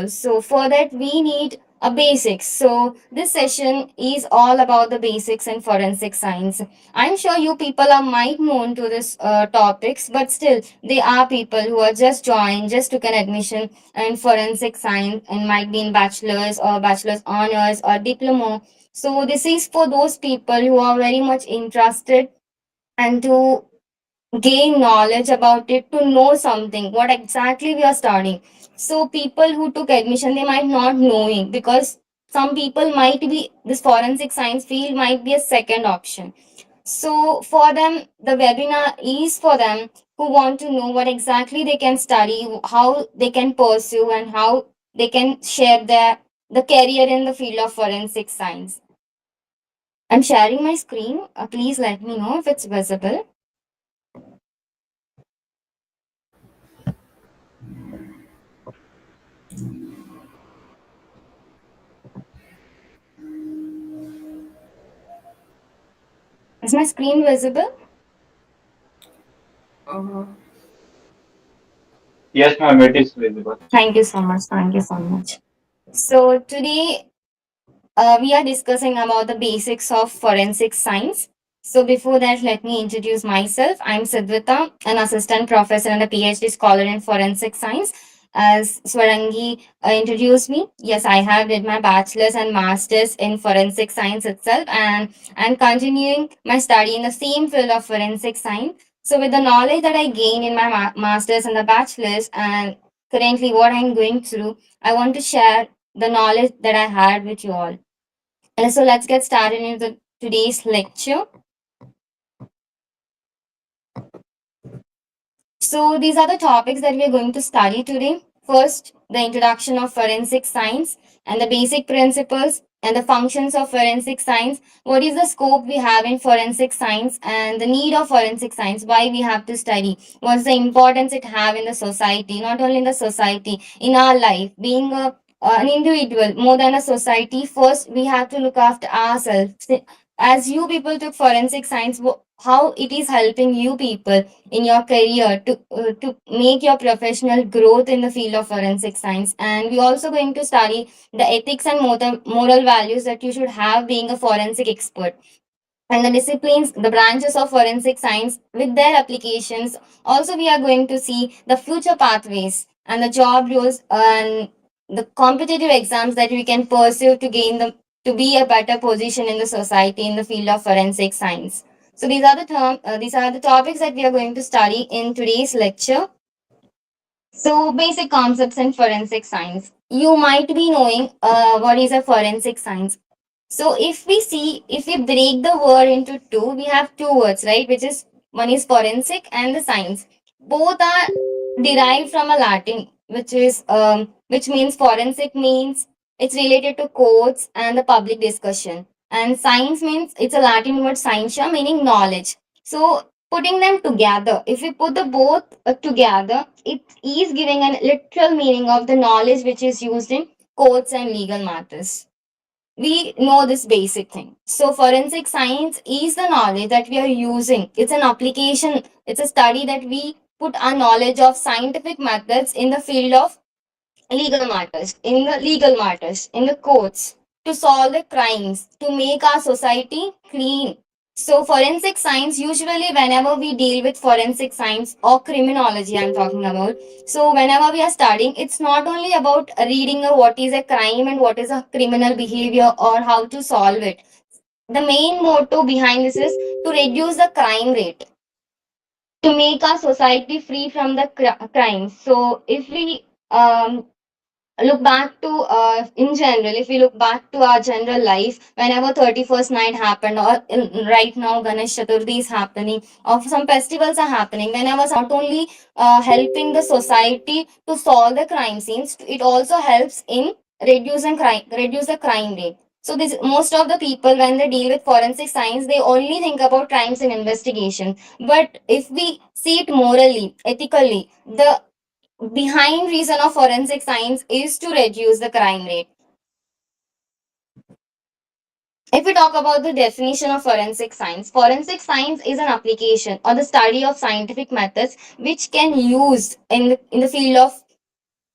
So for that, we need a basics. So this session is all about the basics in forensic science. I'm sure you people are might known to this topics, but still they are people who are just joined, just took an admission in forensic science and might be in bachelor's or bachelor's honors or diploma. So this is for those people who are very much interested and to gain knowledge about it, to know something what exactly we are studying. So people who took admission, they might not knowing, because some people might be, this forensic science field might be a second option. So for them, the webinar is for them who want to know what exactly they can study, how they can pursue, and how they can share their the career in the field of forensic science. I'm sharing my screen. Please let me know if it's visible. Is my screen visible? Uh, Yes, ma'am, it is visible. Thank you so much. Thank you so much. So today we are discussing about the basics of forensic science. So before that, let me introduce myself. I'm Sidhvita, an assistant professor and a PhD scholar in forensic science. As Swarangi introduced me, yes, I have did my bachelor's and master's in forensic science itself, and I'm continuing my study in the same field of forensic science. So with the knowledge that I gained in my master's and the bachelor's, and currently what I'm going through, I want to share the knowledge that I had with you all. So let's get started into today's lecture. So these are the topics that we are going to study today. First, the introduction of forensic science and the basic principles and the functions of forensic science. What is the scope we have in forensic science and the need of forensic science? Why we have to study? What's the importance it have in the society? Not only in the society, in our life, being an individual more than a society. First, we have to look after ourselves. As you people took forensic science, how it is helping you people in your career to make your professional growth in the field of forensic science. And we're also going to study the ethics and moral values that you should have being a forensic expert, and the disciplines, the branches of forensic science with their applications. Also we are going to see the future pathways and the job roles and the competitive exams that we can pursue to gain the to be a better position in the society in the field of forensic science. So these are the topics that we are going to study in today's lecture. So basic concepts in forensic science. You might be knowing what is a forensic science. So if we see, if we break the word into two, we have two words, right? Which is, one is forensic and the science. Both are derived from a Latin, which means forensic means it's related to courts and the public discussion. And science means it's a Latin word scientia, meaning knowledge. So putting them together, if we put the both together, it is giving an literal meaning of the knowledge which is used in courts and legal matters. We know this basic thing. So forensic science is the knowledge that we are using. It's an application. It's a study that we put our knowledge of scientific methods in the field of legal matters, in the courts, to solve the crimes, to make our society clean. So forensic science, usually whenever we deal with forensic science or criminology, I'm talking about. So whenever we are studying, it's not only about reading what is a crime and what is a criminal behavior or how to solve it. The main motto behind this is to reduce the crime rate, to make our society free from the crimes. So if we look back to in general, if we look back to our general life, whenever 31st night happened, or right now Ganesh Chaturthi is happening, or some festivals are happening, whenever not only helping the society to solve the crime scenes, it also helps in reduce the crime rate. So this, most of the people when they deal with forensic science, they only think about crimes and investigation. But if we see it morally, ethically, the behind reason of forensic science is to reduce the crime rate. If we talk about the definition of forensic science is an application or the study of scientific methods which can use in the field of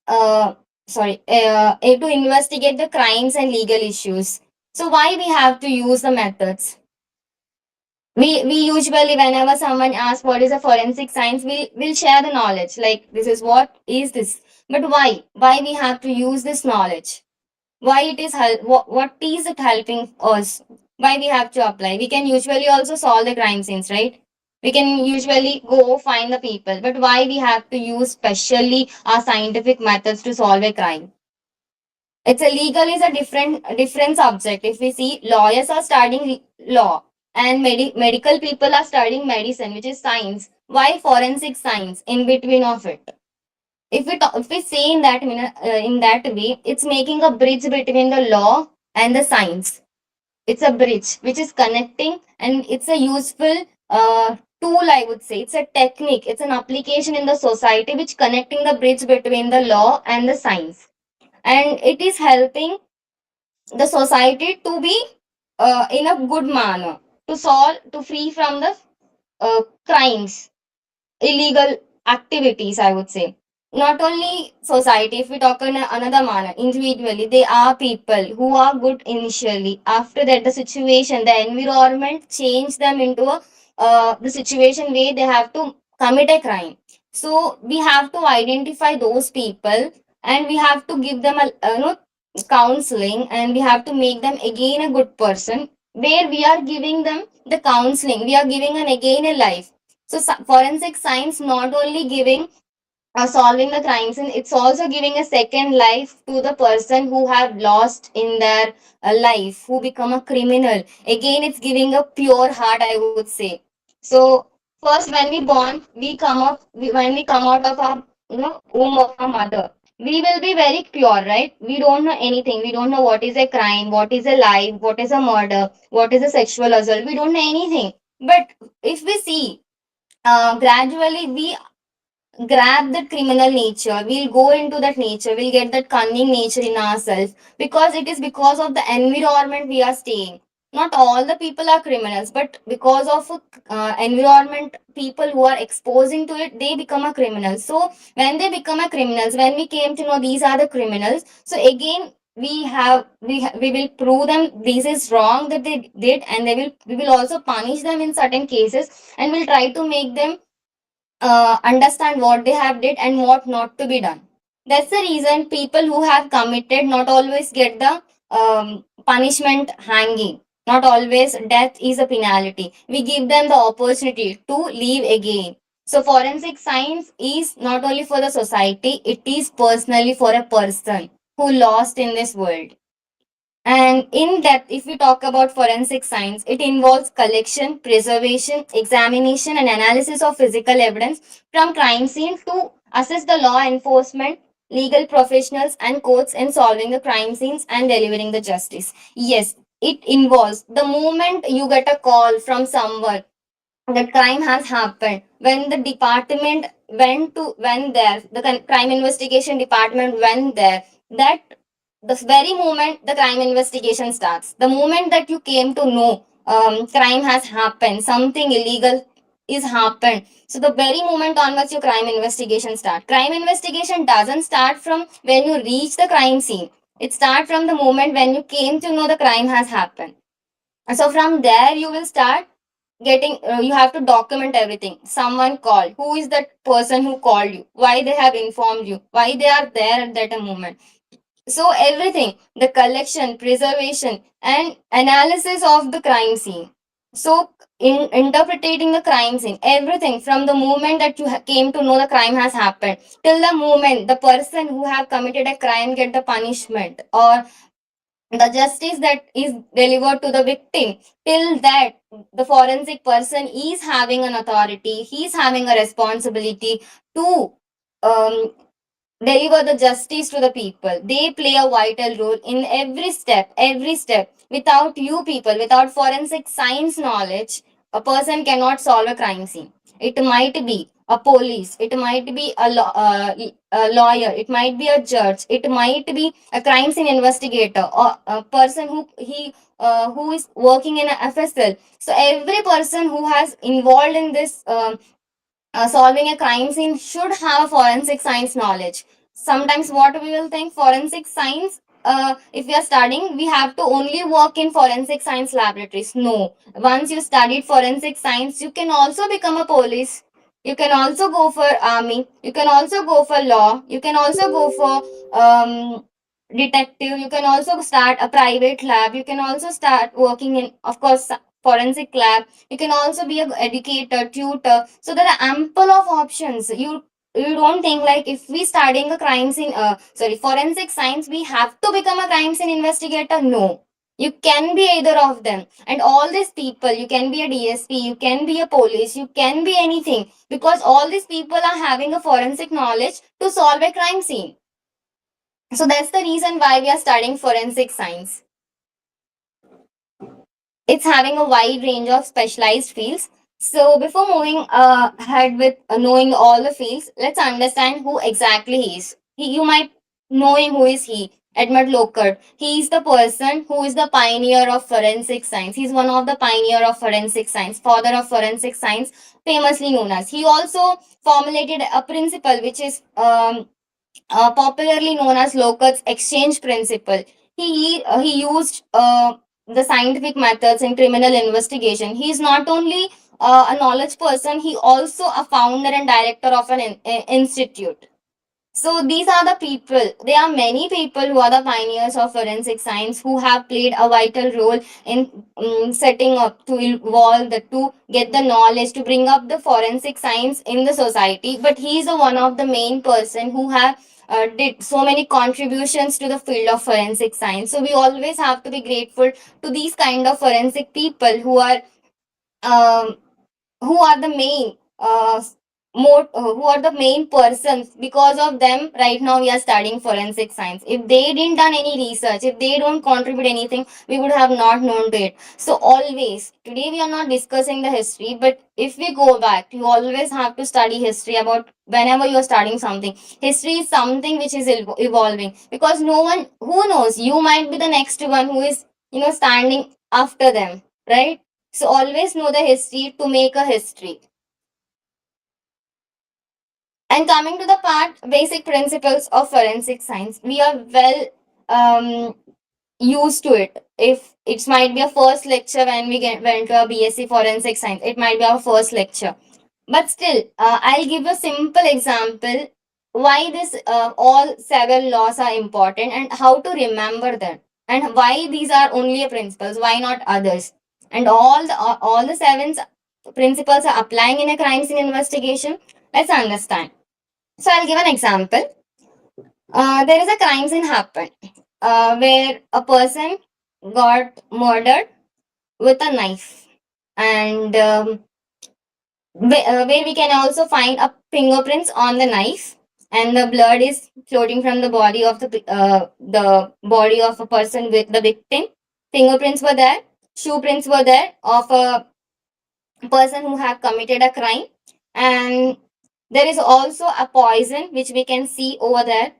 uh, to investigate the crimes and legal issues. So why we have to use the methods? We usually, whenever someone asks what is a forensic science, we'll share the knowledge, like this is what is this. But why we have to use this knowledge? Why it is help? What is it helping us? Why we have to apply? We can usually also solve the crime scenes, right? We can usually go find the people, but why we have to use specially our scientific methods to solve a crime? It's a legal is a different subject. If we see, lawyers are studying law, and medical people are studying medicine, which is science. Why forensic science in between of it? If we say in that in that way, it's making a bridge between the law and the science. It's a bridge which is connecting, and it's a useful tool, I would say. It's a technique. It's an application in the society which connecting the bridge between the law and the science, and it is helping the society to be in a good manner, to solve, to free from the crimes, illegal activities, I would say. Not only society, if we talk in another manner, individually, they are people who are good initially. After that, the situation, the environment change them into a the situation where they have to commit a crime. So we have to identify those people, and we have to give them a counseling, and we have to make them again a good person, where we are giving them the counseling, we are giving an again a life. So forensic science not only giving solving the crimes, and it's also giving a second life to the person who have lost in their life, who become a criminal. Again, it's giving a pure heart, I would say. So first, when we born, when we come out of our womb of our mother, we will be very pure, right? We don't know anything. We don't know what is a crime, what is a lie, what is a murder, what is a sexual assault. We don't know anything. But if we see, gradually we grab that criminal nature, we'll go into that nature, we'll get that cunning nature in ourselves, because it is because of the environment we are staying. Not all the people are criminals, but because of environment, people who are exposing to it, they become a criminal. So when they become a criminals, when we came to know these are the criminals, so again we will prove them this is wrong that they did, and we will also punish them in certain cases, and we'll try to make them understand what they have did and what not to be done. That's the reason people who have committed not always get the punishment hanging. Not always death is a penalty. We give them the opportunity to live again. So forensic science is not only for the society, it is personally for a person who lost in this world. And in depth, if we talk about forensic science, it involves collection, preservation, examination, and analysis of physical evidence from crime scene to assist the law enforcement, legal professionals, and courts in solving the crime scenes and delivering the justice. Yes, it involves the moment you get a call from someone that crime has happened, when the department went there, the crime investigation department went there, that the very moment the crime investigation starts, the moment that you came to know crime has happened, something illegal is happened, so the very moment onwards your crime investigation start. Crime investigation doesn't start from when you reach the crime scene. It starts from the moment when you came to know the crime has happened. So from there you will start getting, you have to document everything. Someone called, who is that person who called you, why they have informed you, why they are there at that moment. So everything, the collection, preservation, and analysis of the crime scene. So in interpreting the crime scene, everything from the moment that you came to know the crime has happened till the moment the person who have committed a crime get the punishment, or the justice that is delivered to the victim, till that the forensic person is having an authority, he is having a responsibility to um, deliver the justice to the people. They play a vital role in every step, every step. Without you people, without forensic science knowledge, a person cannot solve a crime scene. It might be a police, it might be a lawyer, it might be a judge, it might be a crime scene investigator, or a person who is working in a FSL. So every person who has involved in this solving a crime scene should have forensic science knowledge. sometimes what we will think, forensic science, if we are studying, we have to only work in forensic science laboratories. No, once you studied forensic science, you can also become a police, you can also go for army, you can also go for law, you can also go for detective, you can also start a private lab, you can also start working in, of course, forensic lab, you can also be an educator, tutor. So there are ample of options. You don't think like if we studying a crime scene, sorry, forensic science, we have to become a crime scene investigator. No, you can be either of them. And all these people, you can be a DSP, you can be a police, you can be anything, because all these people are having a forensic knowledge to solve a crime scene. So that's the reason why we are studying forensic science. It's having a wide range of specialized fields. So before moving ahead with knowing all the fields, let's understand who exactly he is. You might know him. Who is he? Edmund Lockhart. He is the person who is the pioneer of forensic science. He's one of the pioneer of forensic science, father of forensic science, famously known as. He also formulated a principle which is popularly known as Lockett's exchange principle. He used the scientific methods in criminal investigation. He is not only a knowledge person, he also a founder and director of an institute. So these are the people. There are many people who are the pioneers of forensic science who have played a vital role in setting up to evolve the to get the knowledge to bring up the forensic science in the society. But he is one of the main person who have did so many contributions to the field of forensic science. So we always have to be grateful to these kind of forensic people um, who are the main who are the main persons. Because of them right now we are studying forensic science. If they didn't done any research, if they don't contribute anything, we would have not known to it. So always today we are not discussing the history, but if we go back, you always have to study history. About whenever you are studying something, history is something which is evolving, because no one who knows, you might be the next one who is standing after them, right? So always know the history to make a history. And coming to the part basic principles of forensic science, we are well um, used to it. If it might be a first lecture when we went to a BSc forensic science, it might be our first lecture. But still, I'll give a simple example why this all seven laws are important and how to remember them, and why these are only a principles, why not others. And all the seven principles are applying in a crime scene investigation. Let's understand. So I'll give an example. There is a crime scene happened where a person got murdered with a knife, and where we can also find a fingerprints on the knife, and the blood is floating from the body of a person with the victim. Fingerprints were there, shoe prints were there of a person who have committed a crime, and there is also a poison which we can see over there,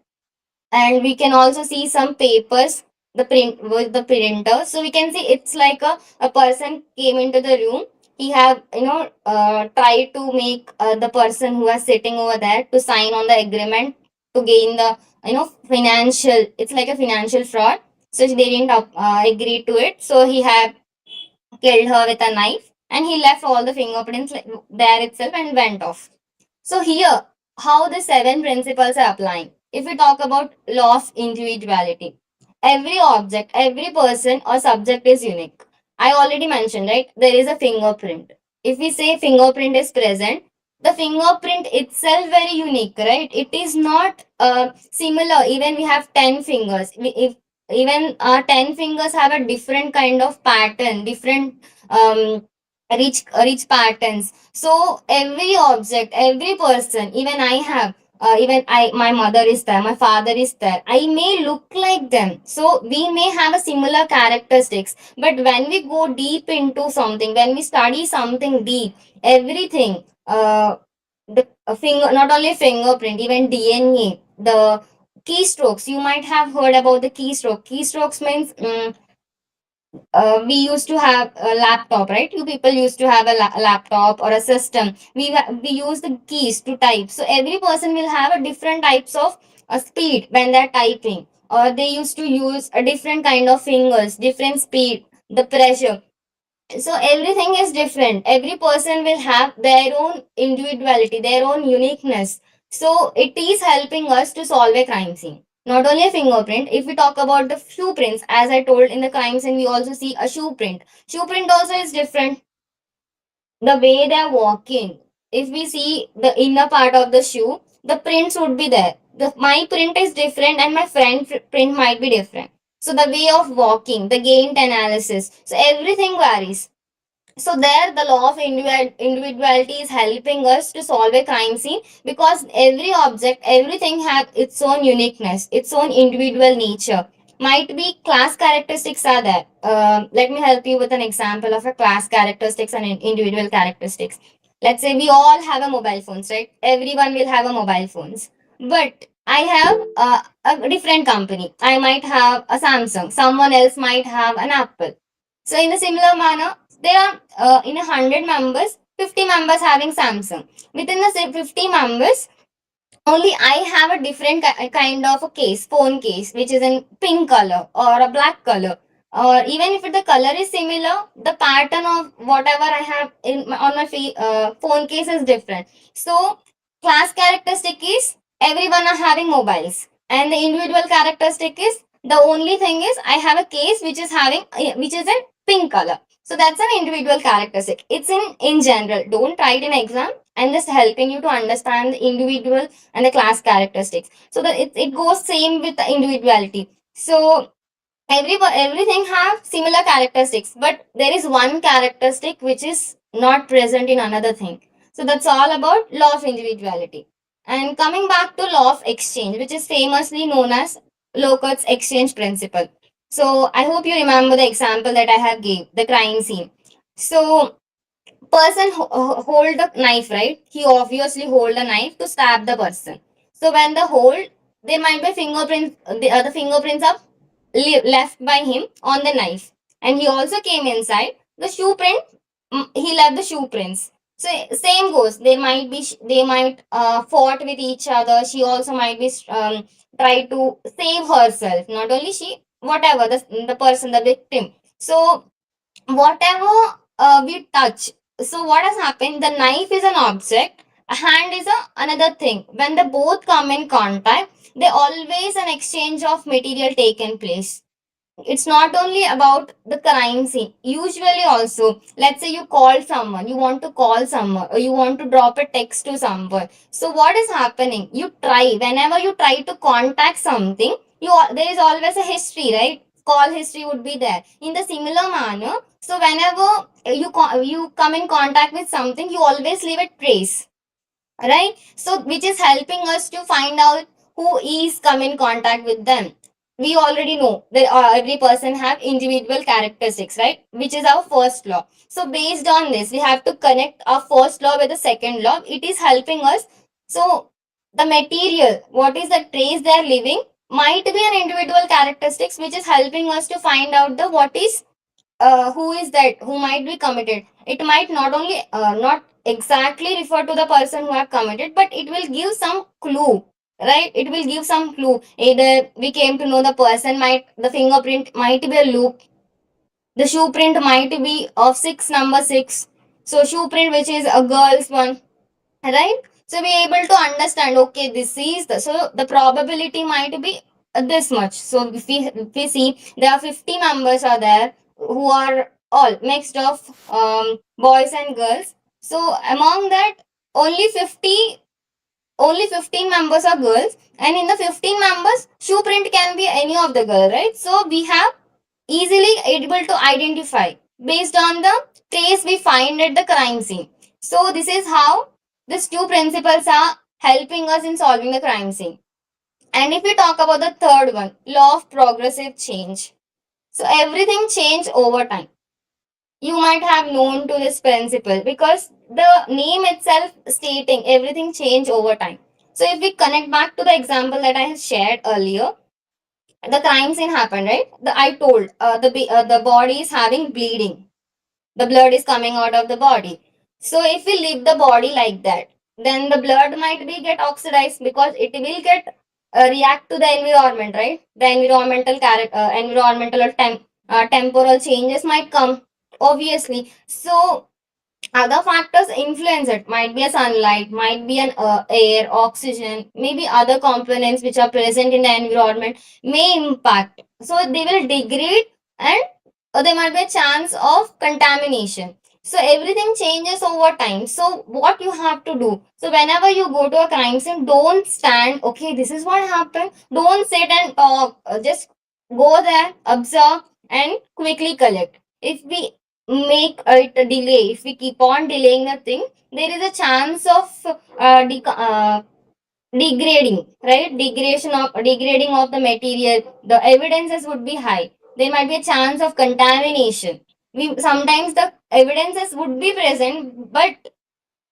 and we can also see some papers, the print with the printer. So we can see it's like a person came into the room. He have tried to make the person who was sitting over there to sign on the agreement to gain the financial, it's like a financial fraud. So they didn't agree to it, so he had killed her with a knife, and he left all the fingerprints there itself and went off. So here, how the seven principles are applying. If we talk about law of individuality, every object, every person or subject is unique. I already mentioned, right? There is a fingerprint. If we say fingerprint is present, the fingerprint itself very unique, right? It is not similar. Even we have 10 fingers. If even our 10 fingers have a different kind of pattern, different rich patterns. So every object, every person, even I have, even I, my mother is there, my father is there. I may look like them, so we may have a similar characteristics. But when we go deep into something, when we study something deep, everything, the finger, not only fingerprint, even DNA, the keystrokes. You might have heard about the keystroke. Keystrokes means we used to have a laptop, right? You people used to have a laptop or a system. We use the keys to type. So every person will have a different types of a speed when they're typing, or they used to use a different kind of fingers, different speed, the pressure. So everything is different. Every person will have their own individuality, their own uniqueness. So it is helping us to solve a crime scene. Not only a fingerprint, if we talk about the shoe prints, as I told, in the crime scene we also see a shoe print. Shoe print also is different. The way they are walking, if we see the inner part of the shoe, the prints would be there. My print is different and my friend print might be different. So the way of walking, the gain analysis, so everything varies. So there the law of individuality is helping us to solve a crime scene, because every object, everything have its own uniqueness, its own individual nature. Might be class characteristics are there. Let me help you with an example of a class characteristics and individual characteristics. Let's say we all have a mobile phones, right? Everyone will have a mobile phones, but I have a different company. I might have a Samsung, someone else might have an Apple. So in a similar manner, there are in 100 members, 50 members having Samsung. Within the 50 members, only I have a different kind of a case, phone case, which is in pink color or a black color. Or even if the color is similar, the pattern of whatever I have on my phone case is different. So class characteristic is everyone are having mobiles, and the individual characteristic is the only thing is I have a case which is having which is in pink color. So that's an individual characteristic. It's in general. Don't write in exam. I'm just helping you to understand the individual and the class characteristics, so that it goes same with the individuality. So everything have similar characteristics, but there is one characteristic which is not present in another thing. So that's all about law of individuality. And coming back to law of exchange, which is famously known as Lockett's exchange principle. So I hope you remember the example that I have gave, the crime scene. So person hold a knife, right? He obviously hold a knife to stab the person. So when the hold, there might be fingerprints, the other fingerprints are left by him on the knife, and he also came inside the shoe print. He left the shoe prints. So same goes, they might be they might fought with each other. She also might be try to save herself, not only she, whatever the person, the victim. So whatever we touch, so what has happened, the knife is an object, a hand is another thing. When they both come in contact, there always an exchange of material taken place. It's not only about the crime scene. Usually also, let's say you call someone, you want to call someone, or you want to drop a text to someone. So what is happening, you try, whenever you try to contact something, there is always a history, right? Call history would be there in the similar manner. So whenever you come in contact with something, you always leave a trace, right? So which is helping us to find out who is come in contact with them. We already know that every person have individual characteristics, right? Which is our first law. So based on this, we have to connect our first law with the second law. It is helping us. So the material, what is the trace they are leaving, might be an individual characteristics, which is helping us to find out the what is who is that who might be committed. It might not only not exactly refer to the person who have committed, but it will give some clue, right? It will give some clue. Either we came to know the person, might the fingerprint might be a loop, the shoe print might be of number 6, so shoe print which is a girl's one, right? So we able to understand, okay, this is the probability might be this much. So if we see there are 50 members are there who are all mixed of boys and girls. So among that, only 15 members are girls, and in the 15 members, shoe print can be any of the girl, right? So we have easily able to identify based on the trace we find at the crime scene. So this is how these two principles are helping us in solving the crime scene. And if we talk about the third one, law of progressive change. So everything change over time. You might have known to this principle because the name itself stating everything change over time. So if we connect back to the example that I have shared earlier, the crime scene happened, right? I told the body is having bleeding, the blood is coming out of the body. So if we leave the body like that, then the blood might be get oxidized, because it will get react to the environment, right? The environmental or temporal changes might come, obviously. So other factors influence it. Might be a sunlight, might be an air, oxygen, maybe other components which are present in the environment may impact. So they will degrade, and there might be a chance of contamination. So everything changes over time. So what you have to do? So whenever you go to a crime scene, don't stand. Okay, this is what happened. Don't sit and talk. Just go there, observe, and quickly collect. If we make it a delay, if we keep on delaying the thing, there is a chance of degrading, right? Degrading of the material. The evidences would be high. There might be a chance of contamination. We sometimes the evidences would be present, but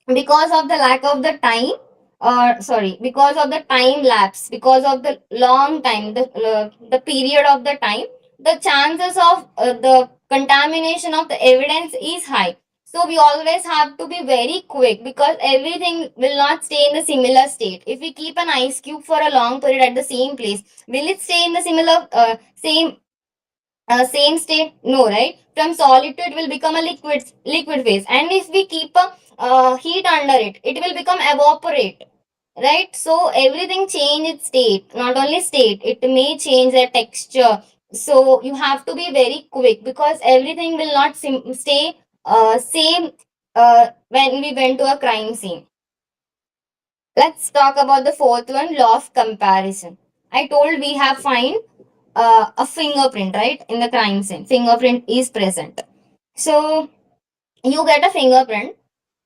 because of the lack of the time, or sorry, because of the time lapse, because of the long time, the period of the time, the chances of the contamination of the evidence is high. So we always have to be very quick, because everything will not stay in the similar state. If we keep an ice cube for a long period at the same place, will it stay in the similar same state? No, right? From solid to it will become a liquid phase. And if we keep a heat under it, it will become evaporate, right? So everything change its state. Not only state, it may change the texture. So you have to be very quick, because everything will not stay same when we went to a crime scene. Let's talk about the fourth one, law of comparison. I told we have find a fingerprint, right? In the crime scene, fingerprint is present. So you get a fingerprint.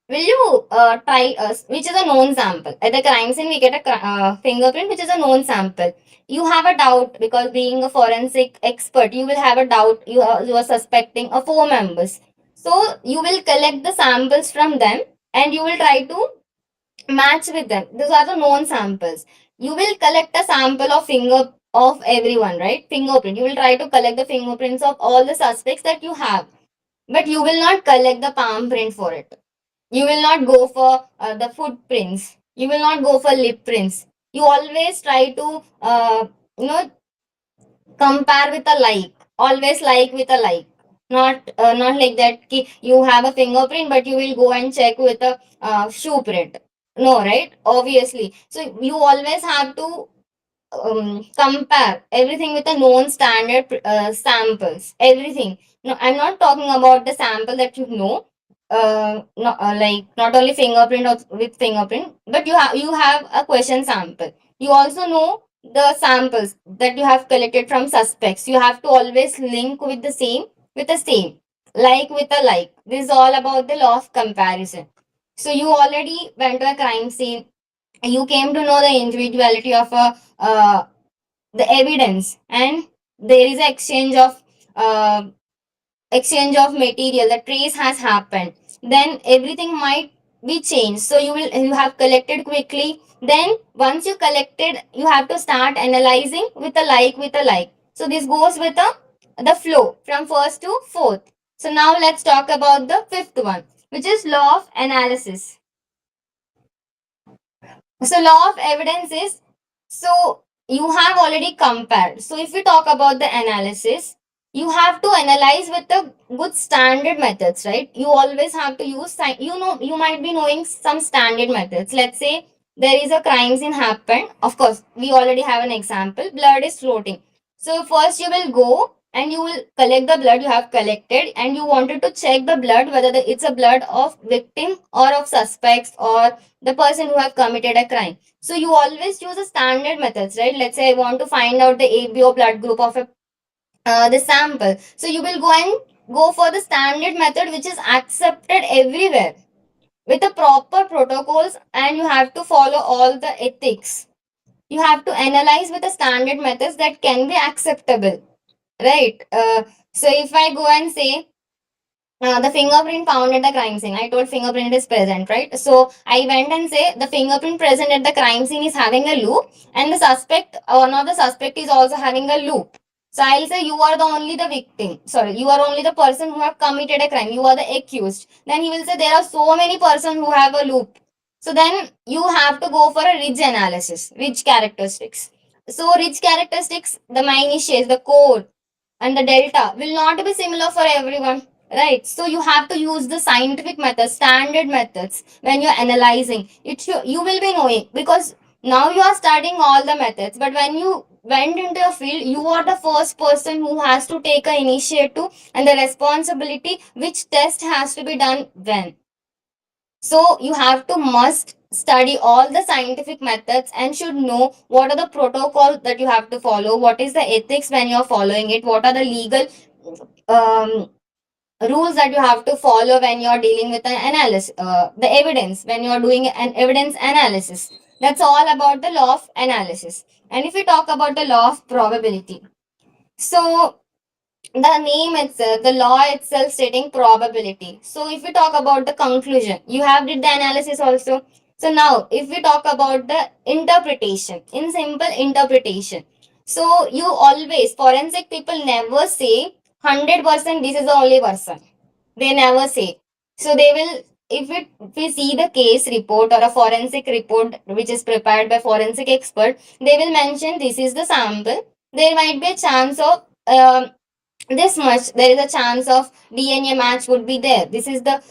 Will you try us, which is a known sample? At the crime scene, we get a fingerprint, which is a known sample. You have a doubt, because being a forensic expert, you will have a doubt. You are suspecting a four members. So you will collect the samples from them, and you will try to match with them. These are the known samples. You will collect a sample of finger of everyone, right? Fingerprint. You will try to collect the fingerprints of all the suspects that you have, but you will not collect the palm print for it. You will not go for the footprints. You will not go for lip prints. You always try to you know compare with a like. Always like with a like. Not like that you have a fingerprint, but you will go and check with a shoe print. No, right? Obviously. So you always have to compare everything with a known standard samples. Everything. No, I'm not talking about the sample that you know. Not, like not only fingerprint or with fingerprint, but you have a question sample. You also know the samples that you have collected from suspects. You have to always link with the same, like with a like. This is all about the law of comparison. So you already went to a crime scene. You came to know the individuality of a the evidence, and there is an uh, exchange of material. The trace has happened, then everything might be changed. So you have collected quickly. Then once you collected, you have to start analyzing with a like. So this goes with the flow from first to fourth. So now let's talk about the fifth one, which is law of analysis. So law of evidence is, so you have already compared. So if we talk about the analysis, you have to analyze with the good standard methods, right? You always have to use, you might be knowing some standard methods. Let's say there is a crime scene happened. Of course, we already have an example. Blood is floating. So first you will go and you will collect the blood you have collected, and you wanted to check the blood whether it's a blood of victim or of suspects or the person who have committed a crime. So you always use a standard methods, right? Let's say I want to find out the ABO blood group of the sample. So you will go for the standard method which is accepted everywhere with the proper protocols, and you have to follow all the ethics. You have to analyze with the standard methods that can be acceptable, right? So if I go and say the fingerprint found at the crime scene. I told fingerprint is present, right? So I went and say the fingerprint present at the crime scene is having a loop, and the suspect, one of the suspect is also having a loop. So I'll say you are the only the victim. Sorry, you are only the person who have committed a crime. You are the accused. Then he will say there are so many persons who have a loop. So then you have to go for a ridge analysis, ridge characteristics. So rich characteristics, the minutiae, the core, and the delta will not be similar for everyone, right? So you have to use the scientific methods, standard methods when you're analyzing it. You will be knowing, because now you are studying all the methods, but when you went into a field, you are the first person who has to take an initiative and the responsibility which test has to be done when. So you have to must study all the scientific methods and should know what are the protocols that you have to follow, what is the ethics when you're following it, what are the legal um, rules that you have to follow when you're dealing with an analysis, the evidence, when you're doing an evidence analysis. That's all about the law of analysis. And if we talk about the law of probability, so the name itself, the law itself stating probability. So if we talk about the conclusion, you have did the analysis also. So now if we talk about the interpretation, in simple interpretation. So you always, forensic people never say 100% this is the only person. They never say. So they will, if we see the case report or a forensic report which is prepared by forensic expert, they will mention this is the sample. There might be a chance of this much, there is a chance of DNA match would be there. This is the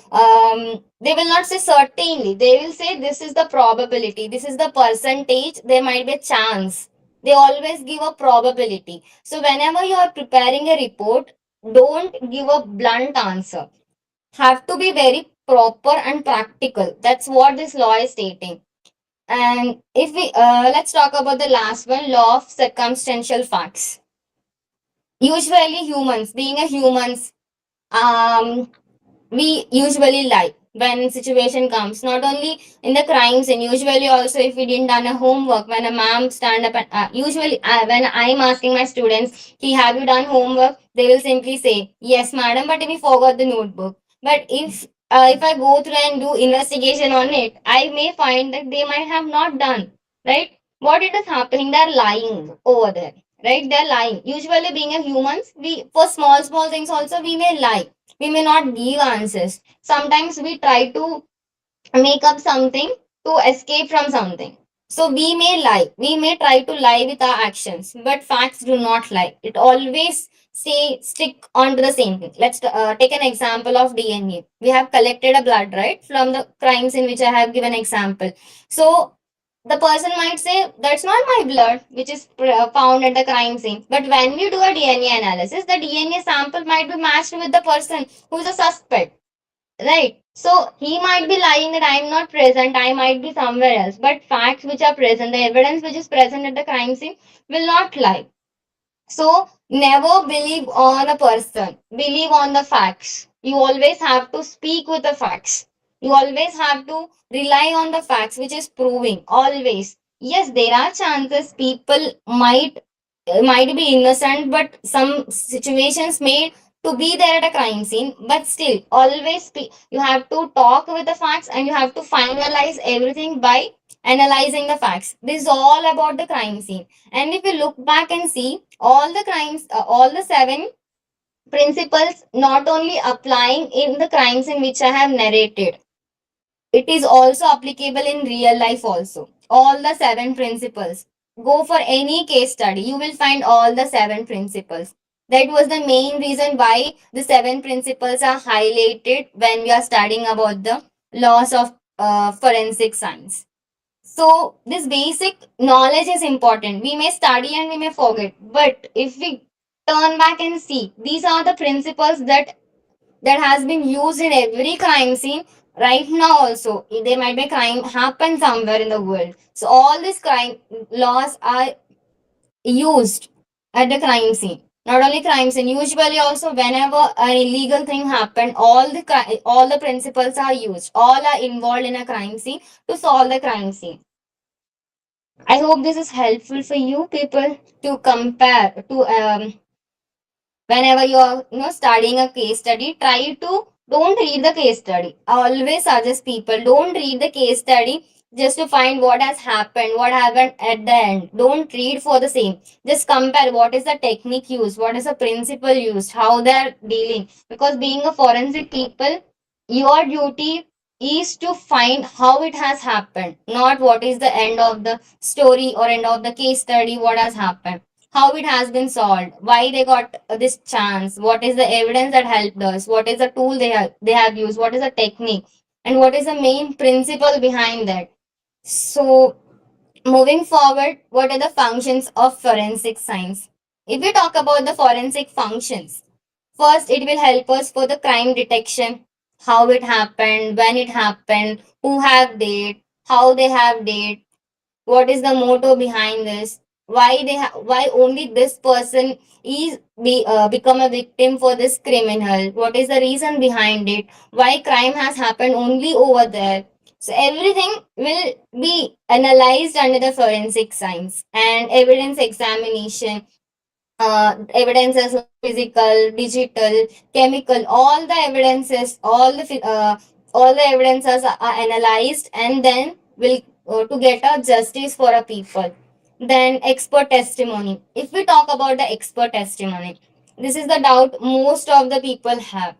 they will not say certainly, they will say this is the probability, this is the percentage, there might be a chance. They always give a probability. So whenever you are preparing a report, don't give a blunt answer, have to be very proper and practical. That's what this law is stating. And if we let's talk about the last one, law of circumstantial facts. Usually humans, being a humans, um we usually lie when situation comes, not only in the crimes, and usually also if we didn't done a homework, when a mom stand up and usually when I'm asking my students, have you done homework, they will simply say yes madam, but we forgot the notebook. But if I go through and do investigation on it, I may find that they might have not done, right? What it is happening, they're lying over there, right? They're lying. Usually being a humans, we for small things also we may lie, we may not give answers. Sometimes we try to make up something to escape from something. So we may lie. We may try to lie with our actions, but facts do not lie. It always say stick onto the same thing. Let's take an example of DNA. We have collected a blood, right, from the crimes in which I have given example. So the person might say that's not my blood which is found at the crime scene, but when we do a DNA analysis, the DNA sample might be matched with the person who is a suspect, right? So he might be lying that I am not present, I might be somewhere else, but facts which are present, the evidence which is present at the crime scene will not lie. So never believe on a person, believe on the facts. You always have to speak with the facts. You always have to rely on the facts which is proving. Always. Yes, there are chances people might be innocent, but some situations may to be there at a crime scene. But still, always you have to talk with the facts and you have to finalize everything by analyzing the facts. This is all about the crime scene. And if you look back and see all the crimes, all the seven principles not only applying in the crimes in which I have narrated, it is also applicable in real life also. All the seven principles. Go for any case study, you will find all the seven principles. That was the main reason why the seven principles are highlighted when we are studying about the laws of forensic science. So this basic knowledge is important. We may study and we may forget, but if we turn back and see, these are the principles that has been used in every crime scene right now. Also, there might be crime happen somewhere in the world. So all these crime laws are used at the crime scene. Not only crime scene, usually also whenever an illegal thing happened, all the principles are used. All are involved in a crime scene to solve the crime scene. I hope this is helpful for you people to compare to whenever you are studying a case study. Try to don't read the case study. I always suggest people don't read the case study just to find what has happened, what happened at the end. Don't read for the same. Just compare what is the technique used, what is the principle used, how they are dealing. Because being a forensic people, your duty is to find how it has happened, not what is the end of the story or end of the case study, what has happened, how it has been solved, why they got this chance, what is the evidence that helped us, what is the tool they have used, what is the technique, and what is the main principle behind that. So, moving forward, what are the functions of forensic science? If we talk about the forensic functions, first it will help us for the crime detection, how it happened, when it happened, who have did, how they have did, what is the motto behind this, why only this person is become a victim for this criminal, what is the reason behind it, why crime has happened only over there. So everything will be analyzed under the forensic science and evidence examination. Evidences like physical, digital, chemical, all the evidences, all the evidences are analyzed and then will to get a justice for a people. Then expert testimony. If we talk about the expert testimony, this is the doubt most of the people have.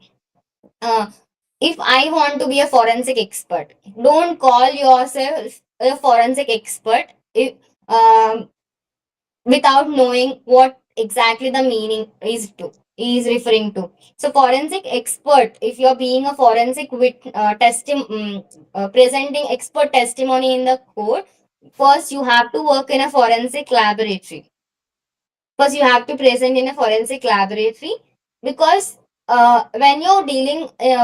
Uh, if I want to be a forensic expert, don't call yourself a forensic expert if, um, without knowing what exactly the meaning is referring to. So forensic expert, if you're being a forensic presenting expert testimony in the court, first you have to work in a forensic laboratory. First you have to present in a forensic laboratory, because when you're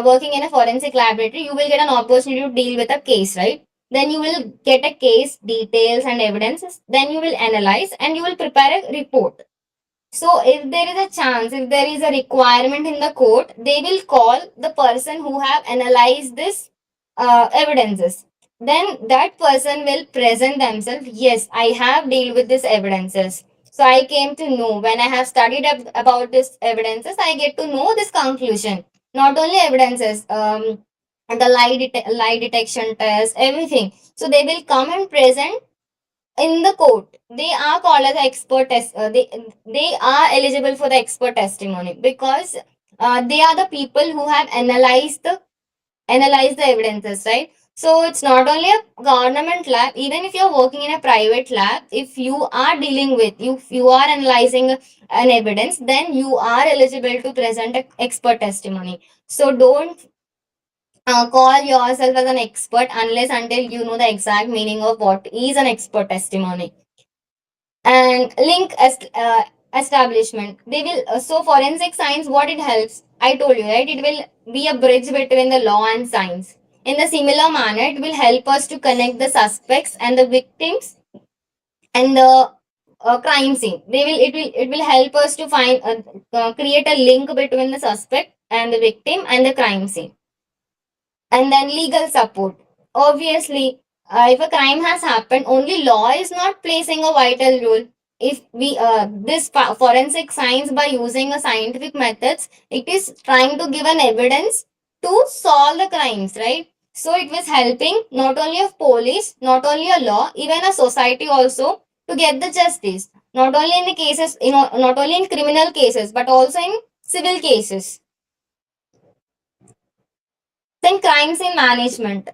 working in a forensic laboratory, you will get an opportunity to deal with a case, right? Then you will get a case details and evidences, then you will analyze and you will prepare a report. So if there is a chance, if there is a requirement in the court, they will call the person who have analyzed this evidences. Then that person will present themselves. Yes, I have dealt with this evidences. So I came to know when I have studied about this evidences, I get to know this conclusion. Not only evidences, the lie detection test, everything. So they will come and present in the court. They are called as expert test. They are eligible for the expert testimony because they are the people who have analyzed the evidences, right? So it's not only a government lab. Even if you're working in a private lab, if you are dealing with, if you are analyzing an evidence, then you are eligible to present an expert testimony. So don't call yourself as an expert unless until you know the exact meaning of what is an expert testimony. And establishment, they will so forensic science, what it helps, I told you, right, it will be a bridge between the law and science. In the similar manner, it will help us to connect the suspects and the victims and the crime scene. It will help us to find create a link between the suspect and the victim and the crime scene. And then legal support. Obviously, if a crime has happened, only law is not placing a vital role. If we this forensic science, by using a scientific methods, it is trying to give an evidence to solve the crimes, right? So it was helping not only of police, not only a law, even a society also to get the justice. Not only in the cases, not only in criminal cases, but also in civil cases. Then crimes in management.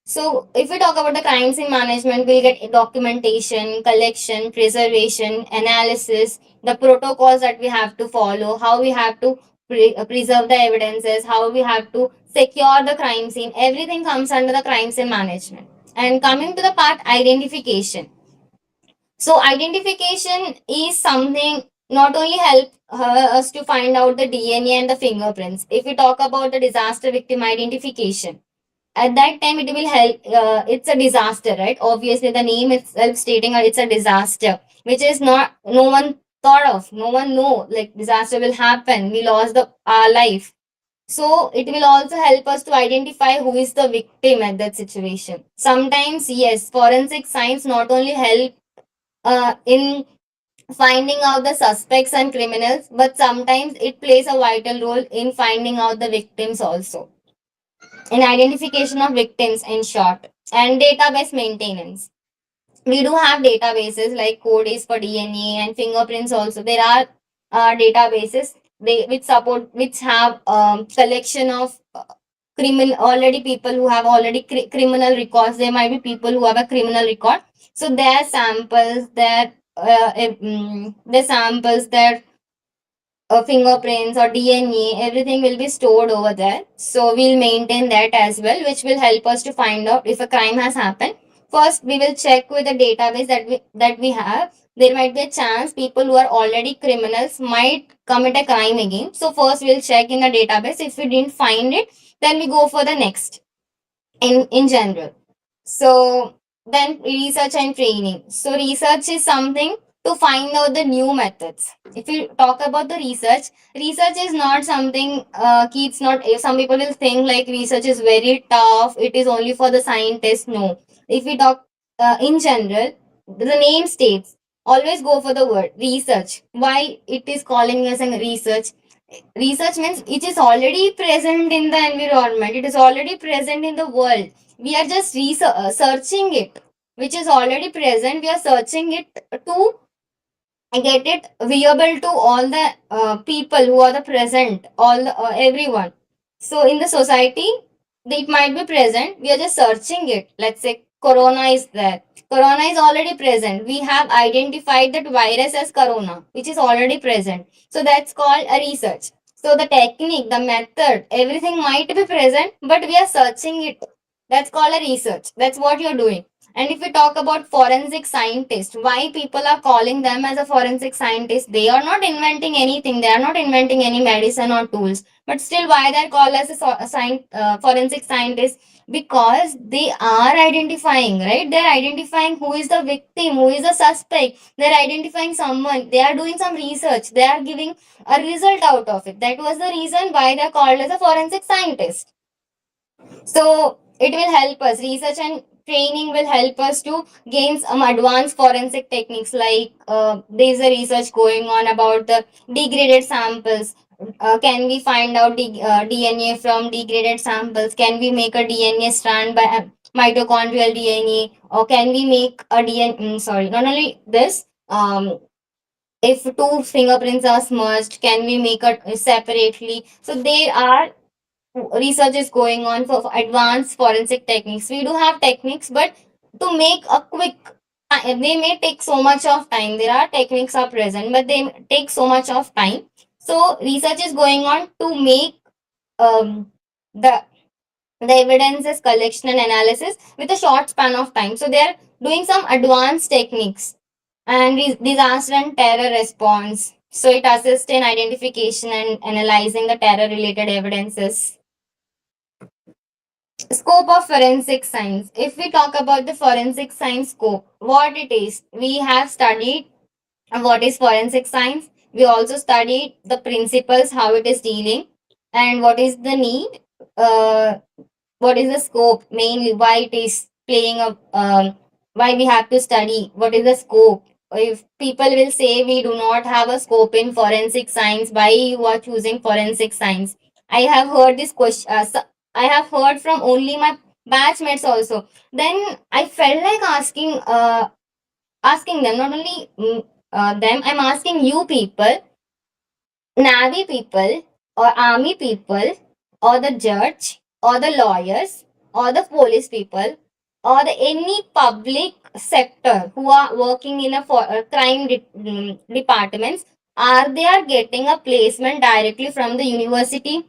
So if we talk about the crimes in management, we'll get documentation, collection, preservation, analysis, the protocols that we have to follow, how we have to preserve the evidences, how we have to secure the crime scene. Everything comes under the crimes in management. And coming to the part identification. So identification is something not only help us to find out the DNA and the fingerprints. If we talk about the disaster victim identification, at that time it will help. It's a disaster, right? Obviously, the name itself stating it's a disaster, which is not no one thought of. No one know like disaster will happen. We lost the our life. So it will also help us to identify who is the victim at that situation. Sometimes, yes, forensic science not only help in finding out the suspects and criminals, but sometimes it plays a vital role in finding out the victims also. In identification of victims, in short, and database maintenance. We do have databases like code is for DNA and fingerprints also. There are databases which have collection of criminal, already people who have already criminal records. There might be people who have a criminal record. So their samples, their samples, their fingerprints or DNA, everything will be stored over there. So we'll maintain that as well, which will help us to find out if a crime has happened. First, we will check with the database that we have. There might be a chance people who are already criminals might commit a crime again. So first, we'll check in the database. If we didn't find it, then we go for the next in general. So then research and training. So research is something to find out the new methods. If you talk about the research is not something keeps not. Some people will think like research is very tough. It is only for the scientists. No. If we talk in general, the name states always go for the word research. Why it is calling us a research? Research means it is already present in the environment, it is already present in the world. We are just searching it, which is already present. We are searching it to get it viable to all the people who are the present, all everyone. So in the society, it might be present. We are just searching it. Let's say corona is there. Corona is already present. We have identified that virus as corona, which is already present. So that's called a research. So the technique, the method, everything might be present, but we are searching it. That's called a research. That's what you're doing. And if we talk about forensic scientist, why people are calling them as a forensic scientist? They are not inventing anything. They are not inventing any medicine or tools. But still, why they're called as forensic scientist? Because they are identifying, right? They're identifying who is the victim, who is the suspect. They're identifying someone. They are doing some research. They are giving a result out of it. That was the reason why they're called as a forensic scientist. So it will help us. Research and training will help us to gain some advanced forensic techniques. Like there's a research going on about the degraded samples. Can we find out DNA from degraded samples? Can we make a DNA strand by mitochondrial DNA? Or can we make a DNA? Sorry, not only this. If two fingerprints are smudged, can we make it separately? So there are research is going on for advanced forensic techniques. We do have techniques, but to make a quick, they may take so much of time. There are techniques are present, but they take so much of time. So research is going on to make um, the the evidences collection and analysis with a short span of time. So they are doing some advanced techniques and disaster and terror response. So it assists in identification and analyzing the terror related evidences. Scope of forensic science. If we talk about the forensic science scope, what it is, we have studied what is forensic science. We also studied the principles, how it is dealing, and what is the need, what is the scope, mainly why it is playing a, why we have to study, what is the scope. If people will say we do not have a scope in forensic science, why you are choosing forensic science? I have heard this question. I have heard from only my batchmates also. Then I felt like asking them, not only them, I'm asking you people, Navy people or army people or the judge or the lawyers or the police people or the any public sector who are working in a crime departments, are they are getting a placement directly from the university?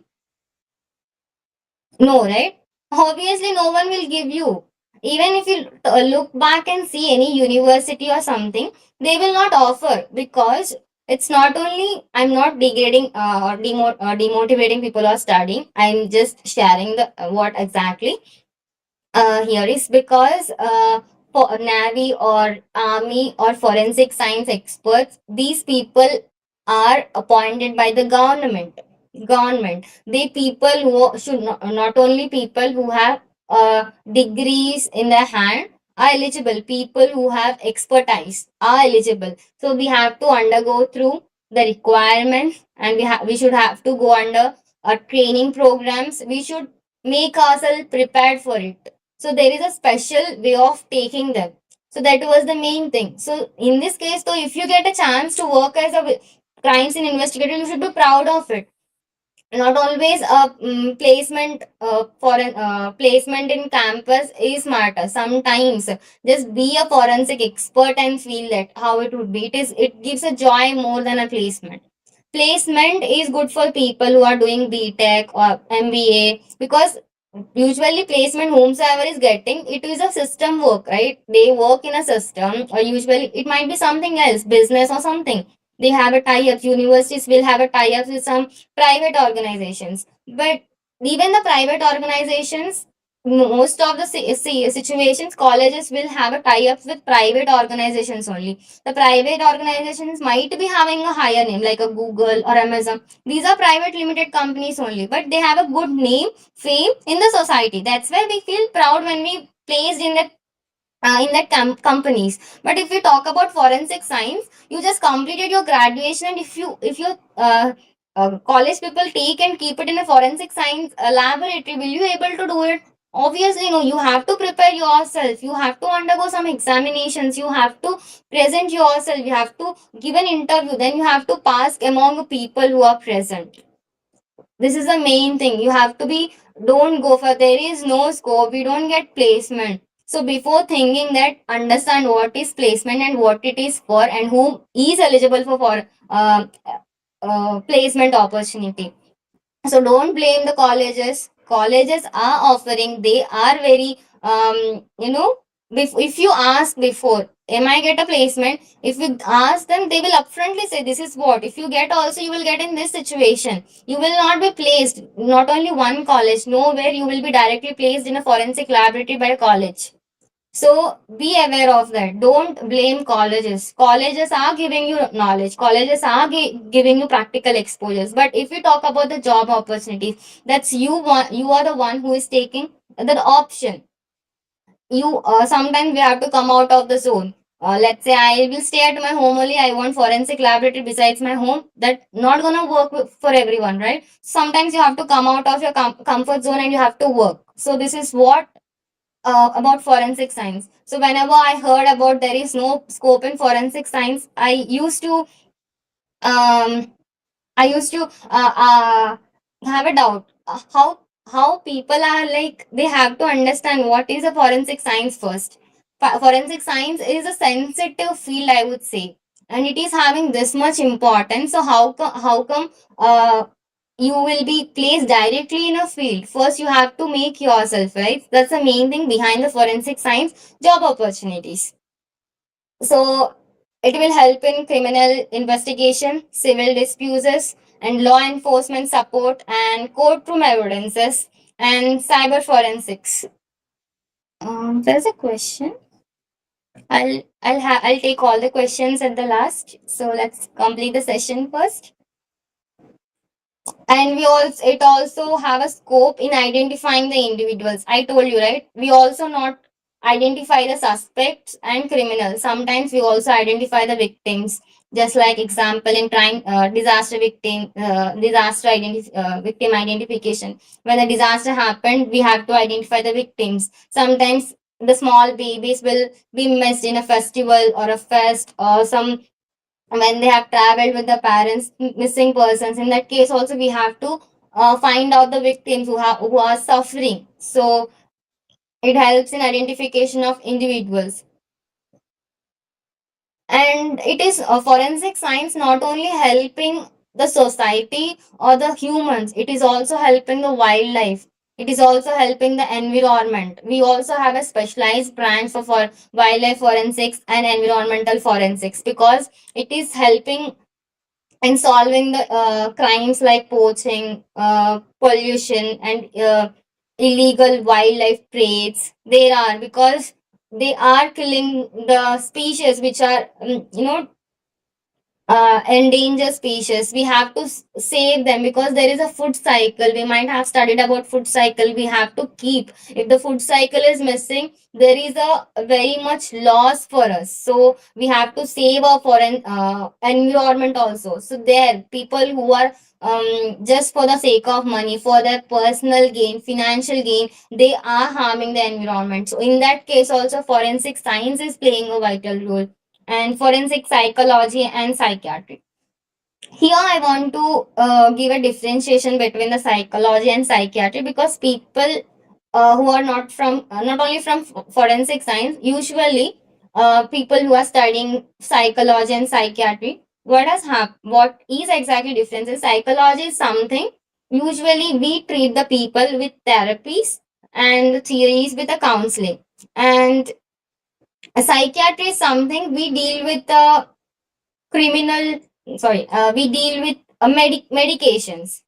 No, right? Obviously, no one will give you. Even if you look back and see any university or something, they will not offer, because it's not only, I'm not degrading or demotivating people who are studying. I'm just sharing the what exactly here is because for Navy or Army or forensic science experts, these people are appointed by the government. Government. They people who should not only people who have degrees in their hand are eligible. People who have expertise are eligible. So we have to undergo through the requirements, and we should have to go under training programs. We should make ourselves prepared for it. So there is a special way of taking them. So that was the main thing. So in this case, though, if you get a chance to work as a crimes and investigator, you should be proud of it. not always a placement for an placement in campus is smarter. Sometimes just be a forensic expert and feel that how it would be. It gives a joy more than a placement. Placement is good for people who are doing BTech or MBA, because usually placement whomsoever is getting, it is a system work, right? They work in a system, or usually it might be something else, business or something. They have a tie-up. Universities will have a tie-up with some private organizations, but even the private organizations, most of the situations, colleges will have a tie-ups with private organizations only. The private organizations might be having a higher name like a Google or Amazon. These are private limited companies only, but they have a good name, fame in the society. That's why we feel proud when we placed in that companies. But if you talk about forensic science, you just completed your graduation, and if you college people take and keep it in a forensic science laboratory, will you able to do it? Obviously no. You have to prepare yourself, you have to undergo some examinations, you have to present yourself, you have to give an interview, then you have to pass among the people who are present. This is the main thing. You have to be, don't go for, there is no scope, we don't get placement. So before thinking that, understand what is placement and what it is for, and who is eligible for placement opportunity. So don't blame the colleges. Colleges are offering, they are very if you ask before, am I get a placement, if you ask them, they will upfrontly say this is what, if you get also, you will get in this situation. You will not be placed, not only one college, nowhere you will be directly placed in a forensic laboratory by a college. So be aware of that. Don't blame colleges. Colleges are giving you knowledge. Colleges are giving you practical exposures. But if you talk about the job opportunities, that's you are the one who is taking the option. You sometimes we have to come out of the zone. Let's say I will stay at my home only. I want forensic laboratory besides my home. That not gonna work for everyone, right? Sometimes you have to come out of your comfort zone and you have to work. So this is what about forensic science. So whenever I heard about there is no scope in forensic science, um I used to have a doubt. How people are like, they have to understand what is a forensic science first. Forensic science is a sensitive field, I would say, and it is having this much importance. So how come you will be placed directly in a field? First, you have to make yourself right. That's the main thing behind the forensic science job opportunities. So it will help in criminal investigation, civil disputes, and law enforcement support, and courtroom evidences, and cyber forensics. There's a question. I'll take all the questions at the last. So let's complete the session first. And we also, it also have a scope in identifying the individuals. I told you, right? We also not identify the suspects and criminals. Sometimes we also identify the victims. Just like example in crime, victim identification. When a disaster happened, we have to identify the victims. Sometimes the small babies will be missed in a festival or a fest, or some when they have traveled with the parents, missing persons. In that case also, we have to find out the victims who are suffering. So it helps in identification of individuals. And it is forensic science not only helping the society or the humans, it is also helping the wildlife, it is also helping the environment. We also have a specialized branch for wildlife forensics and environmental forensics, because it is helping and solving the crimes like poaching, pollution, and illegal wildlife trades. There are, because they are killing the species which are endangered species. We have to save them, because there is a food cycle. We might have studied about food cycle. We have to keep, if the food cycle is missing, there is a very much loss for us. So we have to save our foreign environment also. So there people who are just for the sake of money, for their personal gain, financial gain, they are harming the environment. So in that case also, forensic science is playing a vital role, and forensic psychology and psychiatry. Here I want to give a differentiation between the psychology and psychiatry, because people who are not from not only from forensic science, usually people who are studying psychology and psychiatry, what is exactly difference is psychology is something usually we treat the people with therapies and theories with the counseling, and a psychiatry is something we deal with the criminal, sorry, we deal with medications.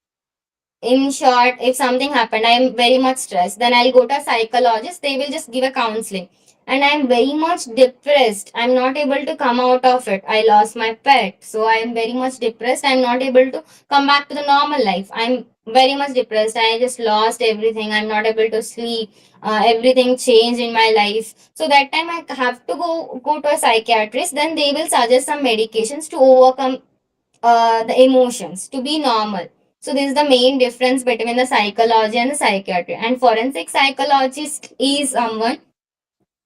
In short, if something happened, I am very much stressed, then I'll go to a psychologist, they will just give a counseling. And I'm very much depressed, I'm not able to come out of it, I lost my pet, so I am very much depressed, I'm not able to come back to the normal life, I'm very much depressed, I just lost everything, I'm not able to sleep, everything changed in my life. So that time I have to go to a psychiatrist, then they will suggest some medications to overcome the emotions to be normal. So this is the main difference between the psychology and the psychiatry. And forensic psychologist is someone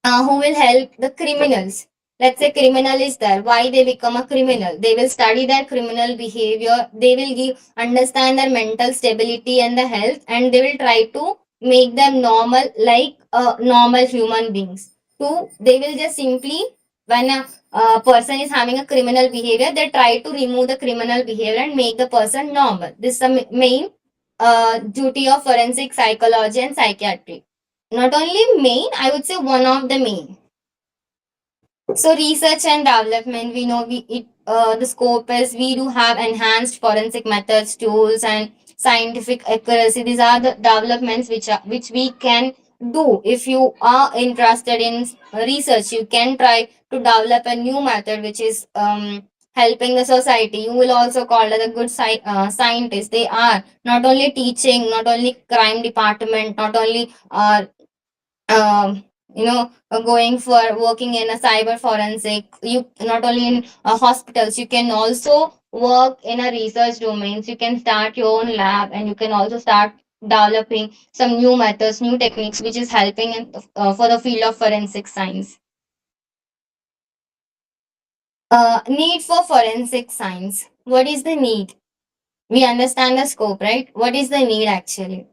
who will help the criminals. Let's say criminal is there. Why they become a criminal? They will study their criminal behavior. They will give understand their mental stability and the health, and they will try to make them normal like normal human beings. Two, they will just simply when a person is having a criminal behavior, they try to remove the criminal behavior and make the person normal. This is the main duty of forensic psychology and psychiatry. Not only main, I would say one of the main. So research and development, we know the scope is we do have enhanced forensic methods, tools, and scientific accuracy. These are the developments which we can do. If you are interested in research, you can try to develop a new method which is helping the society. You will also call it a good scientist. They are not only teaching, not only crime department, not only going for working in a cyber forensic, you not only in hospitals, you can also work in a research domains, you can start your own lab, and you can also start developing some new methods, new techniques, which is helping for the field of forensic science. Need for forensic science, what is the need? We understand the scope, right? What is the need actually?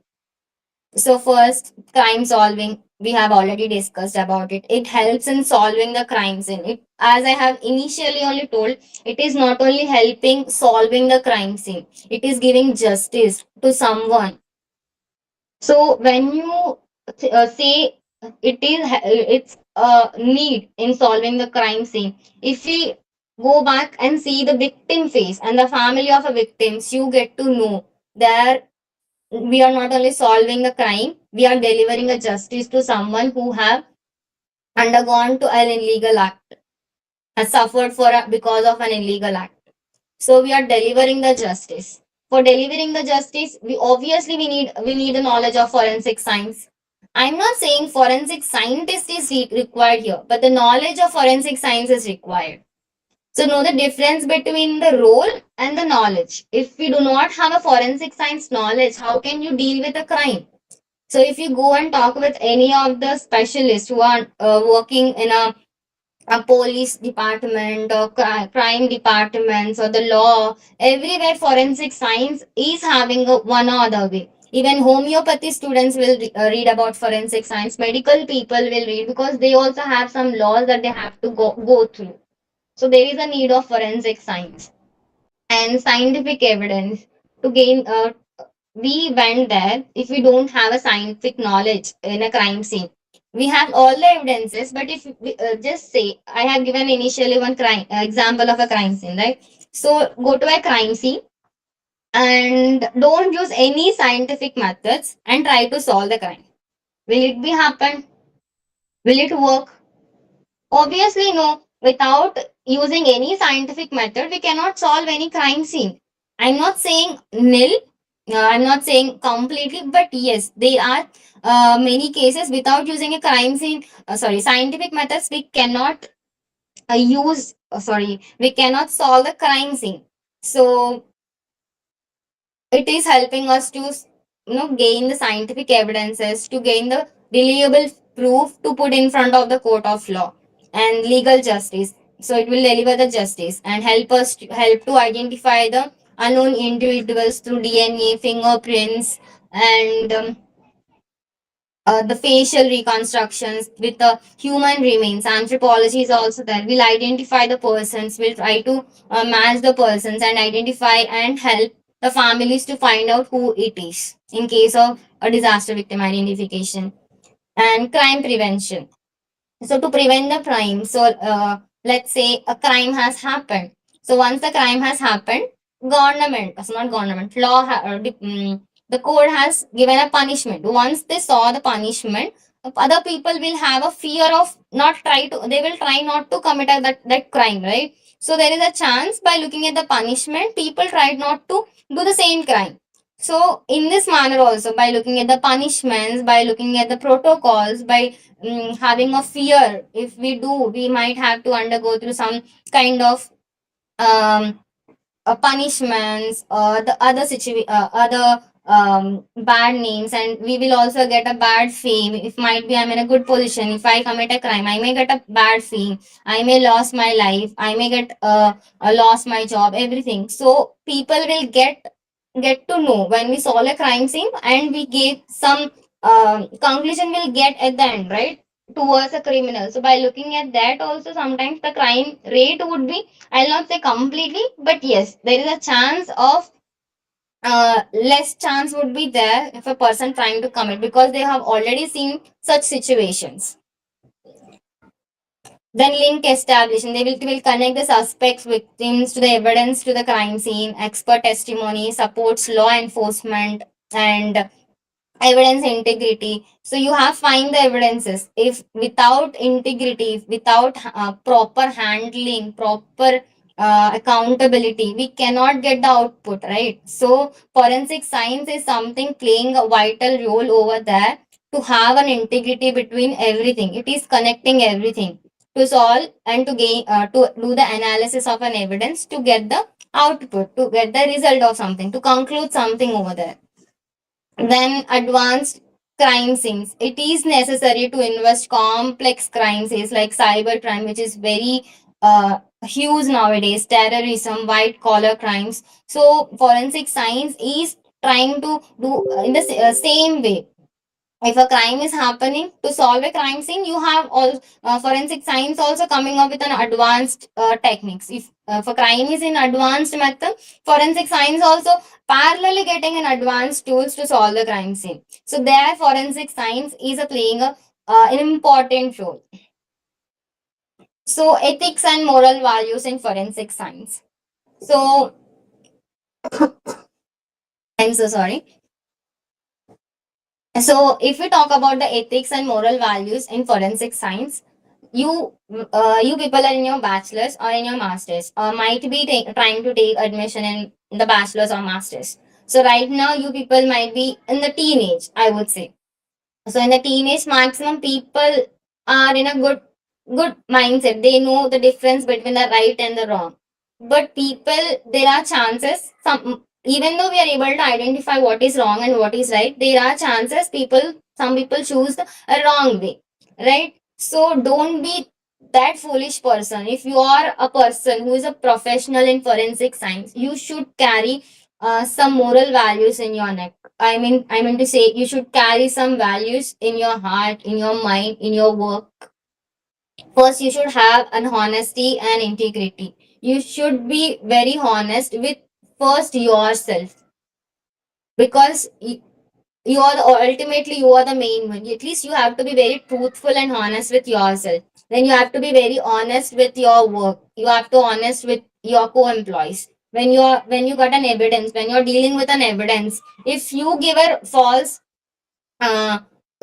So first, crime solving. We have already discussed about it. It helps in solving the crime scene. It, as I have initially only told, it is not only helping solving the crime scene. It is giving justice to someone. So when you say it's a need in solving the crime scene. If we go back and see the victim face and the family of a victims, you get to know their we are not only solving the crime, we are delivering a justice to someone who have undergone to an illegal act, has suffered because of an illegal act. So we are delivering the justice. For delivering the justice, we need the knowledge of forensic science. I'm not saying forensic scientist is required here, but the knowledge of forensic science is required. So know the difference between the role and the knowledge. If we do not have a forensic science knowledge, how can you deal with a crime? So if you go and talk with any of the specialists who are working in a police department or crime departments or the law, everywhere forensic science is having a one or other way. Even homeopathy students will read about forensic science. Medical people will read because they also have some laws that they have to go through. So there is a need of forensic science and scientific evidence to gain we went there if we don't have a scientific knowledge in a crime scene. We have all the evidences, but if we just say, I have given initially one crime example of a crime scene, right? So go to a crime scene and don't use any scientific methods and try to solve the crime. Will it be happen? Will it work? Obviously, no. Without using any scientific method, we cannot solve any crime scene. I'm not saying nil, I'm not saying completely, but yes, there are many cases without using a crime scene, scientific methods, we cannot we cannot solve the crime scene. So it is helping us to gain the scientific evidences, to gain the reliable proof to put in front of the court of law and legal justice. So it will deliver the justice and help to identify the unknown individuals through DNA, fingerprints, and the facial reconstructions with the human remains. Anthropology is also there. We'll identify the persons. We'll try to match the persons and identify and help the families to find out who it is in case of a disaster victim identification. And crime prevention. So to prevent the crime, so let's say a crime has happened. So once the crime has happened, government, so not government, the court has given a punishment. Once they saw the punishment, other people will have a fear of not try to, they will try not to commit that crime, right? So there is a chance by looking at the punishment, people try not to do the same crime. So in this manner also, by looking at the punishments, by looking at the protocols, by having a fear, if we do, we might have to undergo through some kind of um, punishments or the other bad names, and we will also get a bad fame. If might be I'm in a good position, if I commit a crime, I may get a bad fame, I may lose my life, I may get lost my job, everything. So people will get to know when we solve a crime scene and we give some conclusion we'll get at the end, right, towards a criminal. So by looking at that also, sometimes the crime rate would be, I'll not say completely, but yes, there is a chance of less chance would be there if a person trying to commit, because they have already seen such situations. Then link establishing, they will connect the suspects, victims to the evidence to the crime scene. Expert testimony supports law enforcement and evidence integrity. So you have find the evidences. If without integrity, without proper handling, proper accountability, we cannot get the output, right? So forensic science is something playing a vital role over there to have an integrity between everything. It is connecting everything to solve and to gain to do the analysis of an evidence to get the output, to get the result of something, to conclude something over there. Then advanced crime scenes. It is necessary to invest complex crime scenes like cyber crime, which is very huge nowadays, terrorism, white collar crimes. So forensic science is trying to do in the same way. If a crime is happening, to solve a crime scene, you have all forensic science also coming up with an advanced techniques. If a crime is in advanced method, forensic science also parallelly getting an advanced tools to solve the crime scene. So there forensic science is playing an important role. So ethics and moral values in forensic science. So I'm so sorry. So if we talk about the ethics and moral values in forensic science, you people are in your bachelor's or in your master's, or might be trying to take admission in the bachelor's or master's. So right now you people might be in the teenage, I would say. So in the teenage, maximum people are in a good mindset. They know the difference between the right and the wrong. But people, there are chances, some, even though we are able to identify what is wrong and what is right, there are chances some people choose the a wrong way, right? So don't be that foolish person. If you are a person who is a professional in forensic science, you should carry some moral values in your neck. I mean to say, you should carry some values in your heart, in your mind, in your work. First, you should have an honesty and integrity. You should be very honest with first yourself, because you are ultimately you are the main one. At least you have to be very truthful and honest with yourself. Then you have to be very honest with your work. You have to honest with your co-employees. When you got an evidence, when you're dealing with an evidence, if you give a false uh,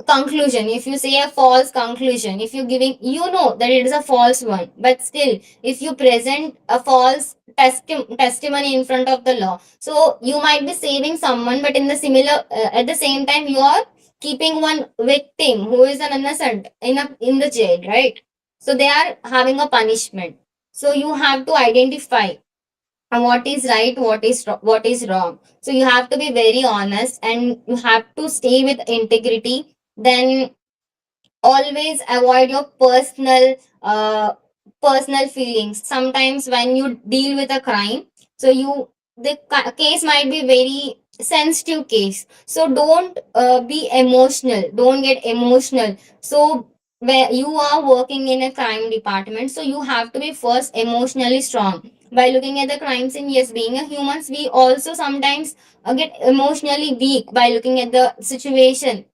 conclusion, if you say a false conclusion, if you giving, you know that it is a false one, but still if you present a false testimony in front of the law, so you might be saving someone, but in the similar at the same time you are keeping one victim who is an innocent in the jail, right? So they are having a punishment. So you have to identify what is right, what is wrong. So you have to be very honest and you have to stay with integrity. Then always avoid your personal personal feelings. Sometimes when you deal with a crime, so case might be very sensitive case, so don't be emotional, don't get emotional. So where you are working in a crime department, so you have to be first emotionally strong. By looking at the crime scene, yes, being a humans, we also sometimes get emotionally weak by looking at the situation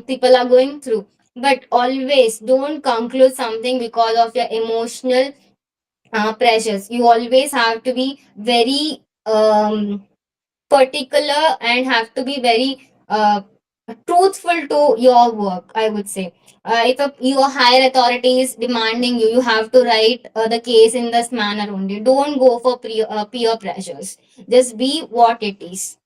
people are going through. But always don't conclude something because of your emotional pressures. You always have to be very particular and have to be very truthful to your work, I would say. If your higher authority is demanding you, you have to write the case in this manner only. Don't go for peer pressures. Just be what it is.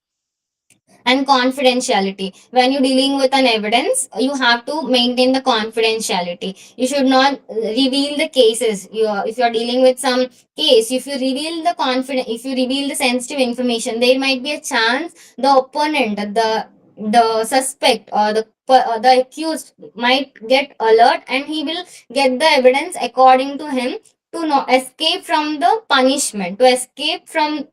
And confidentiality, when you're dealing with an evidence, you have to maintain the confidentiality. You should not reveal the cases. If you're dealing with some case, if you reveal the confident, if you reveal the sensitive information, there might be a chance the opponent, the suspect, or the accused might get alert, and he will get the evidence according to him, to not escape from the punishment, to escape from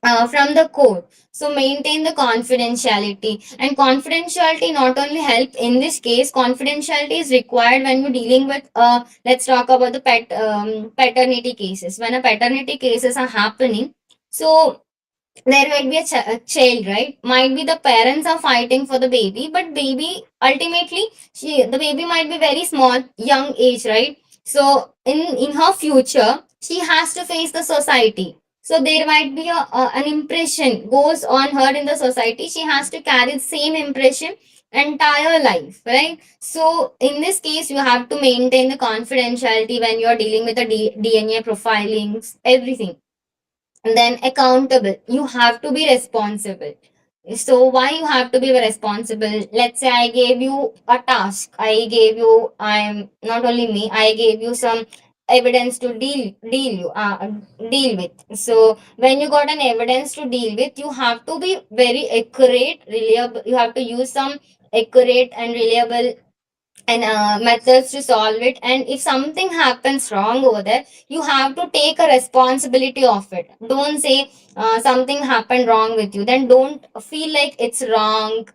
the court. So maintain the confidentiality. And confidentiality not only help in this case, confidentiality is required when you're dealing with let's talk about the paternity cases. When a paternity cases are happening, so there might be a child, right? Might be the parents are fighting for the baby, but baby ultimately, the baby might be very small, young age, right? So in her future, she has to face the society. So there might be an impression goes on her in the society. She has to carry the same impression entire life, right? So in this case, you have to maintain the confidentiality when you are dealing with the DNA profilings, everything. And then accountable, you have to be responsible. So why you have to be responsible? Let's say I gave you a task, I'm not only me, I gave you some evidence to deal with. So when you got an evidence to deal with, you have to be very accurate, reliable. You have to use some accurate and reliable and methods to solve it. And if something happens wrong over there, you have to take a responsibility of it. Don't say something happened wrong with you, then don't feel like it's wrong.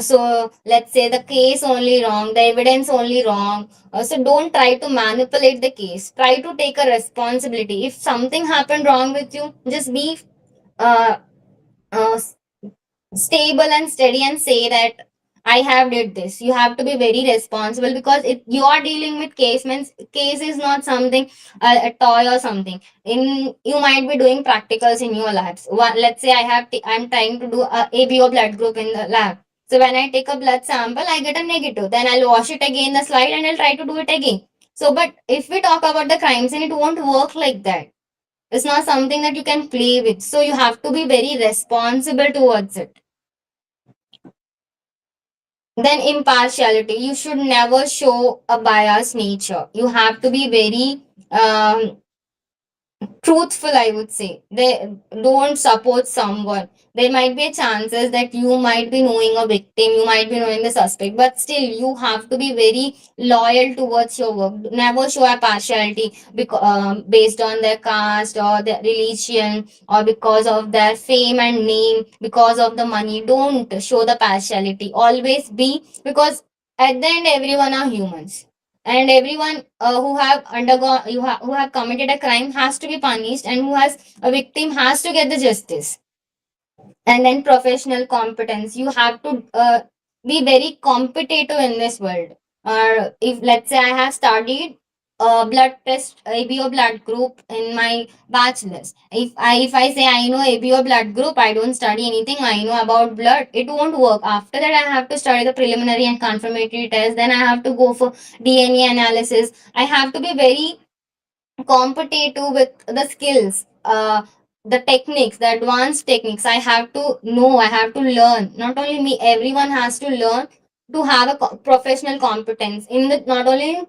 So let's say the case only wrong, the evidence only wrong. So don't try to manipulate the case, try to take a responsibility. If something happened wrong with you, just be uh, uh, stable and steady and say that I have did this. You have to be very responsible, because if you are dealing with case, means case is not something a toy or something. In you might be doing practicals in your labs. Let's say I'm trying to do a ABO blood group in the lab. So when I take a blood sample, I get a negative. Then I'll wash it again the slide and I'll try to do it again. So, but if we talk about the crime scene, it won't work like that. It's not something that you can play with. So you have to be very responsible towards it. Then impartiality. You should never show a biased nature. You have to be very truthful, I would say. They don't support someone. There might be chances that you might be knowing a victim, you might be knowing the suspect, but still you have to be very loyal towards your work. Never show a partiality based on their caste or their religion, or because of their fame and name, because of the money. Don't show the partiality. Always be, because at the end everyone are humans, and everyone who have committed a crime has to be punished, and who has a victim has to get the justice. And then professional competence, you have to be very competitive in this world. Or if let's say I have studied blood test ABO blood group in my bachelor's, if I say I know ABO blood group, I don't study anything, I know about blood, it won't work. After that I have to study the preliminary and confirmatory test, then I have to go for DNA analysis. I have to be very competitive with the skills, the techniques, the advanced techniques. I have to know, I have to learn. Not only me, everyone has to learn to have a professional competence in the, not only in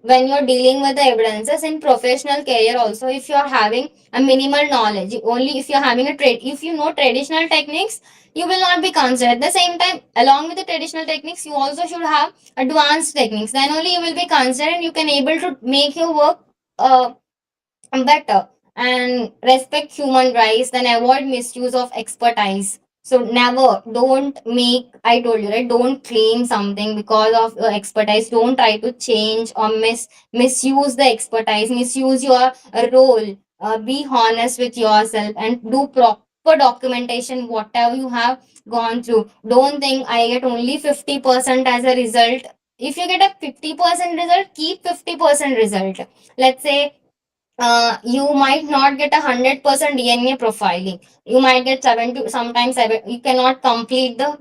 when you're dealing with the evidences in professional career also, if you're having a minimal knowledge, only if you're having a trade, if you know traditional techniques, you will not be considered. At the same time, along with the traditional techniques, you also should have advanced techniques, then only you will be considered and you can able to make your work better. And respect human rights, then avoid misuse of expertise. So never, don't make, I told you, right, don't claim something because of your expertise. Don't try to change or misuse the expertise, misuse your role. Be honest with yourself and do proper documentation whatever you have gone through. Don't think I get only 50% as a result. If you get a 50% result, keep 50% result. Let's say you might not get 100% DNA profiling. You might get 70, sometimes seven. You cannot complete the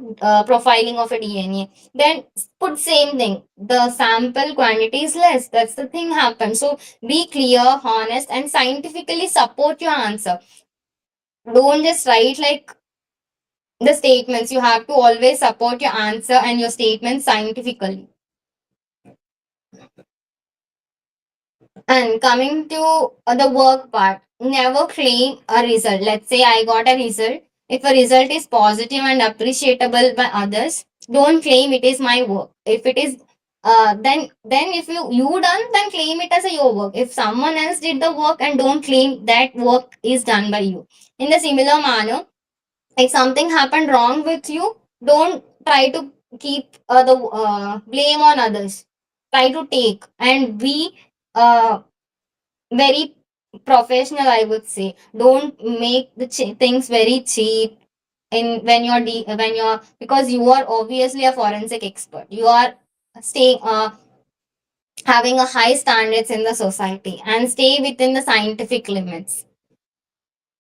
profiling of a DNA. Then put same thing. The sample quantity is less. That's the thing happens. So be clear, honest, and scientifically support your answer. Don't just write like the statements. You have to always support your answer and your statements scientifically. And coming to the work part, never claim a result. Let's say I got a result. If a result is positive and appreciable by others, don't claim it is my work. If it is, then if you done, then claim it as a your work. If someone else did the work, and don't claim that work is done by you. In the similar manner, if something happened wrong with you, don't try to keep the blame on others. Try to take and be uh, very professional, I would say. Don't make the things very cheap in when when you're, because you are obviously a forensic expert. You are staying having a high standards in the society, and stay within the scientific limits.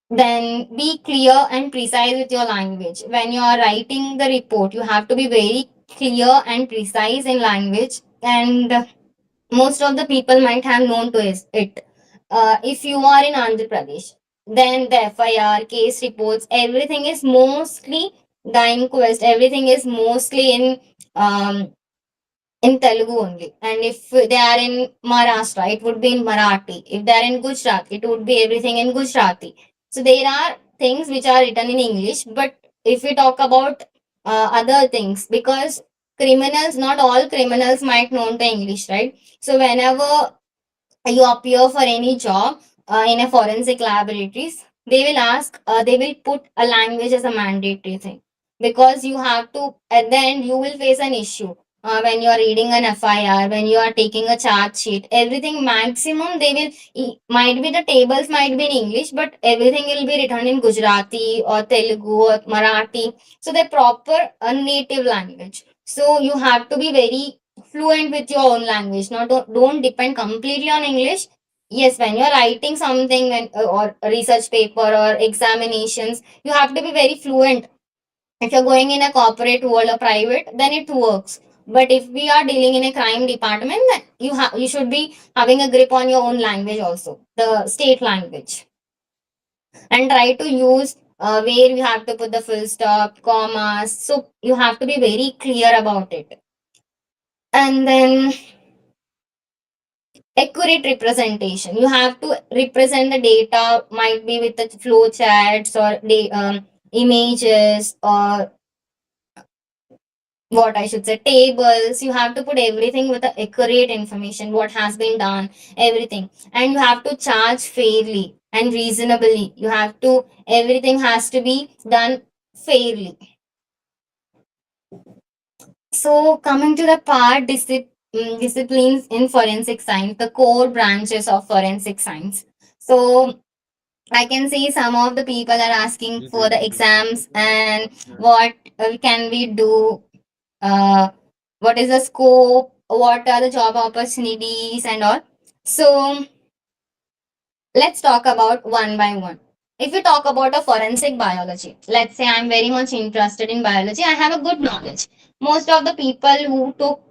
Then be clear and precise with your language. When you are writing the report, you have to be very clear and precise in language. And most of the people might have known to it. If you are in Andhra Pradesh, then the FIR, case reports, everything is mostly the inquest, everything is mostly um, in Telugu only. And if they are in Maharashtra, it would be in Marathi. If they are in Gujarat, it would be everything in Gujarati. So there are things which are written in English, but if we talk about other things, because criminals, not all criminals might know to English, right? So whenever you appear for any job in a forensic laboratories, they will ask, they will put a language as a mandatory thing, because you have to, at the end you will face an issue when you are reading an FIR, when you are taking a charge sheet, everything maximum they will, might be the tables might be in English, but everything will be written in Gujarati or Telugu or Marathi. So the proper native language. So you have to be very fluent with your own language. Not don't depend completely on English. Yes, when you're writing something or a research paper or examinations, you have to be very fluent. If you're going in a corporate world or private, then it works. But if we are dealing in a crime department, then you should be having a grip on your own language also, the state language, and try to use where you have to put the full stop, commas. So you have to be very clear about it. And then accurate representation. You have to represent the data, might be with the flow charts or the images, or what I should say, tables. You have to put everything with the accurate information, what has been done, everything. And you have to charge fairly and reasonably. You have to, everything has to be done fairly. So coming to the part disciplines in forensic science, the core branches of forensic science. So I can see some of the people are asking for the exams and what can we do, uh, what is the scope, what are the job opportunities and all. So let's talk about one by one. If you talk about a forensic biology, let's say I'm very much interested in biology, I have a good knowledge. Most of the people who took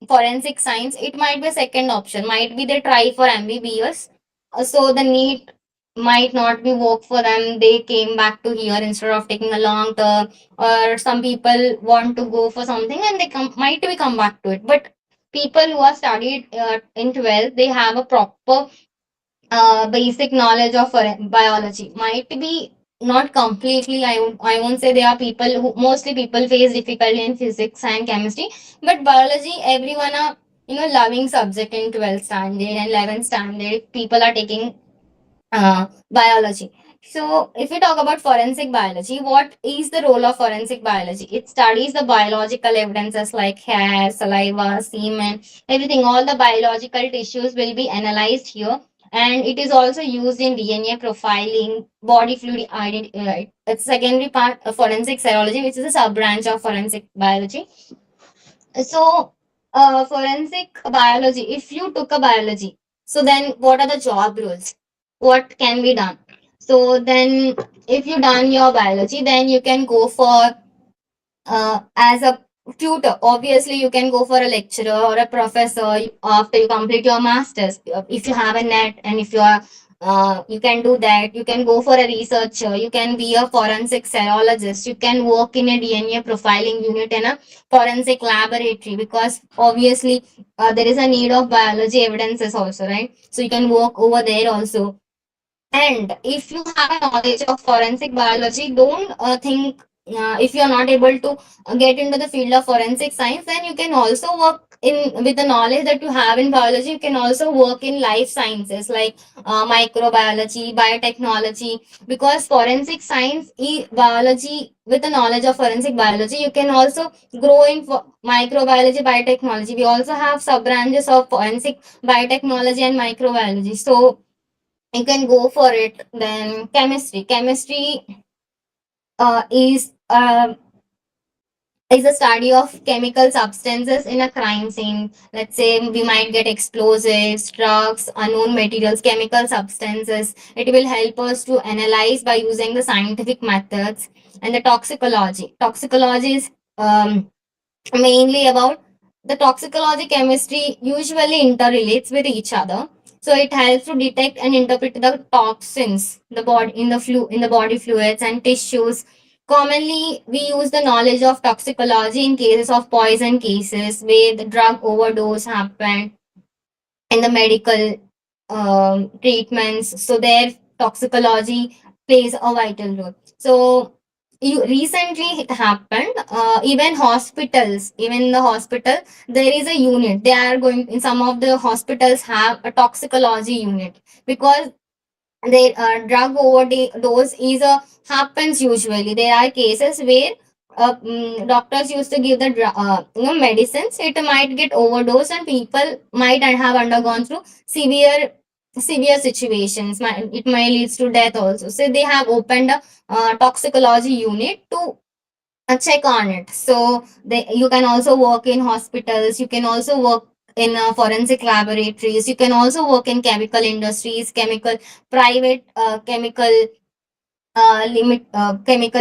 forensic science, it might be a second option, might be they try for MBBS. So the need might not be work for them. They came back to here instead of taking a long term, or some people want to go for something and they might be come back to it. But people who are studied in 12th, they have a proper basic knowledge of biology. Might be not completely. I won't say there are people who, mostly people face difficulty in physics and chemistry, but biology everyone are loving subject in 12th standard and 11th standard. People are taking biology. So, if we talk about forensic biology, what is the role of forensic biology? It studies the biological evidences like hair, saliva, semen, everything. All the biological tissues will be analyzed here, and it is also used in DNA profiling, body fluid identity. It's secondary part of forensic serology, which is a sub branch of forensic biology. So, forensic biology, if you took a biology, so then what are the job roles? What can be done? So, then if you done your biology, then you can go for as a tutor. Obviously you can go for a lecturer or a professor after you complete your masters. If you have a net, and if you are you can do that. You can go for a researcher, you can be a forensic serologist, you can work in a DNA profiling unit in a forensic laboratory, because obviously there is a need of biology evidences also, right? So you can work over there also. And if you have a knowledge of forensic biology, don't think if you are not able to get into the field of forensic science, then you can also work in with the knowledge that you have in biology. You can also work in life sciences like microbiology, biotechnology, because forensic science, biology, with the knowledge of forensic biology, you can also grow in microbiology, biotechnology. We also have sub branches of forensic biotechnology and microbiology. So you can go for it. Then chemistry is a study of chemical substances in a crime scene. Let's say we might get explosives, drugs, unknown materials, chemical substances. It will help us to analyze by using the scientific methods. And the toxicology is mainly about the toxicology. Chemistry usually interrelates with each other, so it helps to detect and interpret the toxins the body in the body fluids and tissues. Commonly we use the knowledge of toxicology in cases of poison cases where the drug overdose happened in the medical treatments. So their toxicology plays a vital role. So recently it happened. Even in the hospital, there is a unit. They are going in some of the hospitals have a toxicology unit, because their drug overdose is a happens usually. There are cases where doctors used to give the medicines. It might get overdose, and people might have undergone through severe situations. It may leads to death also. So they have opened a toxicology unit to check on it. So you can also work in hospitals. You can also work in forensic laboratories. You can also work in chemical industries, private chemical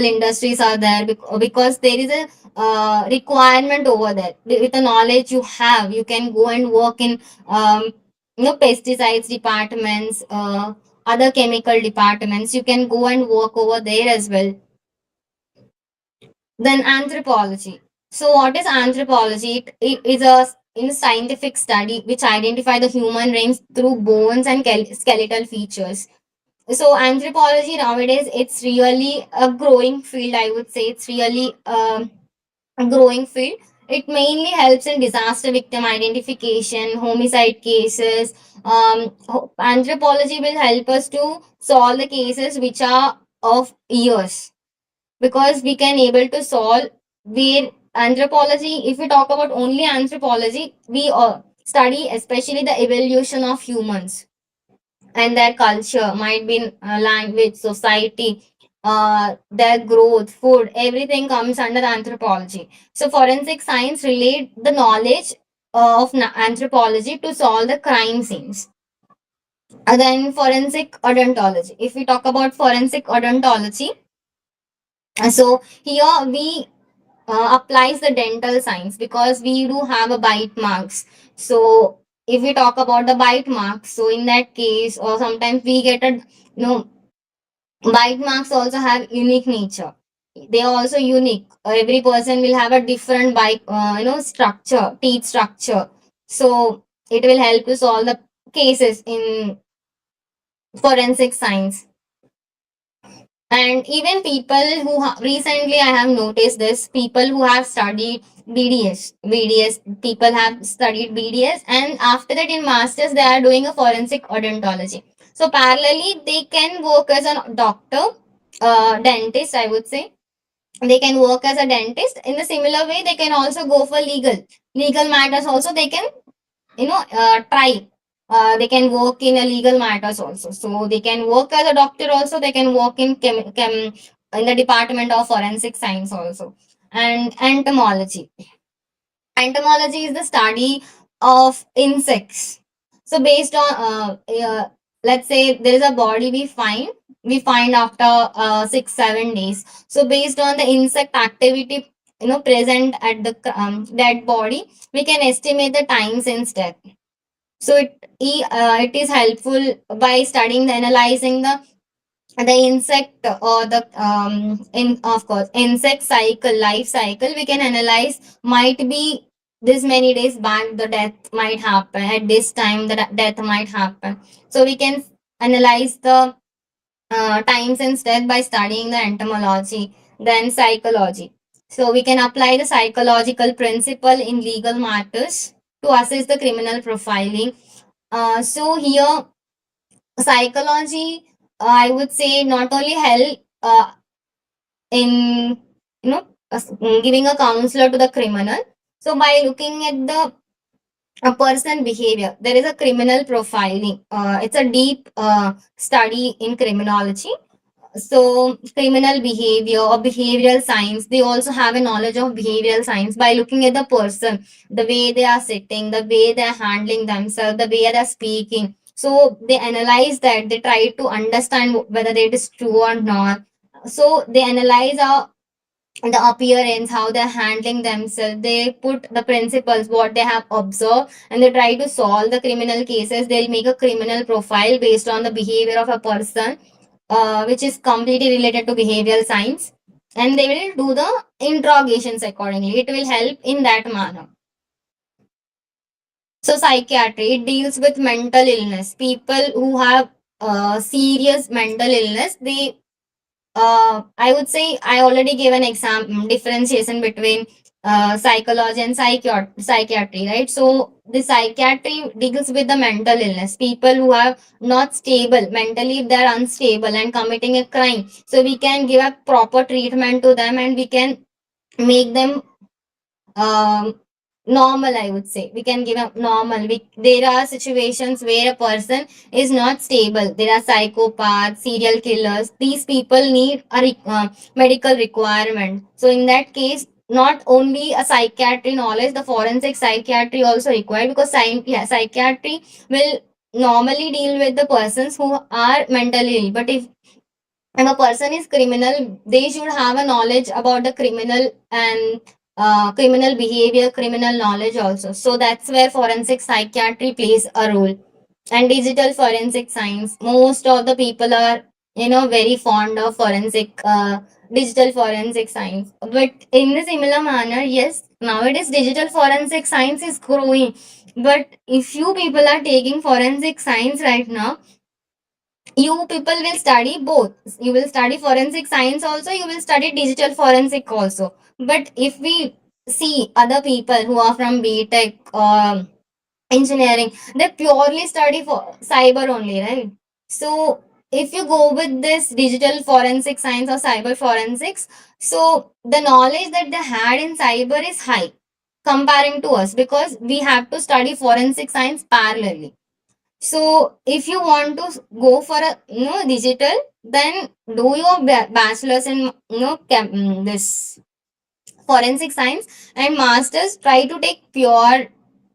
industries are there, because there is a requirement over there. With the knowledge you have, you can go and work in pesticides departments, other chemical departments. You can go and work over there as well. Then anthropology. So what is anthropology? It is a in scientific study which identify the human race through bones and skeletal features. So anthropology nowadays, it's really a growing field. I would say it's really a growing field. It mainly helps in disaster victim identification, homicide cases. Anthropology will help us to solve the cases which are of years, because we can able to solve where anthropology. If we talk about only anthropology, we study especially the evolution of humans and their culture, might be language, society, their growth, food, everything comes under anthropology. So forensic science relate the knowledge of anthropology to solve the crime scenes. And then forensic odontology. If we talk about forensic odontology, so here we applies the dental science, because we do have a bite marks. So if we talk about the bite marks, so in that case, or sometimes we get a bite marks also have unique nature. They are also unique. Every person will have a different bite structure, teeth structure. So it will help to solve the cases in forensic science. And even people who recently I have noticed this, people who have studied BDS people have studied BDS, and after that in masters they are doing a forensic odontology. So parallelly they can work as a doctor, dentist, I would say. They can work as a dentist. In the similar way, they can also go for legal matters also. They can, try. They can work in a legal matters also. So they can work as a doctor also. They can work in in the department of forensic science also. And entomology. Entomology is the study of insects. So based on let's say there is a body we find after 6 7 days. So based on the insect activity present at the dead body, we can estimate the time since death. So it is helpful by studying the analyzing the insect or the in of course insect cycle life cycle. We can analyze, might be this many days back the death might happen, at this time the death might happen. So we can analyze the times instead by studying the entomology. Then psychology, so we can apply the psychological principle in legal matters to assess the criminal profiling. So here psychology, I would say, not only help in giving a counselor to the criminal. So by looking at the a person behavior, there is a criminal profiling. It's a deep study in criminology. So criminal behavior or behavioral science, they also have a knowledge of behavioral science by looking at the person, the way they are sitting, the way they are handling themselves, the way they are speaking. So they analyze that, they try to understand whether it is true or not. So they analyze the appearance, how they're handling themselves. They put the principles, what they have observed, and they try to solve the criminal cases. They'll make a criminal profile based on the behavior of a person, which is completely related to behavioral science. And they will do the interrogations accordingly. It will help in that manner. So psychiatry, it deals with mental illness. People who have serious mental illness, I would say I already gave an example differentiation between psychology and psychiatry, right? So the psychiatry deals with the mental illness, people who are not stable mentally, if they are unstable and committing a crime. So we can give a proper treatment to them, and we can make them um, normal. I would say we can give a normal. There are situations where a person is not stable. There are psychopaths, serial killers. These people need a medical requirement. So in that case, not only a psychiatry knowledge, the forensic psychiatry also required, because psychiatry will normally deal with the persons who are mentally ill. But if a person is criminal, they should have a knowledge about the criminal and criminal behavior, criminal knowledge also. So that's where forensic psychiatry plays a role. And digital forensic science, most of the people are very fond of digital forensic science. But in the similar manner, yes, nowadays digital forensic science is growing. But if you people are taking forensic science right now, you people will study both. You will study forensic science also, you will study digital forensic also. But if we see other people who are from BTech or engineering, they purely study for cyber only, right? So if you go with this digital forensic science or cyber forensics, so the knowledge that they had in cyber is high comparing to us, because we have to study forensic science parallelly. So if you want to go for a digital, then do your bachelor's in this forensic science, and masters try to take pure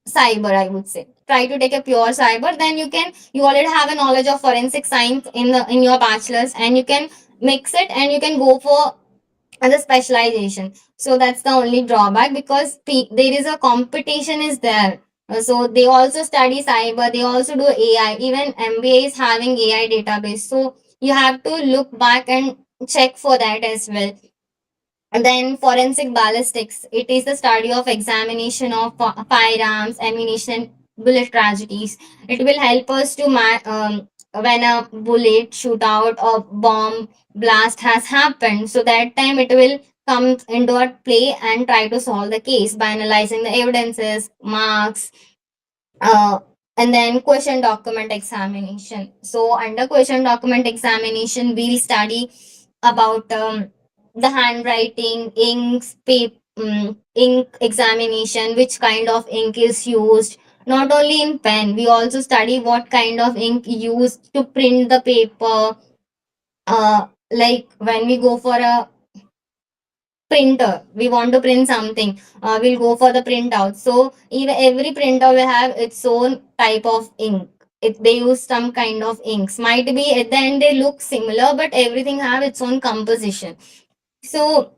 cyber. I would say try to take a pure cyber. Then you already have a knowledge of forensic science in your bachelor's, and you can mix it and you can go for the specialization. So that's the only drawback, because there is a competition is there. So they also study cyber, they also do AI. Even MBA is having AI database. So you have to look back and check for that as well. And then forensic ballistics, it is the study of examination of firearms, ammunition, bullet tragedies. It will help us to when a bullet shootout or bomb blast has happened. So that time it will come into our play and try to solve the case by analyzing the evidences, marks, uh, and then question document examination. So under question document examination, we'll study about the handwriting, inks, ink examination, which kind of ink is used. Not only in pen, we also study what kind of ink used to print the paper. Like when we go for a printer, we want to print something, we'll go for the printout. So even every printer will have its own type of ink. If they use some kind of inks, might be at the end they look similar, but everything have its own composition. So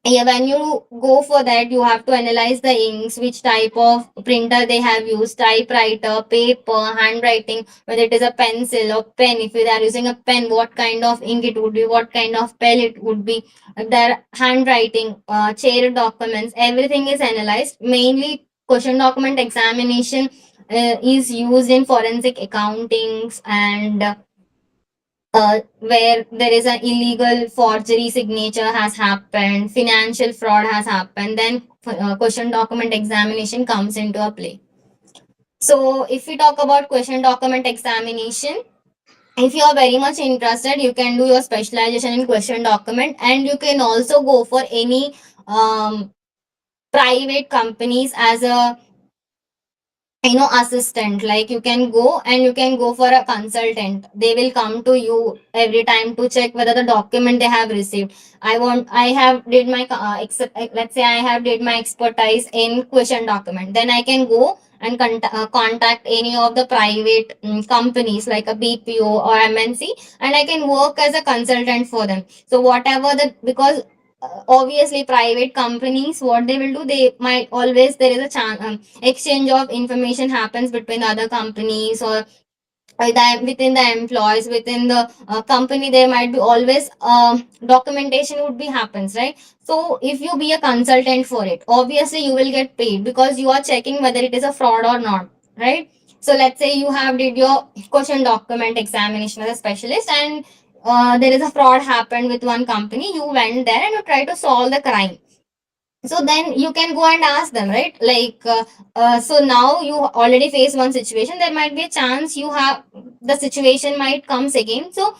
yeah, when you go for that, you have to analyze the inks, which type of printer they have used, typewriter, paper, handwriting, whether it is a pencil or pen. If they are using a pen, what kind of ink it would be, what kind of pen it would be, their handwriting, chair documents, everything is analyzed. Mainly question document examination is used in forensic accountings and where there is an illegal forgery signature has happened, financial fraud has happened, then question document examination comes into a play. So, if we talk about question document examination, if you are very much interested, you can do your specialization in question document, and you can also go for any private companies as a assistant. Like you can go and you can go for a consultant. They will come to you every time to check whether the document they have received. I have did my let's say I have did my expertise in question document, then I can go and contact any of the private companies like a BPO or MNC, and I can work as a consultant for them. So whatever the, because obviously private companies, what they will do, they might always, there is a chance exchange of information happens between other companies, or within the employees, within the company, there might be always documentation would be happens, right? So if you be a consultant for it, obviously you will get paid because you are checking whether it is a fraud or not, right? So let's say you have did your question document examination as a specialist, and there is a fraud happened with one company, you went there and you try to solve the crime. So then you can go and ask them, right? Like so now you already face one situation, there might be a chance you have, the situation might comes again. So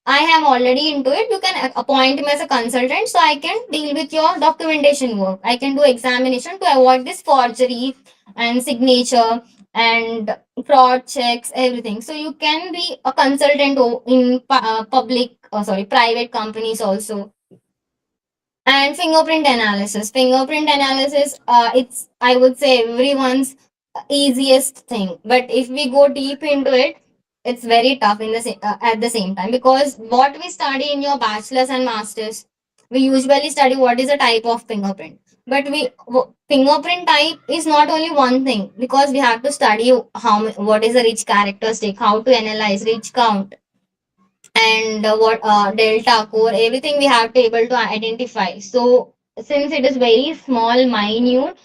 I am already into it, you can appoint me as a consultant, so I can deal with your documentation work, I can do examination to avoid this forgery and signature and fraud checks, everything. So you can be a consultant in public, sorry, private companies also. And fingerprint analysis, it's, I would say, everyone's easiest thing, but if we go deep into it, it's very tough in the at the same time, because what we study in your bachelor's and master's, we usually study what is a type of fingerprint, but fingerprint type is not only one thing, because we have to study what is a rich characteristic, how to analyze rich count, and what delta core, everything we have to able to identify. So since it is very small, minute,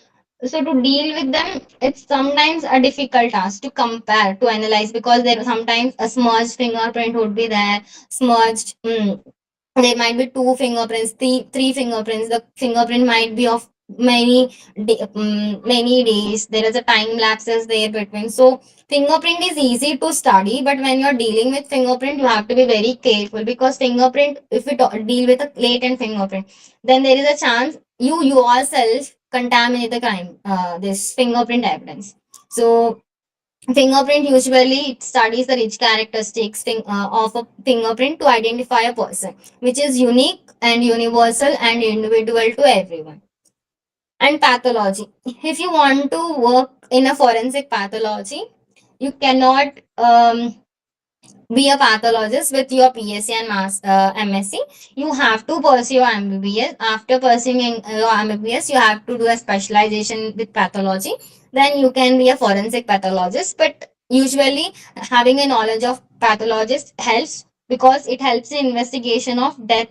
so to deal with them, it's sometimes a difficult task to compare, to analyze, because there sometimes a smudged fingerprint would be there, smudged there might be two fingerprints, three fingerprints, the fingerprint might be of many days, there is a time lapses there between. So fingerprint is easy to study, but when you're dealing with fingerprint, you have to be very careful, because fingerprint, if we deal with a latent fingerprint, then there is a chance you yourself contaminate the crime, this fingerprint evidence. So fingerprint usually it studies the rich characteristics of a fingerprint to identify a person, which is unique and universal and individual to everyone. And pathology. If you want to work in a forensic pathology, you cannot be a pathologist with your PSC and MSc. You have to pursue your MBBS. After pursuing your MBBS, you have to do a specialization with pathology. Then you can be a forensic pathologist. But usually, having a knowledge of pathologist helps, because it helps in investigation of death.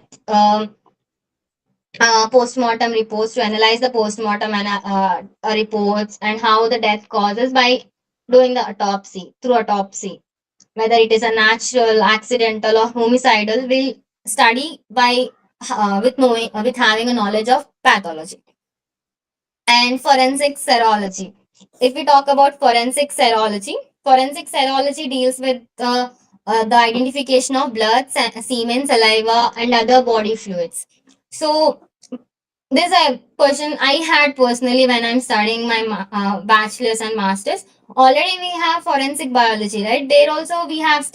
postmortem reports, to analyze the postmortem and reports and how the death causes by doing the autopsy, through autopsy, whether it is a natural, accidental, or homicidal. Will study by with knowing with having a knowledge of pathology. And forensic serology. If we talk about forensic serology deals with the identification of blood, semen, saliva, and other body fluids. So this is a question I had personally when I'm studying my bachelor's and master's. Already we have forensic biology, right? There also we have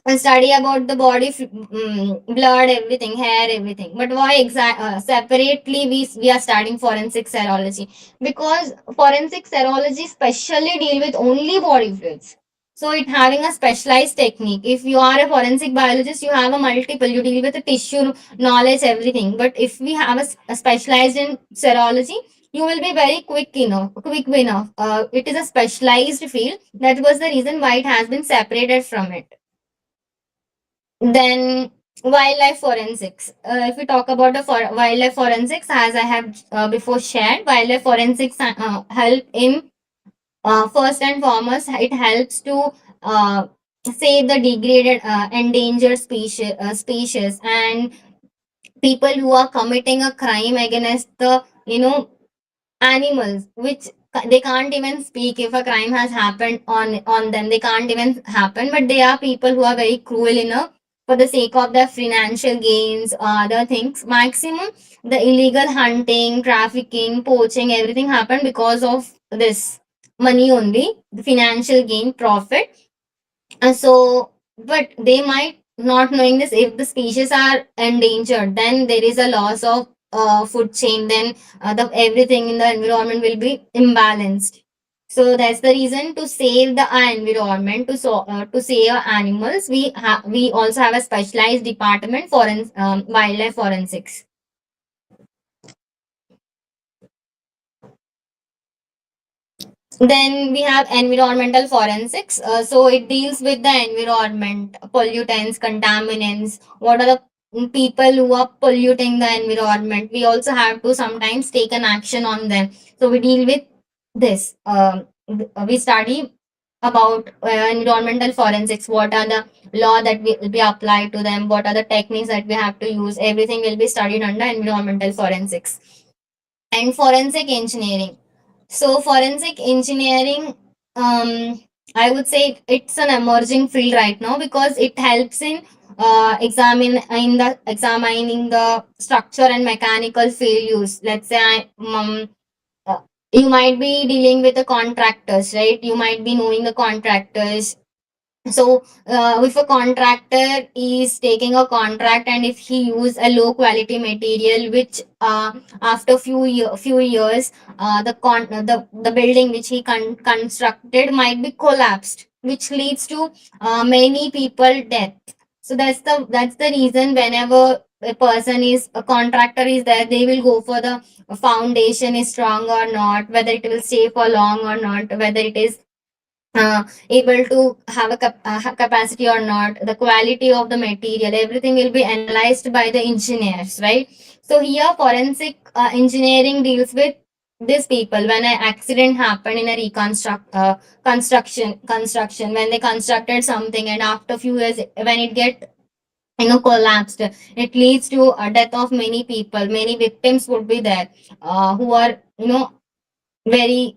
a study about the body, blood, everything, hair, everything. But why separately we are studying forensic serology? Because forensic serology specially deal with only body fluids. So it having a specialized technique. If you are a forensic biologist, you have a multiple. You deal with the tissue knowledge, everything. But if we have a specialized in serology, you will be very quick enough. It is a specialized field. That was the reason why it has been separated from it. Then wildlife forensics. If we talk about the wildlife forensics, as I have before shared, wildlife forensics help in first and foremost, it helps to save the degraded, endangered species, and people who are committing a crime against the animals, which they can't even speak. If a crime has happened on them, they can't even happen, but they are people who are very cruel enough for the sake of their financial gains or other things. Maximum the illegal hunting, trafficking, poaching, everything happened because of this money only, the financial gain, profit. But they might not knowing this, if the species are endangered, then there is a loss of food chain, then everything in the environment will be imbalanced. So that's the reason, to save the environment, to save animals, we also have a specialized department for wildlife forensics. Then we have environmental forensics. So it deals with the environment, pollutants, contaminants. What are the people who are polluting the environment? We also have to sometimes take an action on them. So we deal with this. We study about environmental forensics. What are the law that will be applied to them? What are the techniques that we have to use? Everything will be studied under environmental forensics. And forensic engineering. So forensic engineering, I would say it's an emerging field right now, because it helps in examining the structure and mechanical failures. Let's say uh, you might be dealing with the contractors, right? You might be knowing the contractors. So if a contractor is taking a contract, and if he use a low quality material, which after few years, the building which he constructed might be collapsed, which leads to many people death. So that's the reason, whenever a contractor is there, they will go for the foundation is strong or not, whether it will stay for long or not, whether it is able to have a capacity or not, the quality of the material, everything will be analyzed by the engineers, right? So here forensic engineering deals with these people. When an accident happened in a construction, when they constructed something, and after few years when it get collapsed, it leads to a death of many people, many victims would be there, who are very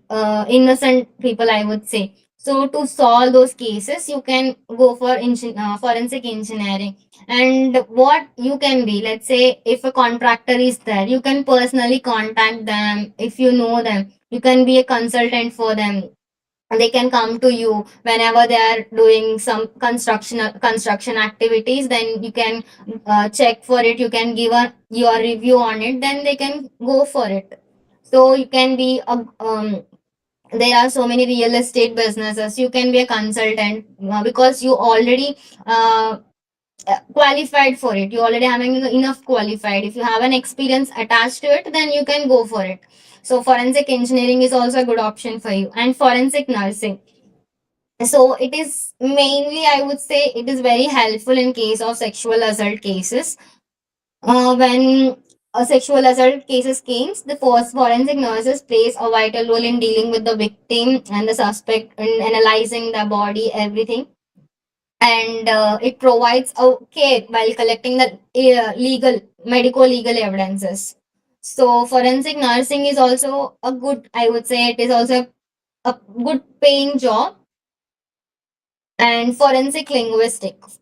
innocent people, I would say. So to solve those cases, you can go for forensic engineering. And what you can be, let's say if a contractor is there, you can personally contact them. If you know them, you can be a consultant for them. They can come to you whenever they are doing some construction activities. Then you can check for it, you can give your review on it, then they can go for it. So you can be a there are so many real estate businesses, you can be a consultant, because you already uh, qualified for it, you already having enough qualified. If you have an experience attached to it, then you can go for it. So forensic engineering is also a good option for you. And forensic nursing, so it is mainly, I would say, it is very helpful in case of sexual assault cases. When sexual assault cases came, the first forensic nurses plays a vital role in dealing with the victim and the suspect, in analyzing the body, everything. And it provides a care while collecting the legal, medical legal evidences. So forensic nursing is also a good, I would say it is also a good paying job. And forensic linguistics.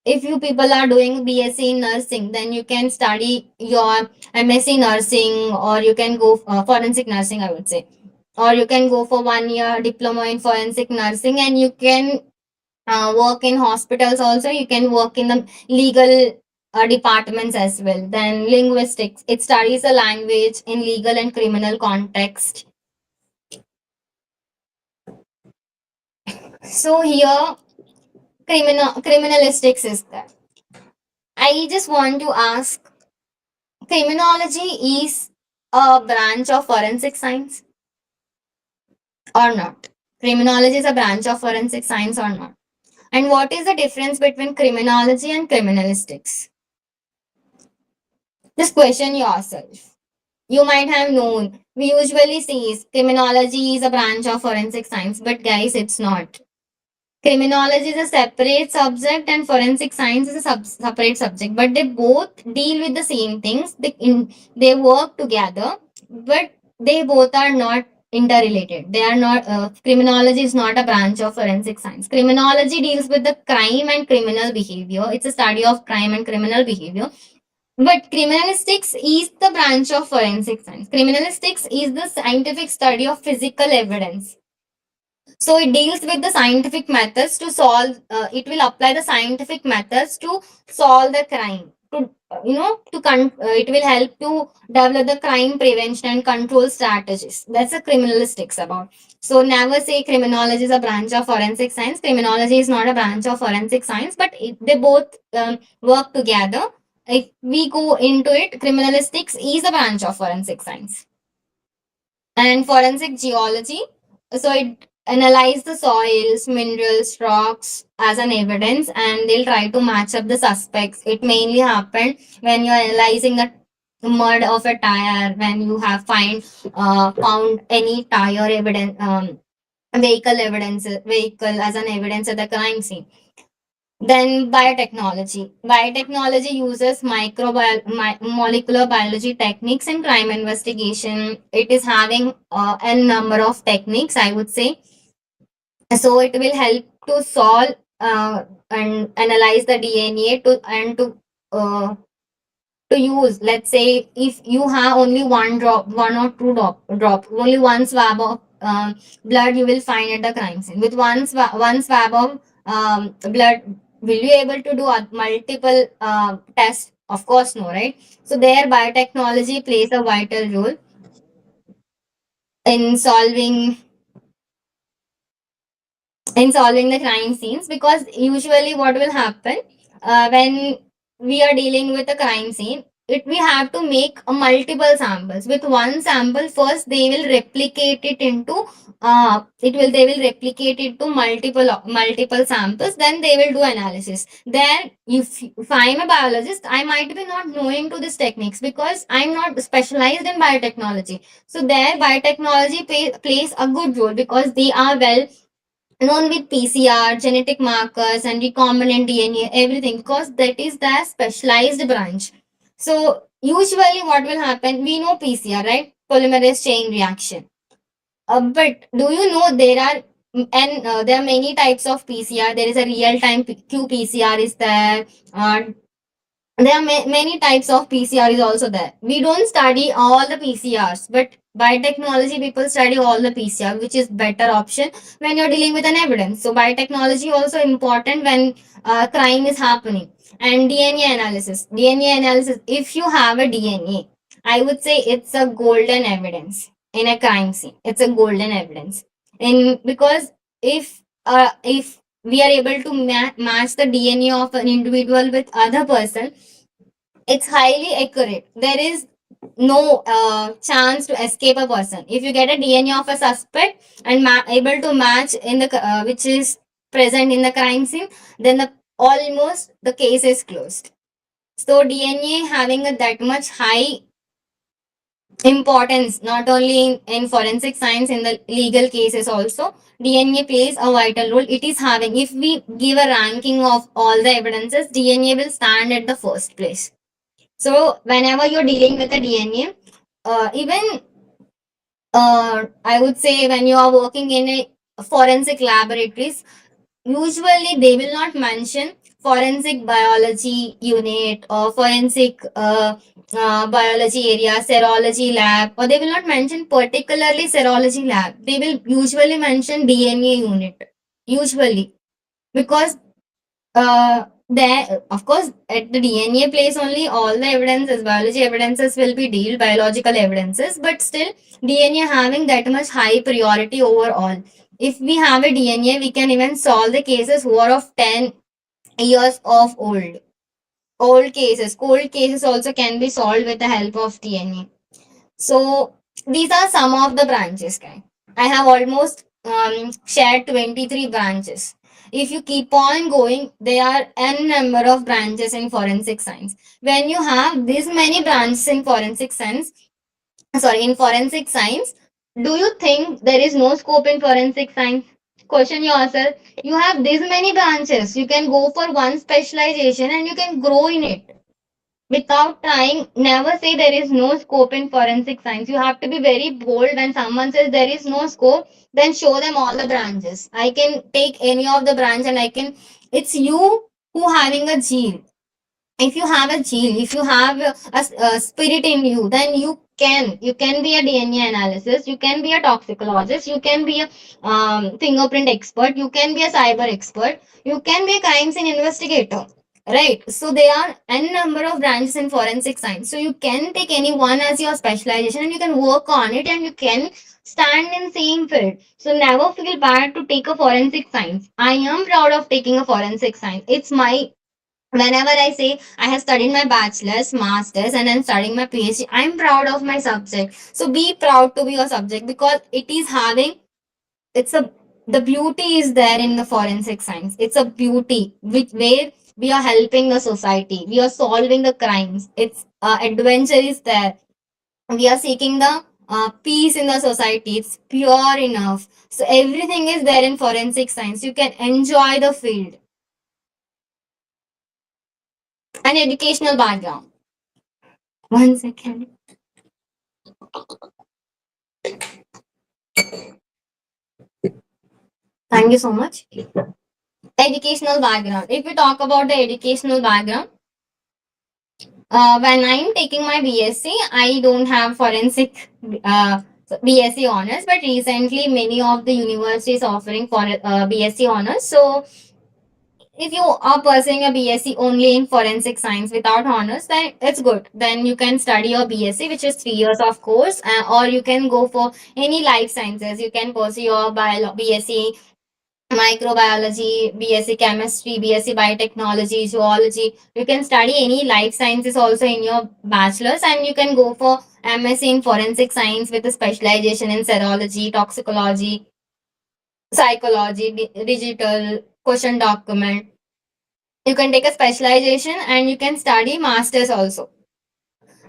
If you people are doing BSc in nursing, then you can study your MSc nursing, or you can go forensic nursing, I would say, or you can go for 1 year diploma in forensic nursing, and you can work in hospitals. Also, you can work in the legal departments as well. Then linguistics, it studies a language in legal and criminal context. So here, criminalistics is there. I just want to ask, criminology is a branch of forensic science or not? Criminology is a branch of forensic science or not? And what is the difference between criminology and criminalistics? Just question yourself. You might have known. We usually say criminology is a branch of forensic science, but guys, it's not. Criminology is a separate subject and forensic science is a separate subject, but they both deal with the same things. They work together, but they both are not interrelated. They are not, criminology is not a branch of forensic science. Criminology deals with the crime and criminal behavior. It's a study of crime and criminal behavior. But criminalistics is the branch of forensic science. Criminalistics is the scientific study of physical evidence. So it deals with the scientific methods to solve. It will apply the scientific methods to solve the crime. To it will help to develop the crime prevention and control strategies. That's a criminalistics about. So never say criminology is a branch of forensic science. Criminology is not a branch of forensic science, but they both work together. If we go into it, criminalistics is a branch of forensic science. And forensic geology, so it analyze the soils, minerals, rocks as an evidence, and they'll try to match up the suspects. It mainly happen when you're analyzing the mud of a tire, when you have found any tire evidence, vehicle as an evidence at the crime scene. Then biotechnology. Biotechnology uses molecular biology techniques in crime investigation. It is having a number of techniques, I would say. So it will help to solve and analyze the DNA uh, to use. Let's say if you have only one drop, one or two drop, only one swab of blood you will find at the crime scene. With one swab of blood, will you able to do multiple tests? Of course, no, right? So there, biotechnology plays a vital role in solving the crime scenes, because usually what will happen when we are dealing with a crime scene, we have to make a multiple samples. With one sample, first they will replicate it into they will replicate it to multiple samples, then they will do analysis. Then if I'm a biologist, I might be not knowing to these techniques because I'm not specialized in biotechnology. So there, biotechnology plays a good role because they are well known with PCR, genetic markers, and recombinant DNA, everything, because that is the specialized branch. So, usually, what will happen? We know PCR, right? Polymerase chain reaction. But do you know there are many types of PCR? There is a real time qPCR is there. There are many types of PCR is also there. We don't study all the PCRs, but biotechnology people study all the PCR, which is better option when you're dealing with an evidence. So biotechnology also important when crime is happening. And DNA analysis. DNA analysis. If you have a DNA, I would say it's a golden evidence in a crime scene. It's a golden evidence. In because if we are able to match the DNA of an individual with other person, it's highly accurate. There is no chance to escape a person. If you get a DNA of a suspect and able to match in the which is present in the crime scene, then almost the case is closed. So DNA having a that much high importance, not only in forensic science, in the legal cases also. DNA plays a vital role. It is having, if we give a ranking of all the evidences, DNA will stand at the first place. So whenever you're dealing with a DNA, even I would say when you are working in a forensic laboratories, usually they will not mention forensic biology unit or forensic biology area, serology lab, or they will not mention particularly serology lab. They will usually mention DNA unit, usually, because there, of course, at the DNA place only, all the evidences, biology evidences will be dealt, biological evidences, but still, DNA having that much high priority overall. If we have a DNA, we can even solve the cases who are of 10 years of old. Old cases, cold cases also can be solved with the help of DNA. So these are some of the branches, guys. I have almost shared 23 branches. If you keep on going, there are n number of branches in forensic science. When you have this many branches in forensic science, do you think there is no scope in forensic science? Question yourself. You have this many branches. You can go for one specialization and you can grow in it without trying. Never say there is no scope in forensic science. You have to be very bold. When someone says there is no scope, then show them all the branches. I can take any of the branch and I can, it's you who having a zeal. If you have a zeal, if you have a spirit in you, then you can be a DNA analysis, you can be a toxicologist, you can be a fingerprint expert, you can be a cyber expert, you can be a crime scene investigator, right? So there are n number of branches in forensic science, so you can take any one as your specialization and you can work on it and you can stand in same field. So never feel bad to take a forensic science. I am proud of taking a forensic science. It's my, whenever I say I have studied my bachelor's, master's, and I'm studying my PhD, I'm proud of my subject. So be proud to be your subject, because it is having, it's a, the beauty is there in the forensic science. It's a beauty which where we are helping the society, we are solving the crimes. It's adventure is there. We are seeking the peace in the society. It's pure enough. So everything is there in forensic science. You can enjoy the field. An educational background. One second. Thank you so much. Educational background. If we talk about the educational background, when I'm taking my BSc, I don't have forensic BSc honors, but recently many of the universities offering for BSc honors. So if you are pursuing a BSc only in forensic science without honors, then it's good. Then you can study your BSc, which is 3 years of course, or you can go for any life sciences. You can pursue your BSc microbiology, BSc chemistry, BSc biotechnology, zoology. You can study any life sciences also in your bachelor's, and you can go for MSc in forensic science with a specialization in serology, toxicology, psychology, digital, question document. You can take a specialization and you can study masters also.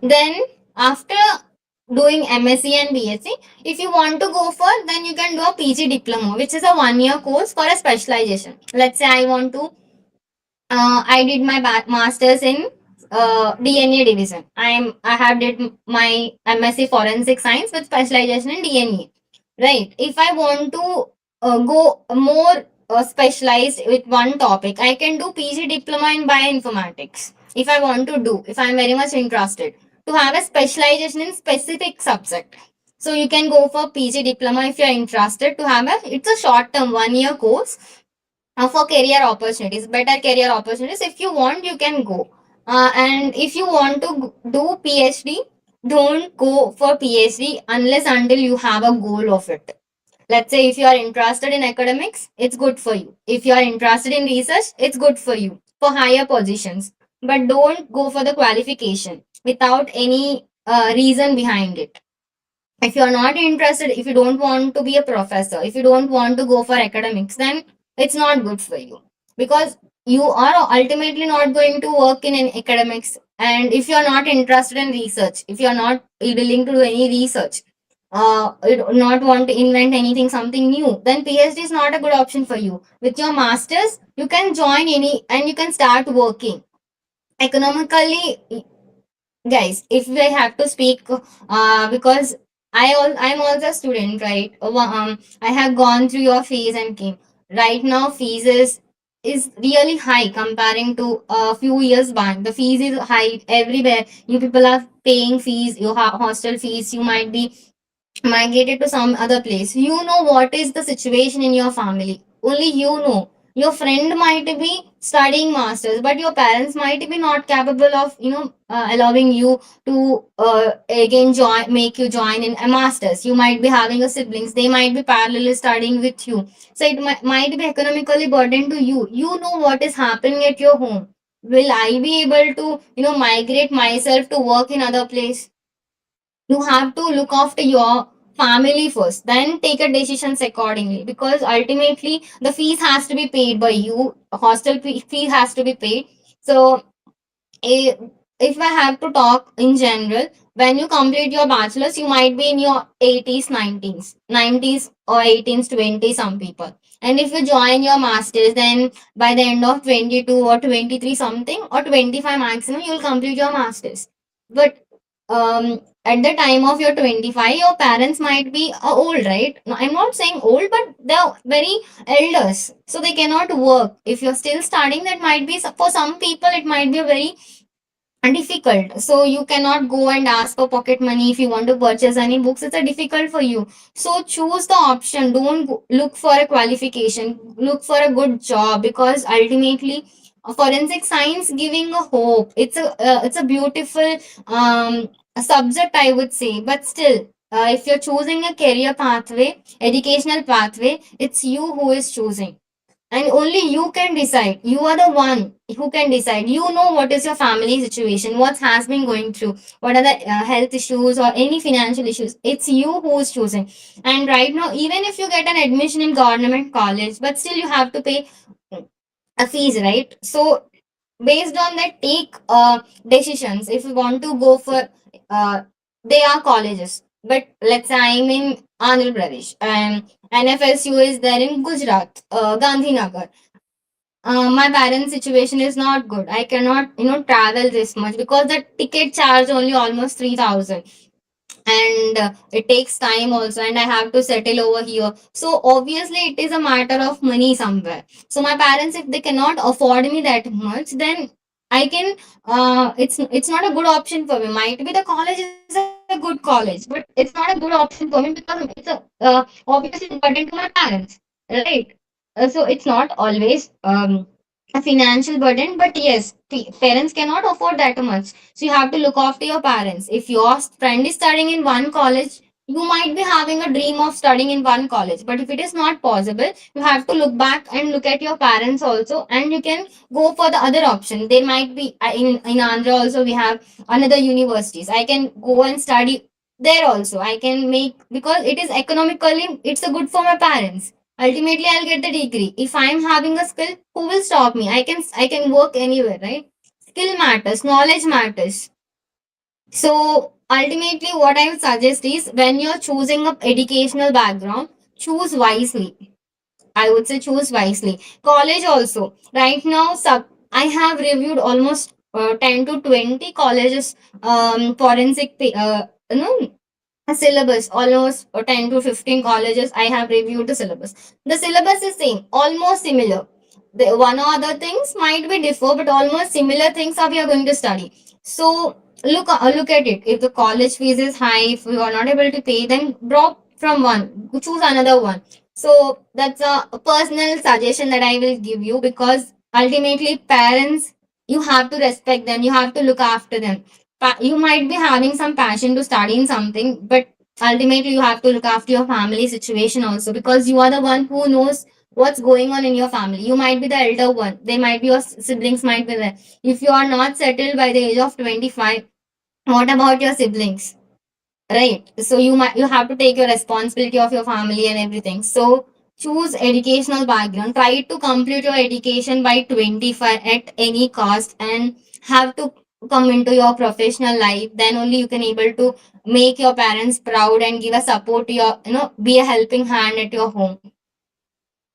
Then after doing MSc and BSc, if you want to go for, then you can do a PG diploma, which is a 1 year course for a specialization. Let's say I want to, I did my masters in DNA division. I have did my MSc forensic science with specialization in DNA. Right. If I want to go more specialized with one topic, I can do PG diploma in bioinformatics. If I want to do, if I'm very much interested to have a specialization in specific subject. So you can go for PG diploma if you're interested to have a, it's a short term 1 year course for career opportunities, better career opportunities. If you want, you can go. And if you want to do PhD, don't go for PhD unless until you have a goal of it. Let's say if you are interested in academics, it's good for you. If you are interested in research, it's good for you for higher positions. But don't go for the qualification without any reason behind it. If you're not interested, if you don't want to be a professor, if you don't want to go for academics, then it's not good for you. Because you are ultimately not going to work in an academics. And if you're not interested in research, if you're not willing to do any research, you do not want to invent anything, something new, then PhD is not a good option for you. With your masters, you can join any and you can start working economically. Guys, if I have to speak, because I'm also a student, right? I have gone through your phase and came. Right now fees is really high comparing to a few years back. The fees is high everywhere. You people are paying fees, your hostel fees. You might be migrated to some other place. You know what is the situation in your family. Only you know. Your friend might be studying masters, but your parents might be not capable of, allowing you to again join, make you join in a masters. You might be having a siblings. They might be parallel studying with you. So it might be economically burden to you. You know what is happening at your home. Will I be able to, migrate myself to work in other place? You have to look after your family first, then take a decisions accordingly, because ultimately the fees has to be paid by you. Hostel fee has to be paid. So eh, if I have to talk in general, when you complete your bachelor's, you might be in your 80s, 90s or 18s, 20s, some people. And if you join your master's, then by the end of 22 or 23 something or 25 maximum, you will complete your master's. But at the time of your 25, your parents might be old, right? No, I'm not saying old, but they're very elders, so they cannot work. If you're still studying, that might be, for some people it might be a very difficult. So you cannot go and ask for pocket money if you want to purchase any books. It's a difficult for you. So choose the option. Don't look for a qualification. Look for a good job, because ultimately forensic science giving a hope. It's a beautiful subject, I would say. But still, if you're choosing a career pathway, educational pathway, it's you who is choosing, and only you can decide. You are the one who can decide. You know what is your family situation, what has been going through, what are the health issues or any financial issues. It's you who is choosing. And right now, even if you get an admission in government college, but still you have to pay a fees, right? So based on that, take decisions. If you want to go for, uh, they are colleges, but let's say I'm in Andhra Pradesh and NFSU is there in Gujarat, Gandhinagar. My parents' situation is not good. I cannot, travel this much, because the ticket charge only almost 3,000, and it takes time also, and I have to settle over here. So obviously it is a matter of money somewhere. So my parents, if they cannot afford me that much, then I can, it's not a good option for me. Might be the college is a good college, but it's not a good option for me, because it's a obviously burden to my parents, right? So it's not always a financial burden, but yes, parents cannot afford that much. So you have to look after your parents. If your friend is studying in one college, you might be having a dream of studying in one college. But if it is not possible, you have to look back and look at your parents also, and you can go for the other option. There might be, in Andhra also we have another universities. I can go and study there also. I can make, because it is economically, it's a good for my parents. Ultimately, I'll get the degree. If I'm having a skill, who will stop me? I can work anywhere, right? Skill matters, knowledge matters. So ultimately, what I would suggest is, when you're choosing a educational background, choose wisely. I would say choose wisely. College also. Right now, I have reviewed almost 10 to 20 colleges, forensic, a syllabus. Almost 10 to 15 colleges I have reviewed the syllabus. The syllabus is same, almost similar. The one or other things might be differ, but almost similar things are we are going to study. So look at it. If the college fees is high, if you are not able to pay, then drop from one, choose another one. So that's a personal suggestion that I will give you, because ultimately parents, you have to respect them, you have to look after them. You might be having some passion to study in something, but ultimately you have to look after your family situation also, because you are the one who knows what's going on in your family. You might be the elder one, there might be your siblings might be there. If you are not settled by the age of 25, what about your siblings, right? So you have to take your responsibility of your family and everything. So choose educational background. Try to complete your education by 25 at any cost, and have to come into your professional life. Then only you can able to make your parents proud and give a support to your, be a helping hand at your home.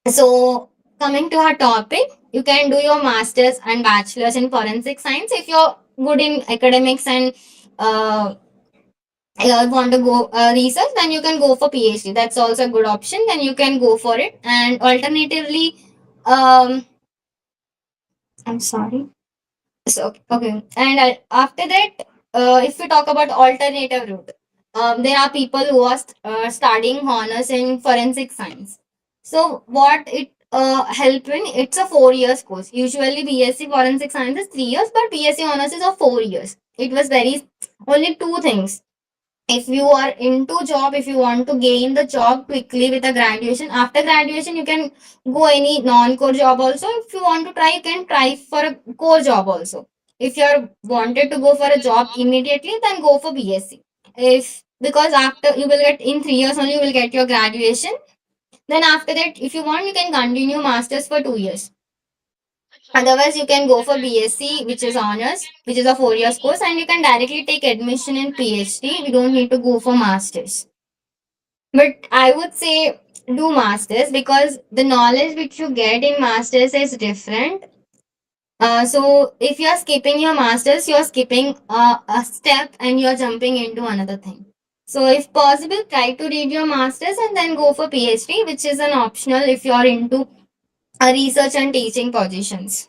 So coming to our topic, you can do your masters and bachelors in forensic science if you're good in academics and uh, want to go research. Then you can go for PhD. That's also a good option. Then you can go for it. And alternatively, um, I'm sorry. So okay, and after that, if we talk about alternative route, there are people who are studying honors in forensic science. So what it help in? It's a 4 years course. Usually BSc forensic science is 3 years, but BSc honors is of 4 years. It was very only two things. If you are into job, if you want to gain the job quickly with a graduation, after graduation you can go any non-core job also. If you want to try, you can try for a core job also. If you're wanted to go for a job immediately, then go for BSc. If because after you will get in 3 years only, you will get your graduation. Then after that, if you want, you can continue masters for 2 years. Otherwise, you can go for BSc, which is honors, which is a 4 years course, and you can directly take admission in PhD. You don't need to go for masters. But I would say do masters because the knowledge which you get in masters is different. So if you are skipping your masters, you are skipping a step and you are jumping into another thing. So if possible, try to read your masters and then go for PhD, which is an optional if you are into research and teaching positions.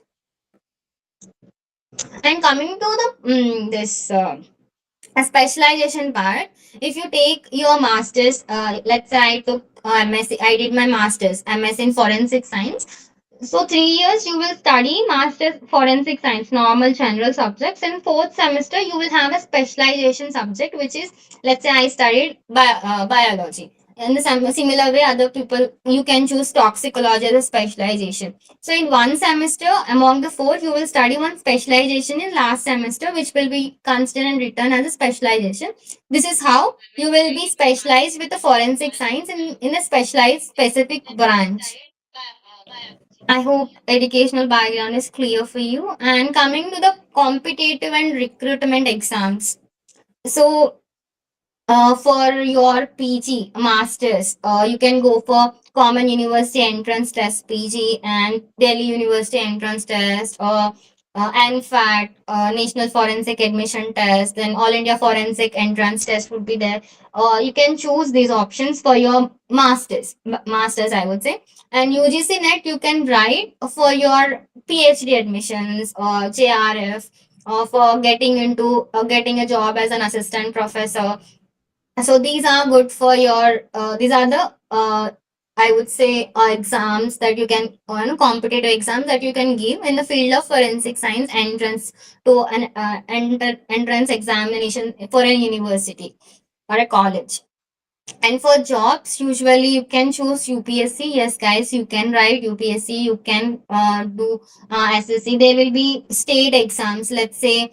And coming to the this a specialization part, if you take your masters, let's say I took MSc, I did my masters MS in forensic science. So 3 years you will study masters forensic science, normal general subjects. In fourth semester you will have a specialization subject, which is, let's say I studied biology. In the similar way, other people, you can choose toxicology as a specialization. So in one semester, among the four, you will study one specialization in last semester, which will be considered and written as a specialization. This is how you will be specialized with the forensic science in a specialized specific branch. I hope educational background is clear for you. And coming to the competitive and recruitment exams. So for your PG masters, you can go for Common University Entrance Test PG and Delhi University Entrance Test, or NFAT, National Forensic Admission Test, then All India Forensic Entrance Test would be there. You can choose these options for your masters, I would say. And UGC net you can write for your PhD admissions or JRF, or for getting into getting a job as an assistant professor. So these are good for your these are the I would say exams that you can, competitive exams that you can give in the field of forensic science, entrance to an entrance examination for a university or a college. And for jobs, usually you can choose UPSC. Yes, guys, you can write UPSC. You can do SSC. There will be state exams. Let's say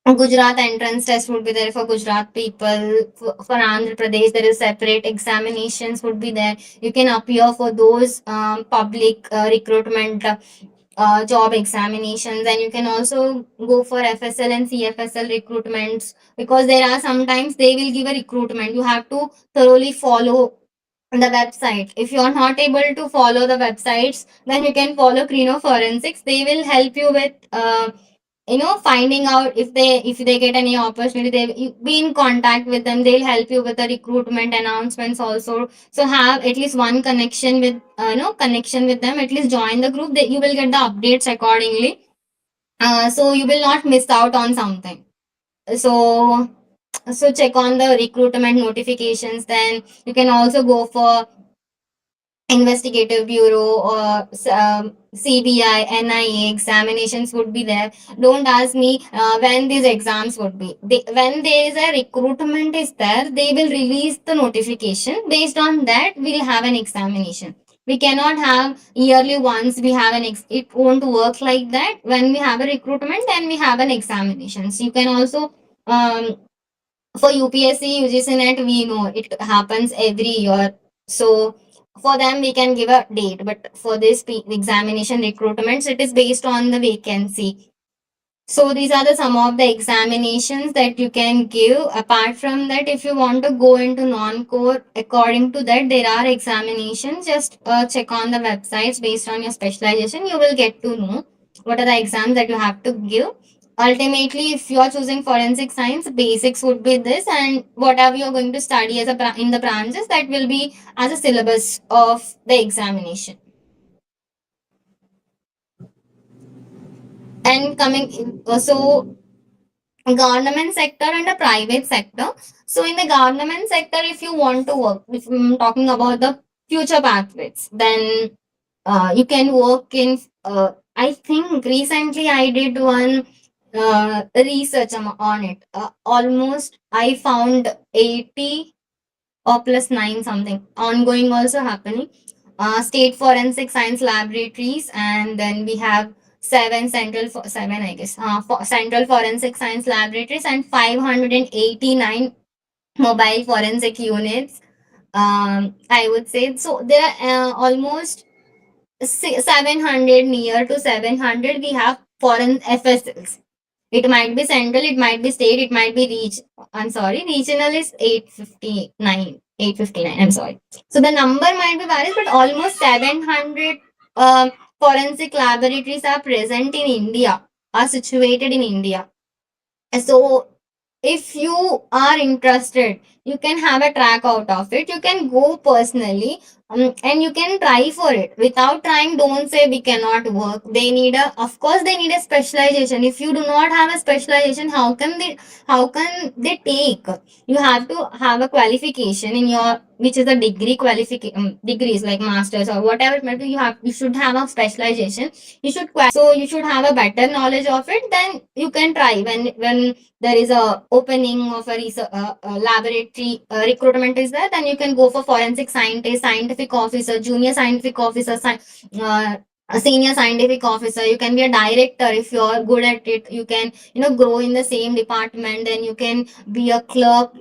Gujarat entrance test would be there for Gujarat people. For Andhra Pradesh, there is separate examinations would be there. You can appear for those public recruitment job examinations, and you can also go for FSL and CFSL recruitments, because there are sometimes they will give a recruitment. You have to thoroughly follow the website. If you are not able to follow the websites, then you can follow Krino Forensics. They will help you with finding out if they get any opportunity. They you be in contact with them. They'll help you with the recruitment announcements also. So have at least one connection with connection with them. At least join the group. That you will get the updates accordingly. So you will not miss out on something. So check on the recruitment notifications. Then you can also go for investigative bureau or CBI, NIA examinations would be there. Don't ask me when these exams would be. When there is a recruitment is there, they will release the notification. Based on that, we'll have an examination. We cannot have yearly once we have it won't work like that. When we have a recruitment, then we have an examination. So you can also for UPSC, UGC net, we know it happens every year. So For them we can give a date, but for this examination recruitments, it is based on the vacancy. So these are the some of the examinations that you can give. Apart from that, if you want to go into non-core, according to that, there are examinations. Just check on the websites based on your specialization. You will get to know what are the exams that you have to give. Ultimately, if you are choosing forensic science, basics would be this, and whatever you are going to study as a in the branches, that will be as a syllabus of the examination. And coming in, so government sector and the private sector. So in the government sector, if you want to work, if I'm talking about the future pathways, then you can work in. I think recently I did one research on it. Almost I found 80 or plus 9 something ongoing also happening. State forensic science laboratories, and then we have seven I guess, central forensic science laboratories, and 589 mobile forensic units. I would say so there are almost 700, near to 700 we have foreign FSLs. It might be central, it might be state, it might be I'm sorry, regional is 859. 859, I'm sorry. So the number might be varies, but almost 700 forensic laboratories are present in India, are situated in India. So if you are interested, you can have a track out of it. You can go personally, and you can try for it. Without trying, don't say we cannot work. They need a, of course they need a specialization. If you do not have a specialization, how can they take? You have to have a qualification in your, which is a degree qualification, degrees like masters or whatever it might be. You should have a specialization. You should so you should have a better knowledge of it. Then you can try when there is a opening of a research laboratory recruitment is there, then you can go for forensic scientist, scientific officer, junior scientific officer, a senior scientific officer. You can be a director if you are good at it. You can, grow in the same department. Then you can be a clerk.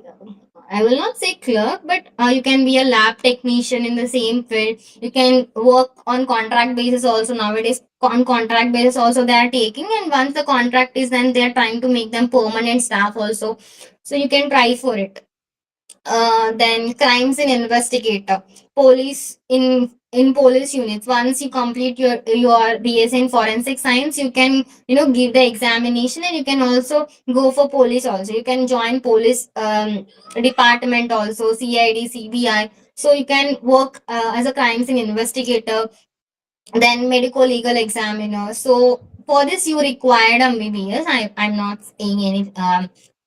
I will not say clerk, but you can be a lab technician in the same field. You can work on contract basis also nowadays. On contract basis also they are taking, and once the contract is then they are trying to make them permanent staff also. So you can try for it. Then crimes in investigator, police in police units. Once you complete your BS in forensic science, you can, give the examination, and you can also go for police also. You can join police department also, CID, CBI. So you can work as a crimes in investigator. Then medical legal examiner. So for this you required a MBBS. I'm not saying any,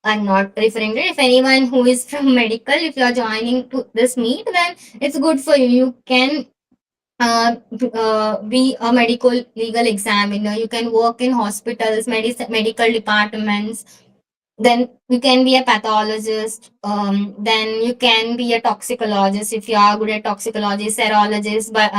I'm not referring to it. If anyone who is from medical, if you are joining to this meet, then it's good for you. You can be a medical legal examiner. You can work in hospitals, medical departments. Then you can be a pathologist. Then you can be a toxicologist if you are good at toxicology, serologist, but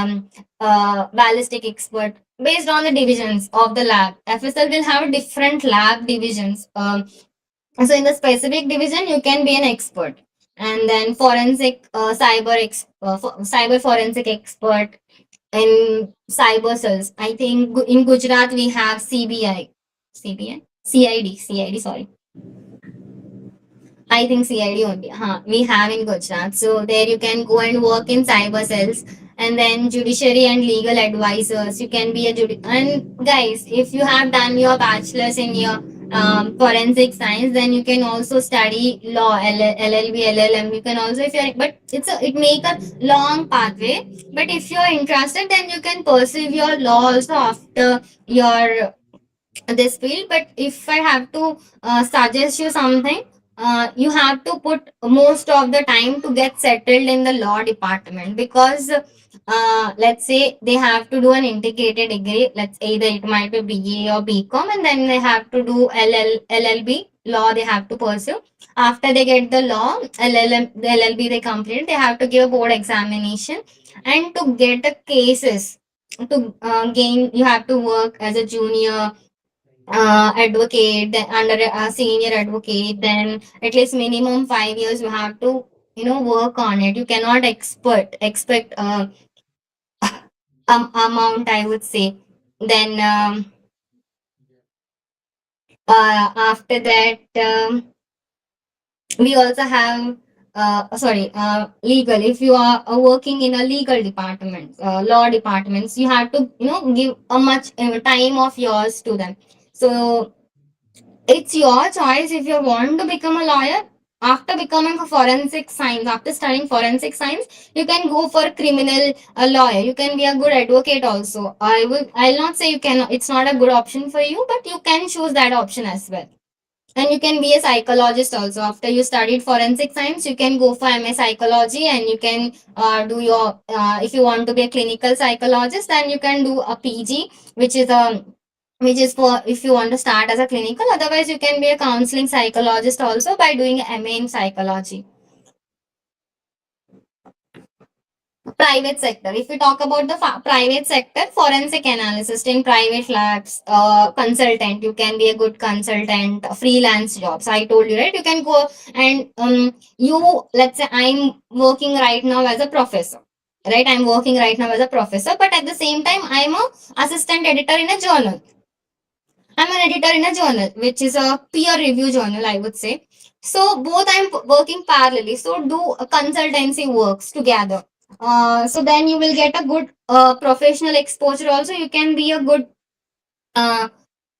ballistic expert. Based on the divisions of the lab, FSL will have different lab divisions. So in the specific division, you can be an expert. And then forensic, cyber forensic expert in cyber cells. I think in Gujarat we have CBI, CBI, CID. Sorry, I think CID only. We have in Gujarat. So there you can go and work in cyber cells. And then judiciary and legal advisors. You can be a and guys, if you have done your bachelor's in your forensic science, then you can also study law, LLB, LLM. You can also, if you're, but it make a long pathway. But if you're interested, then you can pursue your law also after your this field. But if I have to suggest you something, you have to put most of the time to get settled in the law department, because let's say they have to do an integrated degree. Let's either it might be BA or BCom, and then they have to do LLB law they have to pursue. After they get the law, the LLB they complete, they have to give a board examination. And to get the cases, to gain, you have to work as a junior advocate, then under a senior advocate. Then at least minimum 5 years you have to work on it. You cannot expect amount, I would say. Then after that, we also have sorry, legal. If you are working in a legal department, law departments, you have to give a much time of yours to them. So it's your choice if you want to become a lawyer. After becoming a forensic science, after studying forensic science, you can go for criminal lawyer. You can be a good advocate also. I'll not say you can, it's not a good option for you, but you can choose that option as well. And you can be a psychologist also. After you studied forensic science, you can go for MA psychology, and you can do your, if you want to be a clinical psychologist, then you can do a PG, which is a which is for if you want to start as a clinical. Otherwise, you can be a counseling psychologist also by doing MA in psychology. Private sector. If we talk about the private sector, forensic analyst in private labs, consultant. You can be a good consultant. Freelance jobs. I told you, right? You can go and you, let's say I'm working right now as a professor. Right, I'm working right now as a professor, but at the same time, I'm a assistant editor in a journal. I'm an editor in a journal, which is a peer review journal, I would say. So both I'm working parallelly. So do consultancy works together. So then you will get a good professional exposure. Also, you can be a good uh,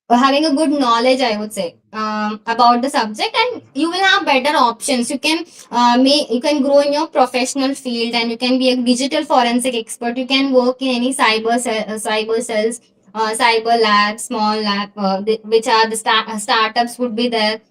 having a good knowledge, I would say, about the subject, and you will have better options. You can you can grow in your professional field, and you can be a digital forensic expert. You can work in any cyber cells, cyber labs, small lab, which are the startups would be there.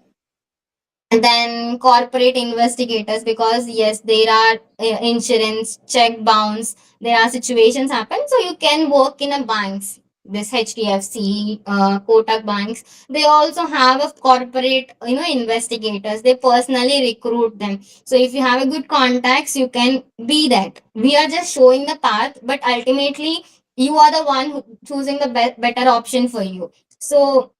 And then corporate investigators, because yes, there are insurance check bounce, there are situations happen, so you can work in a banks, this HDFC, Kotak banks. They also have a corporate investigators. They personally recruit them. So if you have a good contacts, you can be that. We are just showing the path, but ultimately you are the one who choosing the better option for you. So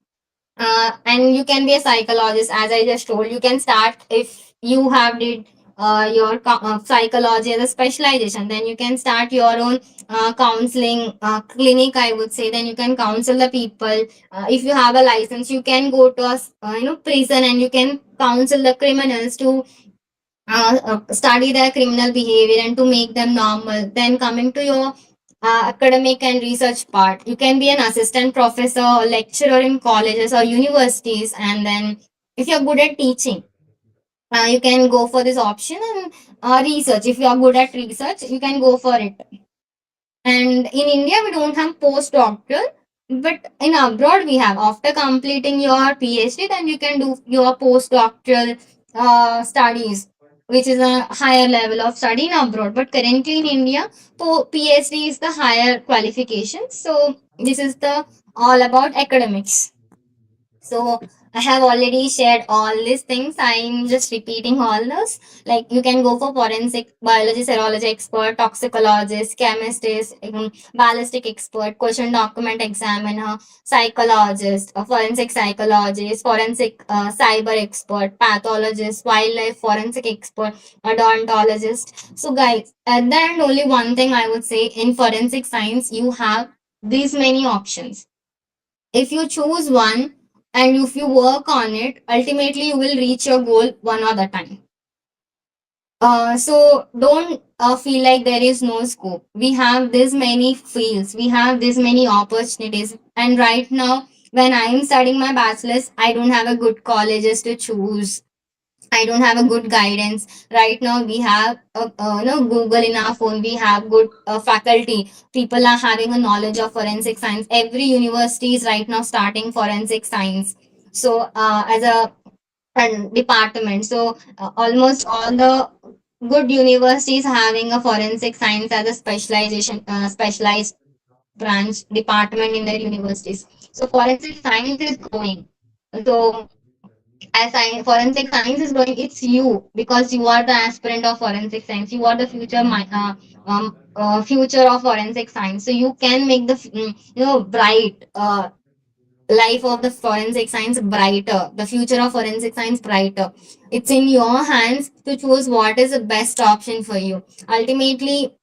and you can be a psychologist, as I just told. You can start if you have did your psychology as a specialization, then you can start your own counseling clinic, I would say. Then you can counsel the people. If you have a license, you can go to a prison, and you can counsel the criminals to study their criminal behavior and to make them normal. Then coming to your academic and research part, you can be an assistant professor or lecturer in colleges or universities. And then if you're good at teaching, you can go for this option. And research, if you are good at research, you can go for it. And in India, we don't have postdoctoral, but in abroad we have. After completing your PhD, then you can do your postdoctoral studies, which is a higher level of study in abroad. But currently in India, PhD is the higher qualification. So this is the all about academics. So I have already shared all these things. I'm just repeating all those. Like you can go for forensic biology, serology expert, toxicologist, chemist, ballistic expert, question document examiner, psychologist, a forensic psychologist, forensic cyber expert, pathologist, wildlife forensic expert, odontologist. So guys, at the end, only one thing I would say, in forensic science, you have these many options. If you choose one and if you work on it, ultimately you will reach your goal one other time. So don't feel like there is no scope. We have this many fields, we have this many opportunities. And right now, when I am studying my bachelor's, I don't have a good colleges to choose. I don't have a good guidance. Right now, we have Google in our phone. We have good faculty. People are having a knowledge of forensic science. Every university is right now starting forensic science. So as a department, so almost all the good universities having a forensic science as a specialization, specialized branch department in their universities. So forensic science is growing. So as forensic science is growing, it's you, because you are the aspirant of forensic science. You are the future of forensic science. So you can make the bright life of the forensic science brighter, the future of forensic science brighter. It's in your hands to choose what is the best option for you. Ultimately,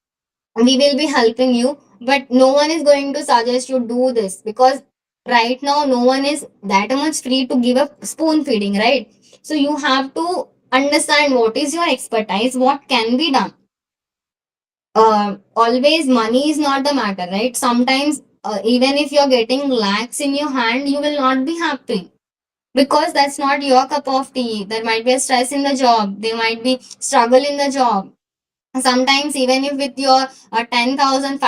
we will be helping you, but no one is going to suggest you do this, because right now no one is that much free to give a spoon feeding, right? So you have to understand what is your expertise, what can be done. Always money is not the matter, right? Sometimes even if you're getting lakhs in your hand, you will not be happy, because that's not your cup of tea. There might be a stress in the job, there might be struggle in the job. Sometimes even if with your 10,000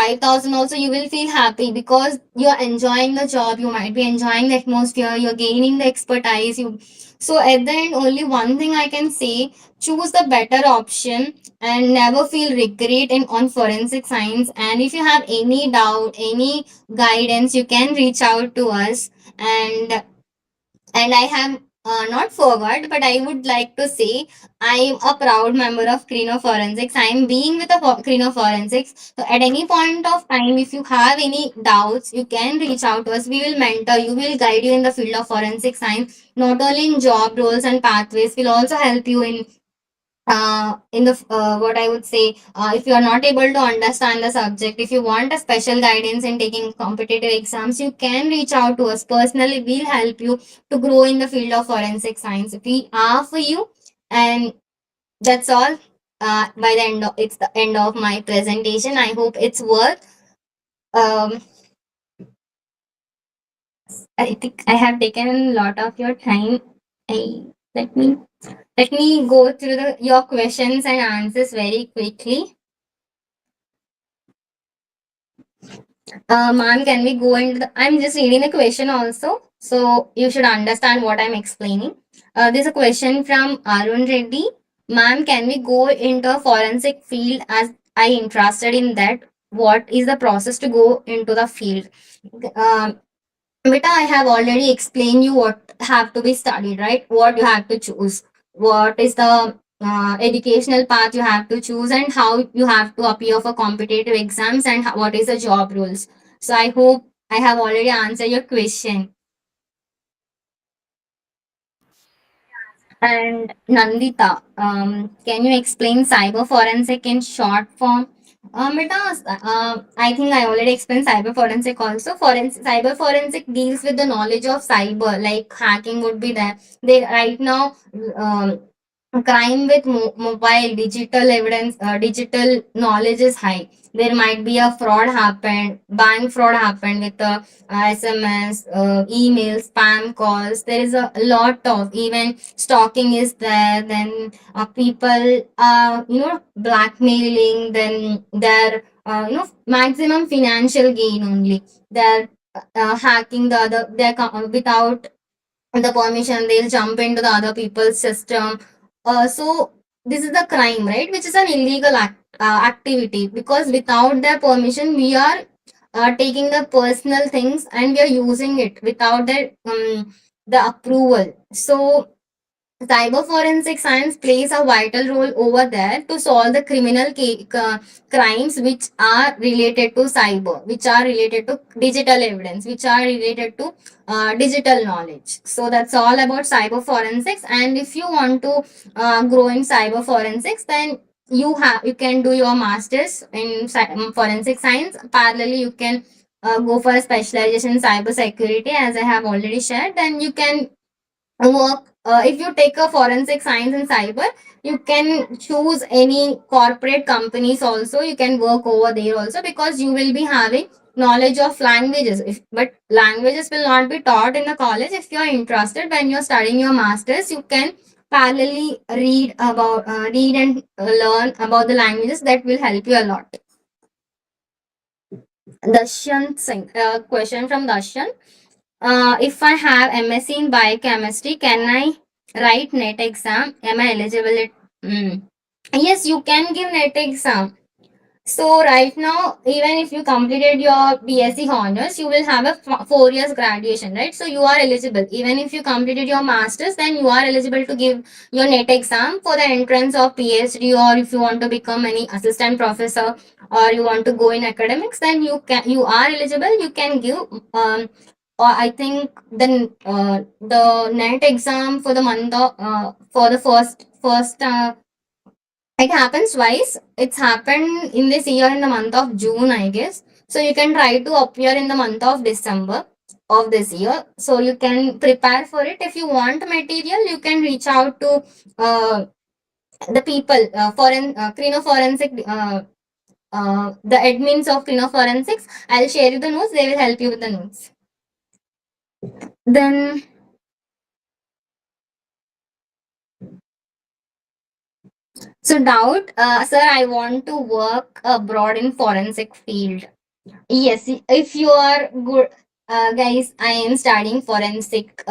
also, you will feel happy because you're enjoying the job, you might be enjoying the atmosphere, you're gaining the expertise. You So at the end, only one thing I can say: choose the better option and never feel regret in on forensic science. And if you have any doubt, any guidance, you can reach out to us. And I have not forgot, but I would like to say I am a proud member of Krino Forensics. I am being with the Krino Forensics. So at any point of time, if you have any doubts, you can reach out to us. We will mentor you, we will guide you in the field of forensic science, not only in job roles and pathways. We'll also help you in the what I would say, if you are not able to understand the subject, if you want a special guidance in taking competitive exams, you can reach out to us personally. We'll help you to grow in the field of forensic science. We are for you. And that's all. By the end of, it's the end of my presentation. I hope it's worth. um I think I have taken a lot of your time. I let me let me go through your questions and answers very quickly. Ma'am, can we go into I'm just reading the question also, so you should understand what I'm explaining. There's a question from Arun Reddy. Ma'am, can we go into a forensic field as I interested in that? What is the process to go into the field? Um, Beta, I have already explained you what have to be studied, right? What you have to choose. What is the educational path you have to choose, and how you have to appear for competitive exams, and what is the job rules. So I hope I have already answered your question. And Nandita, can you explain cyber forensic in short form? Mita, I think I already explained cyber forensic also. Cyber forensic deals with the knowledge of cyber, like hacking would be there. They right now, um, crime with mobile digital evidence, digital knowledge is high. There might be a fraud happened, bank fraud happened with the SMS, email, spam calls. There is a lot of, even stalking is there. Then people blackmailing. Then their maximum financial gain only. They're hacking the other. Without the permission, they'll jump into the other people's system. So this is the crime, right, which is an illegal activity, because without their permission we are taking the personal things and we are using it without their the approval. So cyber forensic science plays a vital role over there to solve the crimes which are related to cyber, which are related to digital evidence, which are related to digital knowledge. So that's all about cyber forensics. And if you want to grow in cyber forensics, then you can do your masters in forensic science. Parallelly, you can go for a specialization in cyber security, as I have already shared. Then you can work, if you take a forensic science and cyber, you can choose any corporate companies also. You can work over there also, because you will be having knowledge of languages. But languages will not be taught in the college. If you are interested, when you're studying your masters, you can parallelly read and learn about the languages. That will help you a lot. Darshan Singh, question from Darshan. If I have MSc in biochemistry, can I write NET exam? Am I eligible? Yes, you can give NET exam. So right now, even if you completed your BSc honors, you will have a 4 years graduation, right? So you are eligible. Even if you completed your masters, then you are eligible to give your NET exam for the entrance of PhD, or if you want to become any assistant professor, or you want to go in academics, then you are eligible. You can give. or I think the net exam for the month of for the first it happens twice. It's happened in this year in the month of June, I guess. So you can try to appear in the month of December of this year. So you can prepare for it. If you want material, you can reach out to the people Krino Forensic, the admins of Krino Forensics. I'll share you the notes. They will help you with the notes. Then, so doubt, sir, I want to work abroad in forensic field. Yes, if you are good, guys, I am studying forensic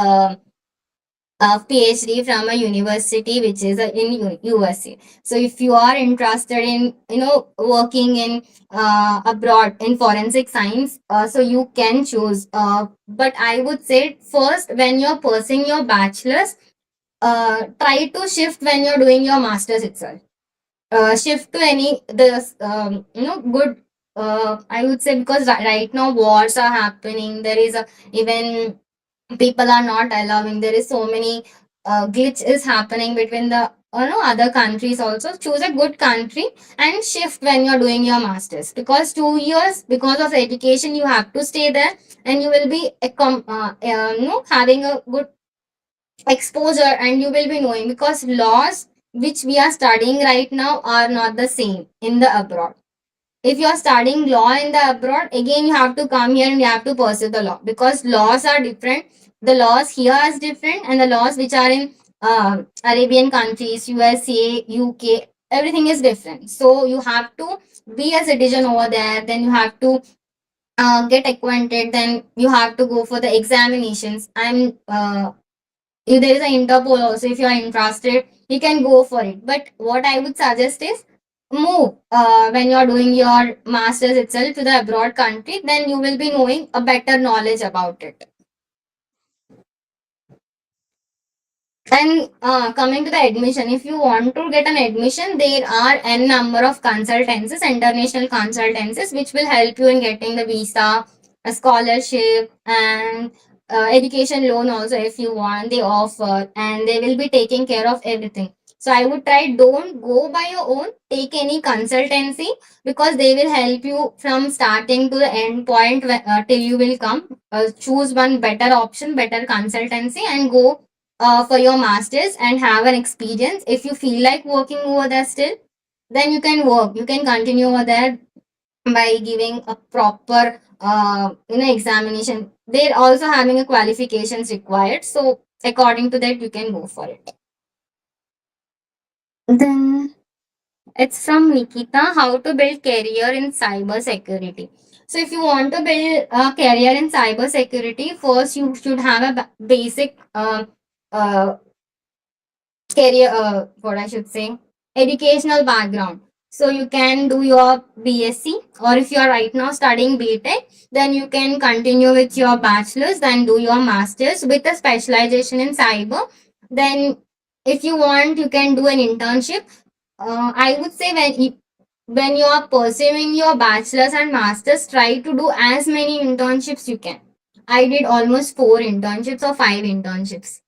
PhD from a university which is in USA. So if you are interested in working in abroad in forensic science, so you can choose. But I would say first when you're pursuing your bachelor's, try to shift when you're doing your master's itself. Shift to any the good. I would say because right now wars are happening. There is a even people are not allowing, there is so many glitch is happening between the other countries also. Choose a good country and shift when you're doing your masters, because 2 years because of education you have to stay there, and you will be having a good exposure, and you will be knowing, because laws which we are studying right now are not the same in the abroad. If you are studying law in the abroad, again you have to come here and you have to pursue the law, because laws are different. The laws here is different, and the laws which are in Arabian countries, USA, UK, everything is different. So you have to be a citizen over there, then you have to get acquainted, then you have to go for the examinations. If there is an Interpol also, if you are interested, you can go for it. But what I would suggest is move when you are doing your masters itself to the abroad country, then you will be knowing a better knowledge about it. And coming to the admission, if you want to get an admission, there are n number of consultancies, international consultancies, which will help you in getting the visa, a scholarship, and education loan also. If you want, they offer, and they will be taking care of everything. So I would try, don't go by your own, take any consultancy, because they will help you from starting to the end point till you will come. Choose one better option, better consultancy, and go for your masters and have an experience. If you feel like working over there still, then you can work, you can continue over there by giving a proper examination. They're also having a qualifications required, so according to that you can go for it. Then it's from Nikita, how to build career in cyber security. So if you want to build a career in cyber security, first you should have a basic uh, career, what I should say, educational background. So you can do your BSc, or if you are right now studying BTech, then you can continue with your bachelor's, then do your master's with a specialization in cyber. Then if you want, you can do an internship. I would say when you are pursuing your bachelor's and master's, try to do as many internships you can. I did almost 4 internships or 5 internships,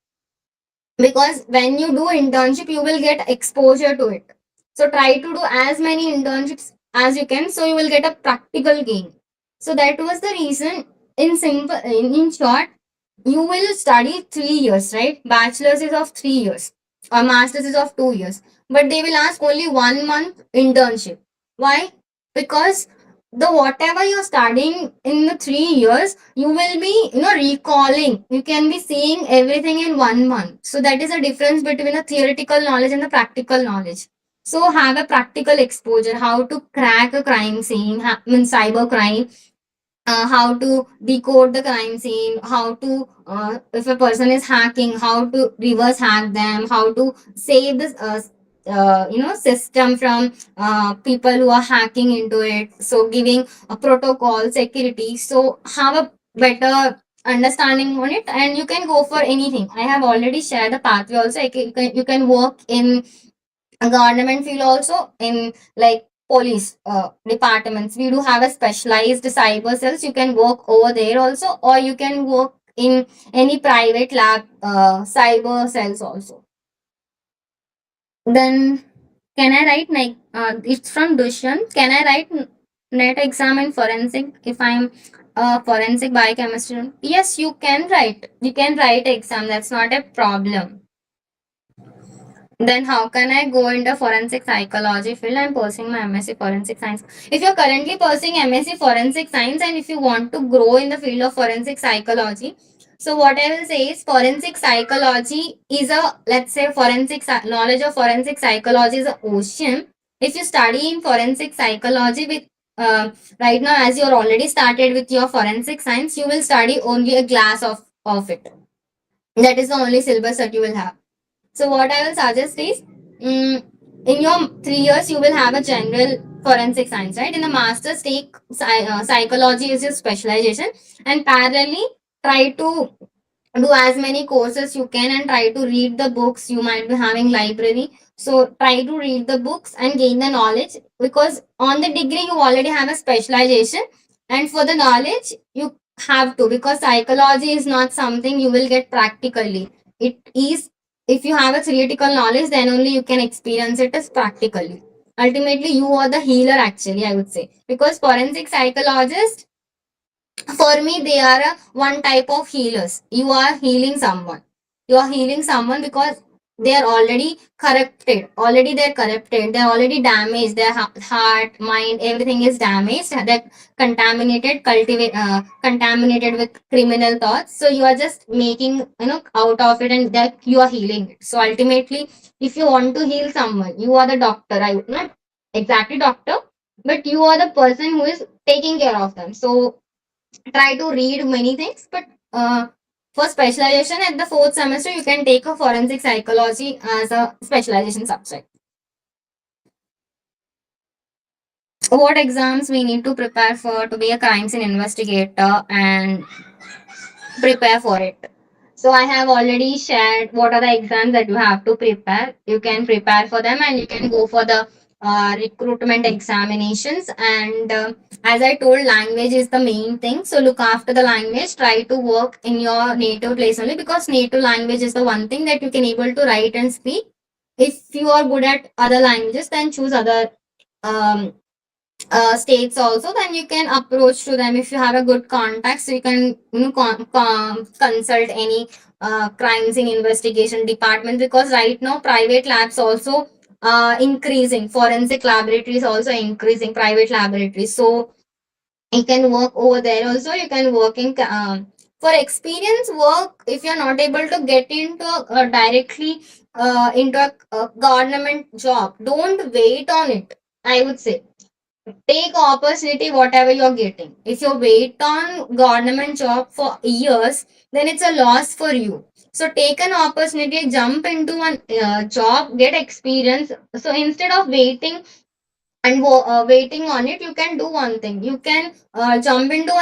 because when you do internship you will get exposure to it. So try to do as many internships as you can, so you will get a practical gain. So that was the reason. In simple, in short, you will study 3 years, right? Bachelor's is of 3 years, or master's is of 2 years, but they will ask only 1 month internship. Why? Because the whatever you're studying in the 3 years, you will be recalling. You can be seeing everything in 1 month. So that is a difference between the theoretical knowledge and the practical knowledge. So have a practical exposure, how to crack a crime scene, cyber crime, how to decode the crime scene, how to, if a person is hacking, how to reverse hack them, how to save this system from people who are hacking into it. So giving a protocol security. So have a better understanding on it, and you can go for anything. I have already shared the pathway also. You can work in a government field also, in like police departments, we do have a specialized cyber cells. You can work over there also, or you can work in any private lab cyber cells also. Then can I write it's from Dushan. Can I write net exam in forensic if I'm a forensic biochemist? Yes, you can write. You can write exam. That's not a problem. Then how can I go into forensic psychology field? I'm pursuing my MSc forensic science. If you're currently pursuing MSc forensic science and if you want to grow in the field of forensic psychology, so what I will say is forensic psychology is a, let's say, knowledge of forensic psychology is an ocean. If you study in forensic psychology with right now, as you're already started with your forensic science, you will study only a glass of it. That is the only syllabus that you will have. So what I will suggest is, in your 3 years you will have a general forensic science, right? In the master's, take psychology is your specialization, and parallelly try to do as many courses you can and try to read the books. You might be having library, so try to read the books and gain the knowledge, because on the degree you already have a specialization, and for the knowledge you have to, because psychology is not something you will get practically. It is, if you have a theoretical knowledge, then only you can experience it as practically. Ultimately you are the healer, actually, I would say, because forensic psychologist, for me they are one type of healers. You are healing someone. You are healing someone because they are already corrupted, they're already damaged, their heart, mind, everything is damaged, they're contaminated with criminal thoughts. So you are just making, out of it, and that you are healing it. So ultimately, if you want to heal someone, you are the doctor. I would not exactly doctor, but you are the person who is taking care of them. So try to read many things, but for specialization at the fourth semester, you can take a forensic psychology as a specialization subject. What exams we need to prepare for to be a crime scene investigator and prepare for it? So I have already shared what are the exams that you have to prepare. You can prepare for them and you can go for the recruitment examinations. And as I told, language is the main thing. So look after the language. Try to work in your native place only, because native language is the one thing that you can able to write and speak. If you are good at other languages, then choose other um, states also. Then you can approach to them if you have a good contact, so you can, consult any crimes in investigation department, because right now private labs also increasing, forensic laboratories also increasing, private laboratories. So you can work over there also. You can work in for experience work. If you're not able to get into directly into a government job, don't wait on it, I would say. Take opportunity whatever you're getting. If you wait on government job for years, then it's a loss for you. So take an opportunity, jump into one job, get experience. So instead of waiting and waiting on it, you can do one thing. You can jump into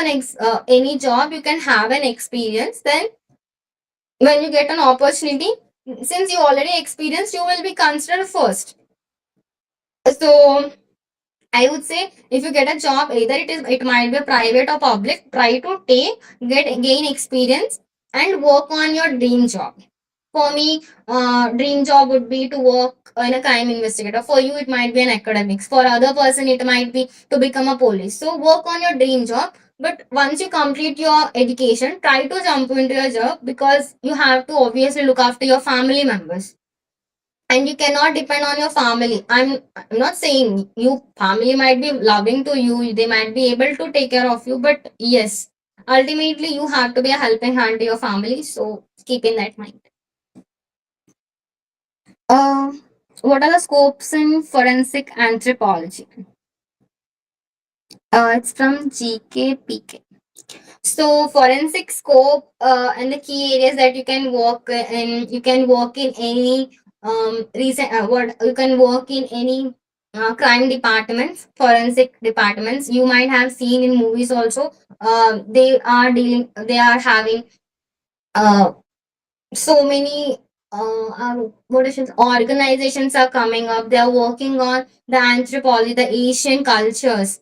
any job. You can have an experience. Then when you get an opportunity, since you already experienced, you will be considered first. So I would say, if you get a job, either it might be private or public, try to gain experience and work on your dream job. For me, dream job would be to work in a crime investigator. For you, it might be an academics. For other person, it might be to become a police. So work on your dream job. But once you complete your education, try to jump into your job, because you have to obviously look after your family members, and you cannot depend on your family. I'm not saying you family might be loving to you, they might be able to take care of you, but yes, ultimately you have to be a helping hand to your family. So keep in that mind. uh, what are the scopes in forensic anthropology? It's from GKPK. So forensic scope, and the key areas that you can work in, you can work in any recent what you can work in any crime departments, forensic departments. You might have seen in movies also. They are having uh, so many. what is it? Organizations are coming up. They are working on the anthropology, the Asian cultures.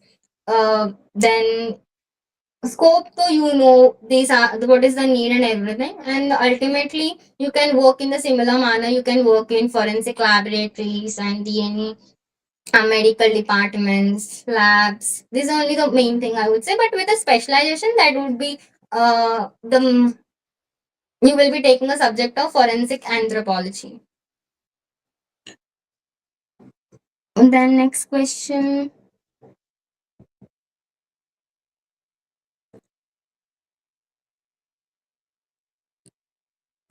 Then scope, so you know these are what is the need and everything, and ultimately you can work in the similar manner. You can work in forensic laboratories and DNA, medical departments, labs. This is only the main thing I would say. But with a specialization, that would be the you will be taking a subject of forensic anthropology. And then next question.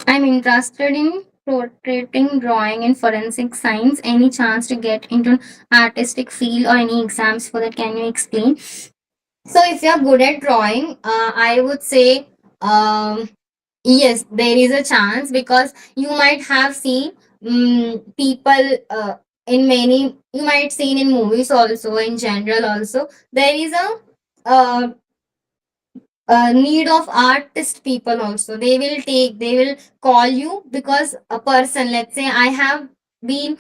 I'm interested in portraiting drawing in forensic science. Any chance to get into an artistic field or any exams for that? Can you explain? So, if you're good at drawing, I would say yes, there is a chance because you might have seen people in many, you might seen in movies also, in general also. There is a uh, need of artist people also. They will call you because a person, let's say I have been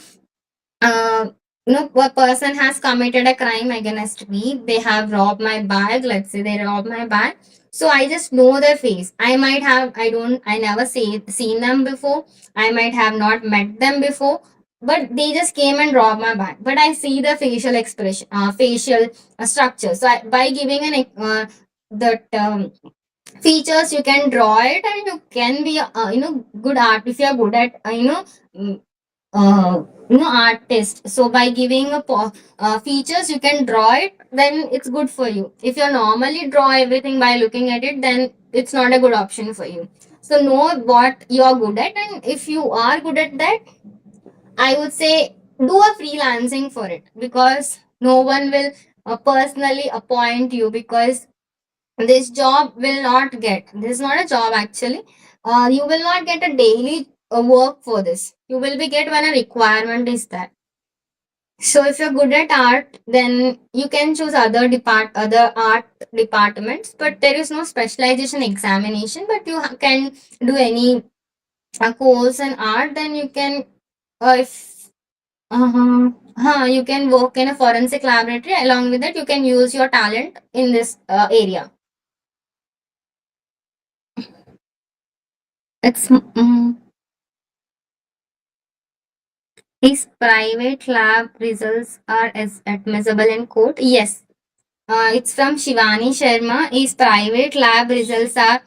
uh, a person has committed a crime against me. They have robbed my bag. Let's say they robbed my bag. So I just know their face. I never seen them before. I might have not met them before. But they just came and robbed my bag. But I see the facial expression, facial structure. So by giving that features, you can draw it and you can be good art if you are good at mm, artist. So by giving features, you can draw it, then it's good for you. If you normally draw everything by looking at it, then it's not a good option for you. So know what you are good at, and if you are good at that, I would say do a freelancing for it, because no one will personally appoint you, because this job will not get, this is not a job actually. You will not get a daily work for this. You will be get when a requirement is there. So if you're good at art, then you can choose other art departments, but there is no specialization examination. But you can do any course in art. Then you can if you can work in a forensic laboratory. Along with that, you can use your talent in this area. It's His private lab results are as admissible in court. Yes, it's from Shivani Sharma. His private lab results are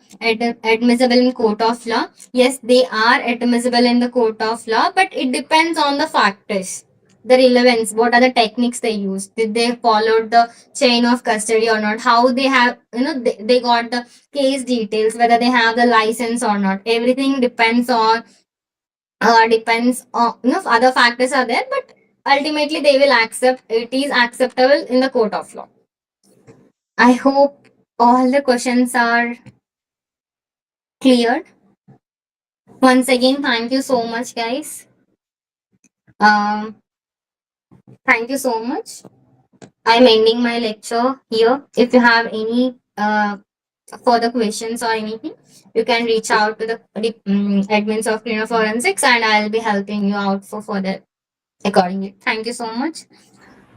admissible in court of law. Yes, they are admissible in the court of law, but it depends on the factors. The relevance, what are the techniques they use? Did they follow the chain of custody or not? How they have, they got the case details, whether they have the license or not. Everything depends on, other factors are there, but ultimately they will accept, it is acceptable in the court of law. I hope all the questions are cleared. Once again, thank you so much, guys. Um, Thank you so much. I'm ending my lecture here. If you have any further questions or anything, you can reach out to the admins of Krino Forensics, and I'll be helping you out for further accordingly. Thank you so much.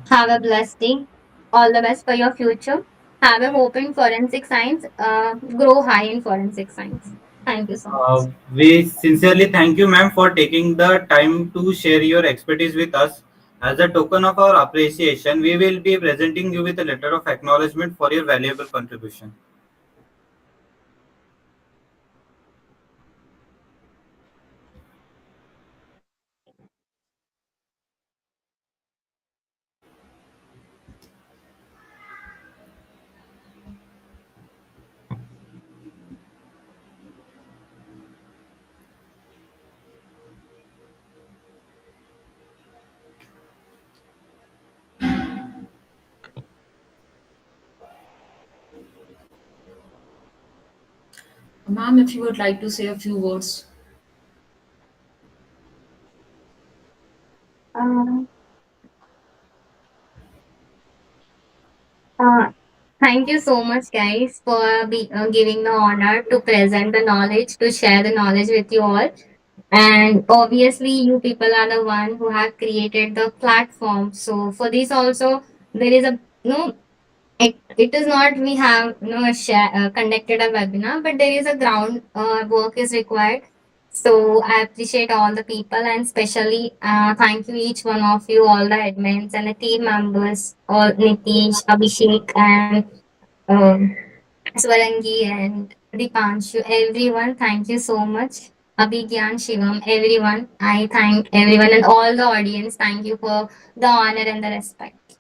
Have a blessed day. All the best for your future. Have a hope in forensic science. Grow high in forensic science. Thank you so much. We sincerely thank you, ma'am, for taking the time to share your expertise with us. As a token of our appreciation, we will be presenting you with a letter of acknowledgement for your valuable contribution. Ma'am, if you would like to say a few words. Um, uh, Thank you so much, guys, for giving the honor to present the knowledge, to share the knowledge with you all. And obviously, you people are the one who have created the platform. So for this also, there is a no. It is not we have conducted a webinar, but there is a ground work is required. So I appreciate all the people and especially thank you each one of you, all the admins and the team members, all Nitish, Abhishek, and um, Swarangi and Dipanshu, everyone, thank you so much. Abhigyan, Shivam, everyone, I thank everyone and all the audience. Thank you for the honor and the respect.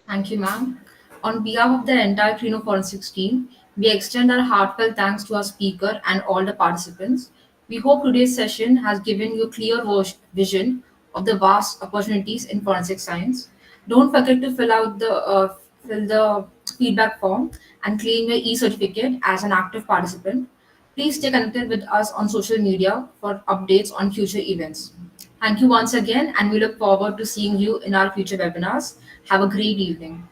Thank you, ma'am. On behalf of the entire Krino Forensics team, we extend our heartfelt thanks to our speaker and all the participants. We hope today's session has given you a clear vision of the vast opportunities in forensic science. Don't forget to fill the feedback form and claim your e-certificate as an active participant. Please stay connected with us on social media for updates on future events. Thank you once again, and we look forward to seeing you in our future webinars. Have a great evening.